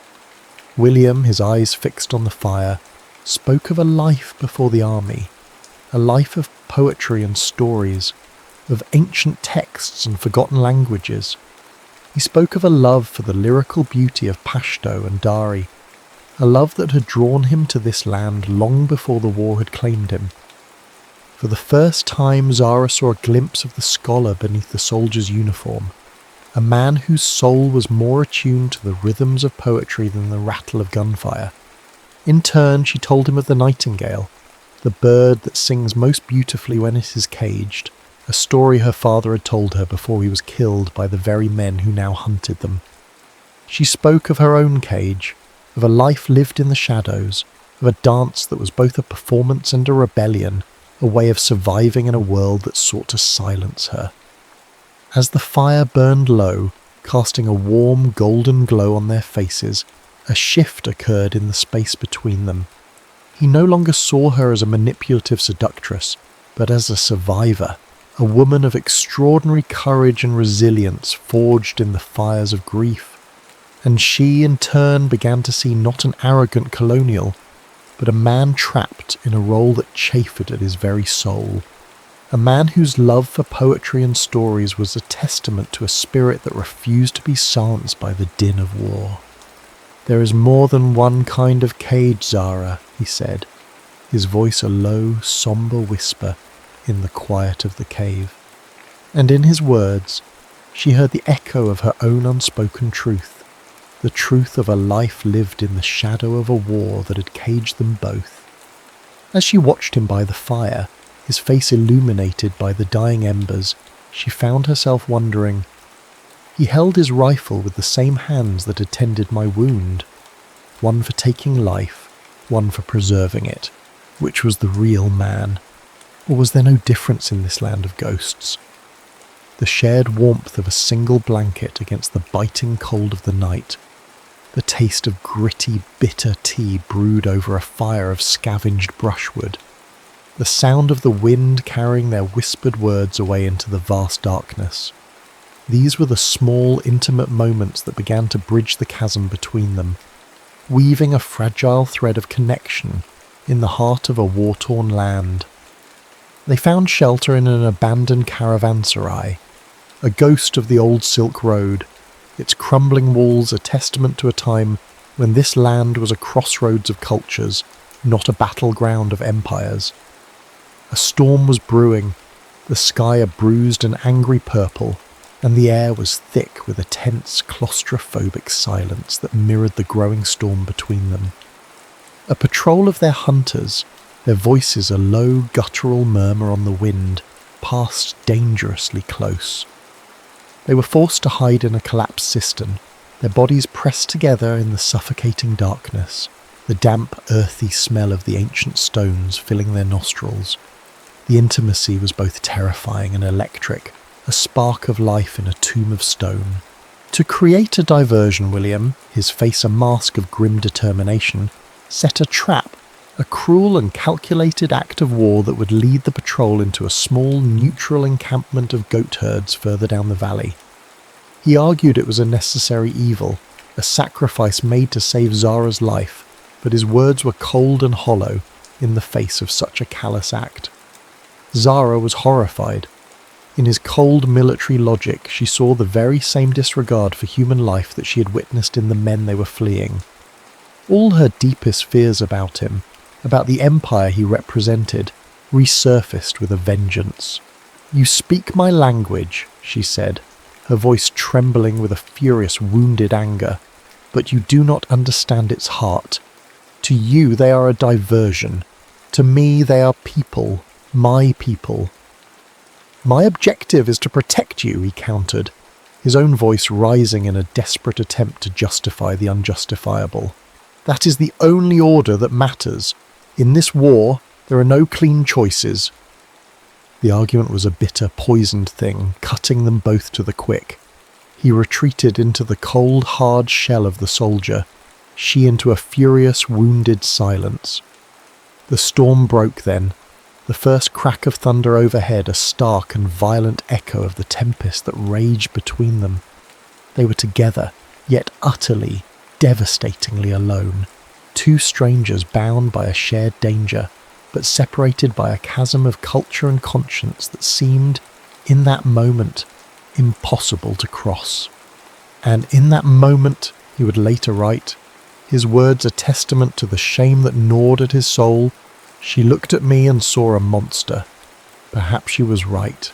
William, his eyes fixed on the fire, spoke of a life before the army, a life of poetry and stories, of ancient texts and forgotten languages. He spoke of a love for the lyrical beauty of Pashto and Dari, a love that had drawn him to this land long before the war had claimed him. For the first time, Zara saw a glimpse of the scholar beneath the soldier's uniform, a man whose soul was more attuned to the rhythms of poetry than the rattle of gunfire. In turn, she told him of the nightingale, the bird that sings most beautifully when it is caged, a story her father had told her before he was killed by the very men who now hunted them. She spoke of her own cage, of a life lived in the shadows, of a dance that was both a performance and a rebellion, a way of surviving in a world that sought to silence her. As the fire burned low, casting a warm golden glow on their faces, a shift occurred in the space between them. He no longer saw her as a manipulative seductress, but as a survivor, a woman of extraordinary courage and resilience forged in the fires of grief. And she, in turn, began to see not an arrogant colonial, but a man trapped in a role that chafed at his very soul. A man whose love for poetry and stories was a testament to a spirit that refused to be silenced by the din of war. "There is more than one kind of cage, Zara," he said, his voice a low, sombre whisper in the quiet of the cave. And in his words, she heard the echo of her own unspoken truth, the truth of a life lived in the shadow of a war that had caged them both. As she watched him by the fire, his face illuminated by the dying embers, she found herself wondering. He held his rifle with the same hands that had tended my wound, one for taking life, one for preserving it. Which was the real man? Or was there no difference in this land of ghosts? The shared warmth of a single blanket against the biting cold of the night, the taste of gritty, bitter tea brewed over a fire of scavenged brushwood, the sound of the wind carrying their whispered words away into the vast darkness. These were the small, intimate moments that began to bridge the chasm between them, weaving a fragile thread of connection in the heart of a war-torn land. They found shelter in an abandoned caravanserai, a ghost of the old Silk Road, its crumbling walls a testament to a time when this land was a crossroads of cultures, not a battleground of empires. A storm was brewing, the sky a bruised and angry purple, and the air was thick with a tense, claustrophobic silence that mirrored the growing storm between them. A patrol of their hunters, their voices a low, guttural murmur on the wind, passed dangerously close. They were forced to hide in a collapsed cistern, their bodies pressed together in the suffocating darkness, the damp, earthy smell of the ancient stones filling their nostrils. The intimacy was both terrifying and electric, a spark of life in a tomb of stone. To create a diversion, William, his face a mask of grim determination, set a trap, a cruel and calculated act of war that would lead the patrol into a small, neutral encampment of goat herds further down the valley. He argued it was a necessary evil, a sacrifice made to save Zara's life, but his words were cold and hollow in the face of such a callous act. Zara was horrified. In his cold military logic, she saw the very same disregard for human life that she had witnessed in the men they were fleeing. All her deepest fears about him, about the empire he represented, resurfaced with a vengeance. "You speak my language," she said, her voice trembling with a furious, wounded anger, "but you do not understand its heart. To you they are a diversion. To me they are people, my people." "My objective is to protect you," he countered, his own voice rising in a desperate attempt to justify the unjustifiable. "That is the only order that matters. In this war, there are no clean choices." The argument was a bitter, poisoned thing, cutting them both to the quick. He retreated into the cold, hard shell of the soldier, she into a furious, wounded silence. The storm broke then, the first crack of thunder overhead a stark and violent echo of the tempest that raged between them. They were together, yet utterly, devastatingly alone. Two strangers bound by a shared danger, but separated by a chasm of culture and conscience that seemed, in that moment, impossible to cross. And in that moment, he would later write, his words a testament to the shame that gnawed at his soul, "She looked at me and saw a monster. Perhaps she was right."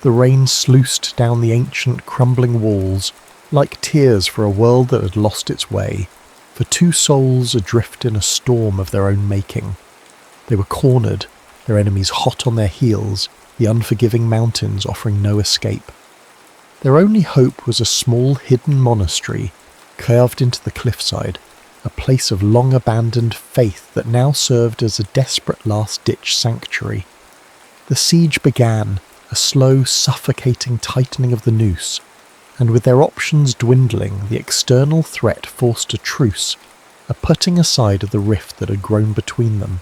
The rain sluiced down the ancient, crumbling walls, like tears for a world that had lost its way, for two souls adrift in a storm of their own making. They were cornered, their enemies hot on their heels, the unforgiving mountains offering no escape. Their only hope was a small hidden monastery, carved into the cliffside, a place of long-abandoned faith that now served as a desperate last-ditch sanctuary. The siege began, a slow, suffocating tightening of the noose, and with their options dwindling, the external threat forced a truce, a putting aside of the rift that had grown between them.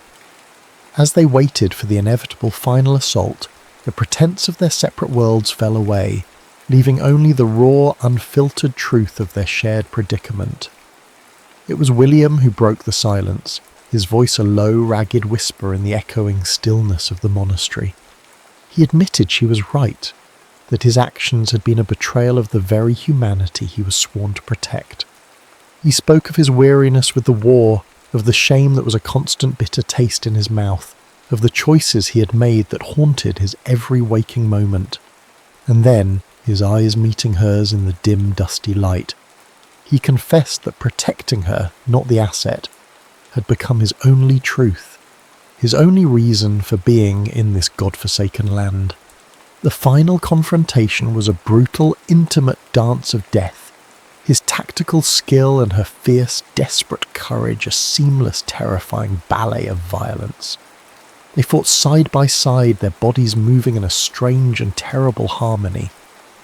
As they waited for the inevitable final assault, the pretense of their separate worlds fell away, leaving only the raw, unfiltered truth of their shared predicament. It was William who broke the silence, his voice a low, ragged whisper in the echoing stillness of the monastery. He admitted she was right, that his actions had been a betrayal of the very humanity he was sworn to protect. He spoke of his weariness with the war, of the shame that was a constant bitter taste in his mouth, of the choices he had made that haunted his every waking moment. And then, his eyes meeting hers in the dim, dusty light, he confessed that protecting her, not the asset, had become his only truth, his only reason for being in this godforsaken land. The final confrontation was a brutal, intimate dance of death, his tactical skill and her fierce, desperate courage a seamless, terrifying ballet of violence. They fought side by side, their bodies moving in a strange and terrible harmony,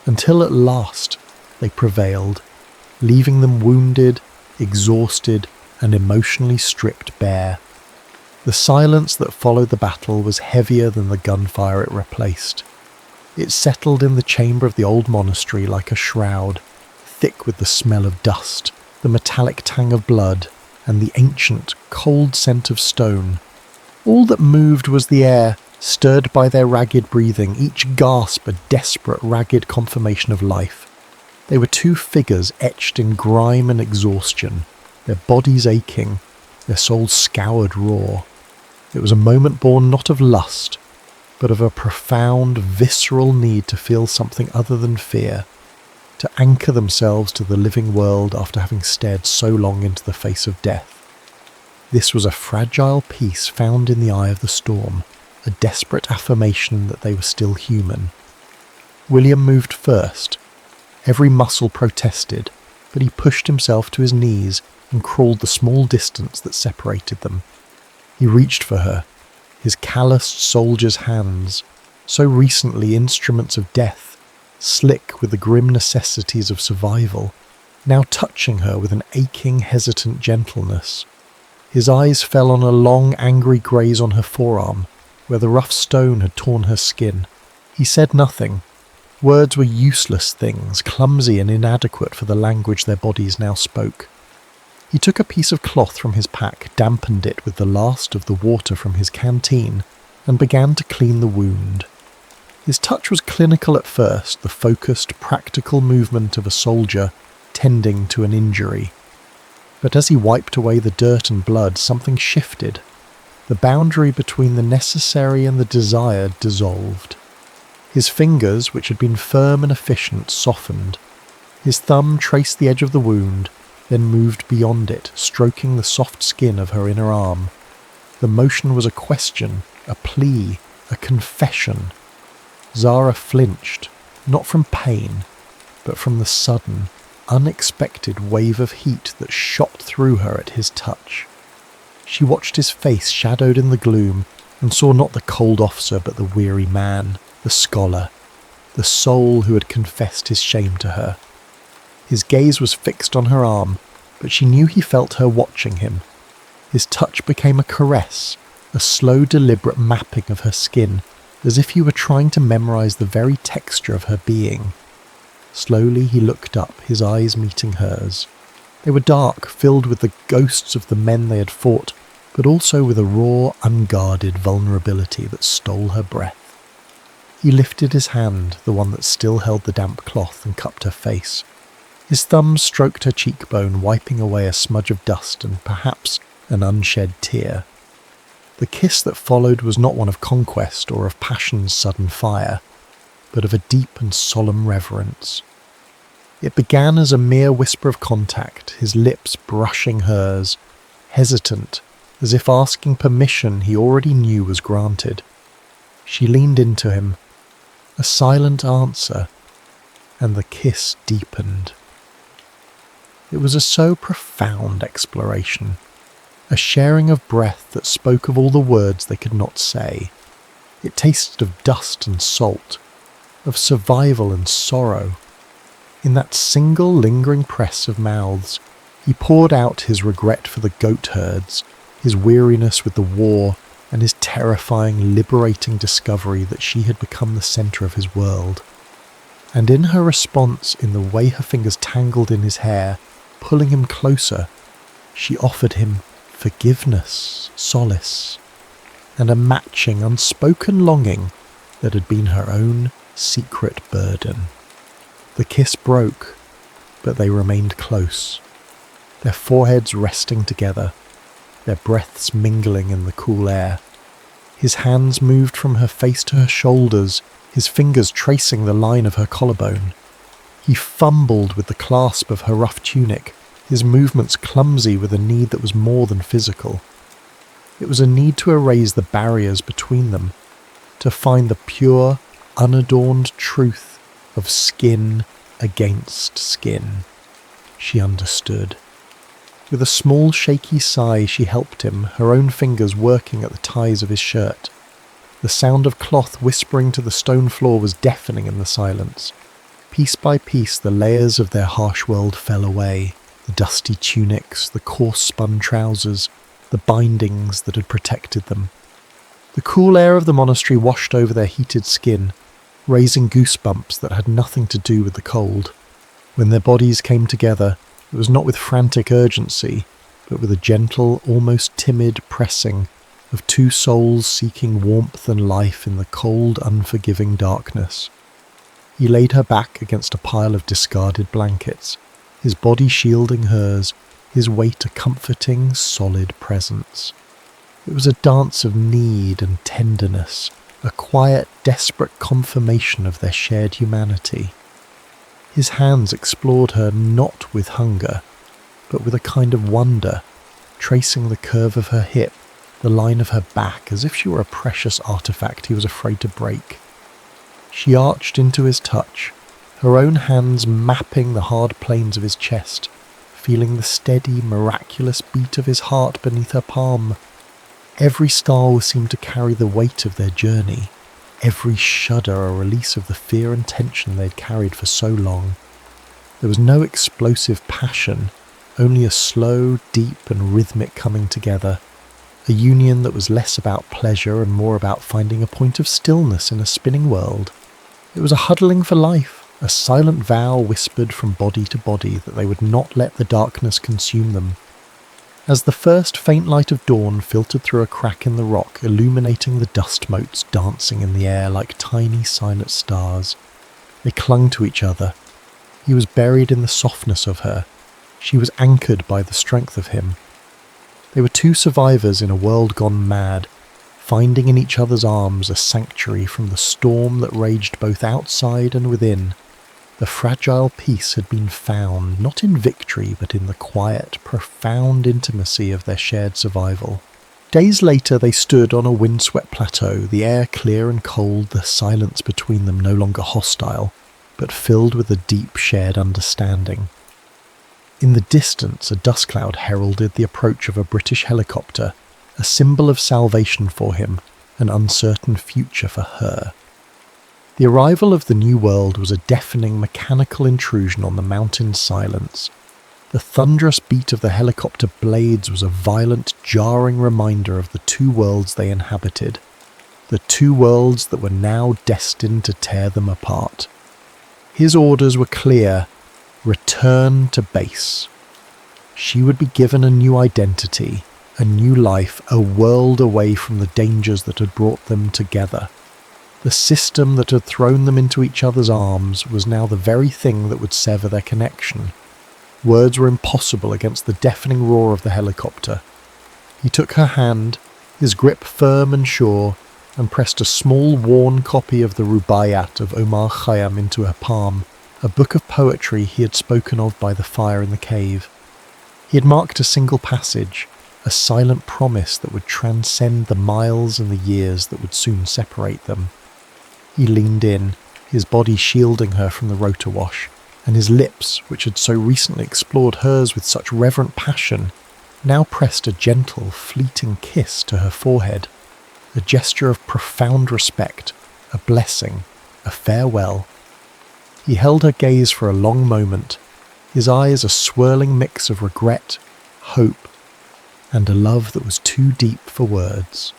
until at last they prevailed, leaving them wounded, exhausted, and emotionally stripped bare. The silence that followed the battle was heavier than the gunfire it replaced. It settled in the chamber of the old monastery like a shroud, thick with the smell of dust, the metallic tang of blood, and the ancient, cold scent of stone. All that moved was the air, Stirred by their ragged breathing, each gasp a desperate, ragged confirmation of life. They were two figures etched in grime and exhaustion, their bodies aching, their souls scoured raw. It was a moment born not of lust, but of a profound, visceral need to feel something other than fear, to anchor themselves to the living world after having stared so long into the face of death. This was a fragile peace found in the eye of the storm, a desperate affirmation that they were still human. William moved first. Every muscle protested, but he pushed himself to his knees and crawled the small distance that separated them. He reached for her, his calloused soldier's hands, so recently instruments of death, slick with the grim necessities of survival, now touching her with an aching, hesitant gentleness. His eyes fell on a long, angry graze on her forearm, where the rough stone had torn her skin. He said nothing. Words were useless things, clumsy and inadequate for the language their bodies now spoke. He took a piece of cloth from his pack, dampened it with the last of the water from his canteen, and began to clean the wound. His touch was clinical at first, the focused, practical movement of a soldier tending to an injury. But as he wiped away the dirt and blood, something shifted. The boundary between the necessary and the desired dissolved. His fingers, which had been firm and efficient, softened. His thumb traced the edge of the wound, then moved beyond it, stroking the soft skin of her inner arm. The motion was a question, a plea, a confession. Zara flinched, not from pain, but from the sudden, unexpected wave of heat that shot through her at his touch. She watched his face shadowed in the gloom and saw not the cold officer but the weary man, the scholar, the soul who had confessed his shame to her. His gaze was fixed on her arm, but she knew he felt her watching him. His touch became a caress, a slow, deliberate mapping of her skin, as if he were trying to memorize the very texture of her being. Slowly he looked up, his eyes meeting hers. They were dark, filled with the ghosts of the men they had fought, but also with a raw, unguarded vulnerability that stole her breath. He lifted his hand, the one that still held the damp cloth, and cupped her face. His thumb stroked her cheekbone, wiping away a smudge of dust and perhaps an unshed tear. The kiss that followed was not one of conquest or of passion's sudden fire, but of a deep and solemn reverence. It began as a mere whisper of contact, his lips brushing hers, hesitant, as if asking permission he already knew was granted. She leaned into him, a silent answer, and the kiss deepened. It was a so profound exploration, a sharing of breath that spoke of all the words they could not say. It tasted of dust and salt, of survival and sorrow. In that single lingering press of mouths, he poured out his regret for the goat herds, his weariness with the war, and his terrifying, liberating discovery that she had become the centre of his world. And in her response, in the way her fingers tangled in his hair, pulling him closer, she offered him forgiveness, solace, and a matching, unspoken longing that had been her own secret burden. The kiss broke, but they remained close, their foreheads resting together, their breaths mingling in the cool air. His hands moved from her face to her shoulders, his fingers tracing the line of her collarbone. He fumbled with the clasp of her rough tunic, his movements clumsy with a need that was more than physical. It was a need to erase the barriers between them, to find the pure, unadorned truth of skin against skin. She understood. With a small shaky sigh she helped him, her own fingers working at the ties of his shirt. The sound of cloth whispering to the stone floor was deafening in the silence. Piece by piece the layers of their harsh world fell away, the dusty tunics, the coarse spun trousers, the bindings that had protected them. The cool air of the monastery washed over their heated skin, raising goosebumps that had nothing to do with the cold. When their bodies came together, it was not with frantic urgency, but with a gentle, almost timid pressing, of two souls seeking warmth and life in the cold, unforgiving darkness. He laid her back against a pile of discarded blankets, his body shielding hers, his weight a comforting, solid presence. It was a dance of need and tenderness, a quiet, desperate confirmation of their shared humanity. His hands explored her not with hunger, but with a kind of wonder, tracing the curve of her hip, the line of her back, as if she were a precious artifact he was afraid to break. She arched into his touch, her own hands mapping the hard planes of his chest, feeling the steady, miraculous beat of his heart beneath her palm. Every star seemed to carry the weight of their journey, every shudder a release of the fear and tension they'd carried for so long. There was no explosive passion, only a slow, deep and rhythmic coming together, a union that was less about pleasure and more about finding a point of stillness in a spinning world. It was a huddling for life, a silent vow whispered from body to body that they would not let the darkness consume them. As the first faint light of dawn filtered through a crack in the rock, illuminating the dust motes dancing in the air like tiny silent stars, they clung to each other. He was buried in the softness of her. She was anchored by the strength of him. They were two survivors in a world gone mad, finding in each other's arms a sanctuary from the storm that raged both outside and within. The fragile peace had been found, not in victory, but in the quiet, profound intimacy of their shared survival. Days later they stood on a windswept plateau, the air clear and cold, the silence between them no longer hostile, but filled with a deep shared understanding. In the distance, a dust cloud heralded the approach of a British helicopter, a symbol of salvation for him, an uncertain future for her. The arrival of the new world was a deafening mechanical intrusion on the mountain's silence. The thunderous beat of the helicopter blades was a violent, jarring reminder of the two worlds they inhabited, the two worlds that were now destined to tear them apart. His orders were clear: return to base. She would be given a new identity, a new life, a world away from the dangers that had brought them together. The system that had thrown them into each other's arms was now the very thing that would sever their connection. Words were impossible against the deafening roar of the helicopter. He took her hand, his grip firm and sure, and pressed a small worn copy of the Rubaiyat of Omar Khayyam into her palm, a book of poetry he had spoken of by the fire in the cave. He had marked a single passage, a silent promise that would transcend the miles and the years that would soon separate them. He leaned in, his body shielding her from the rotor wash, and his lips, which had so recently explored hers with such reverent passion, now pressed a gentle, fleeting kiss to her forehead, a gesture of profound respect, a blessing, a farewell. He held her gaze for a long moment, his eyes a swirling mix of regret, hope, and a love that was too deep for words.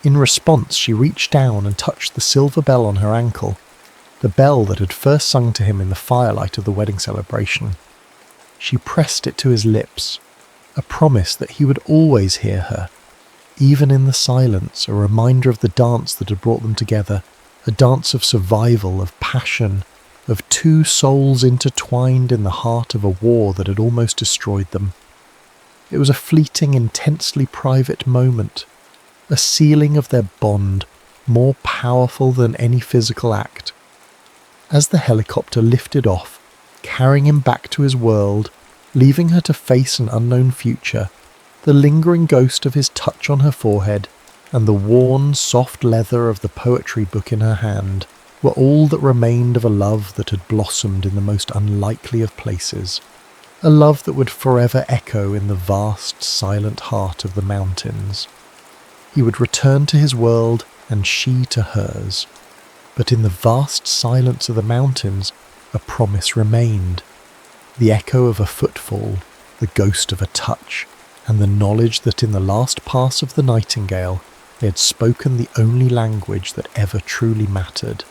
In response, she reached down and touched the silver bell on her ankle, the bell that had first sung to him in the firelight of the wedding celebration. She pressed it to his lips, a promise that he would always hear her, even in the silence, a reminder of the dance that had brought them together, a dance of survival, of passion, of two souls intertwined in the heart of a war that had almost destroyed them. It was a fleeting, intensely private moment, a sealing of their bond, more powerful than any physical act. As the helicopter lifted off, carrying him back to his world, leaving her to face an unknown future, the lingering ghost of his touch on her forehead and the worn, soft leather of the poetry book in her hand were all that remained of a love that had blossomed in the most unlikely of places, a love that would forever echo in the vast, silent heart of the mountains. He would return to his world and she to hers, but in the vast silence of the mountains a promise remained, the echo of a footfall, the ghost of a touch, and the knowledge that in the last pass of the Nightingale they had spoken the only language that ever truly mattered.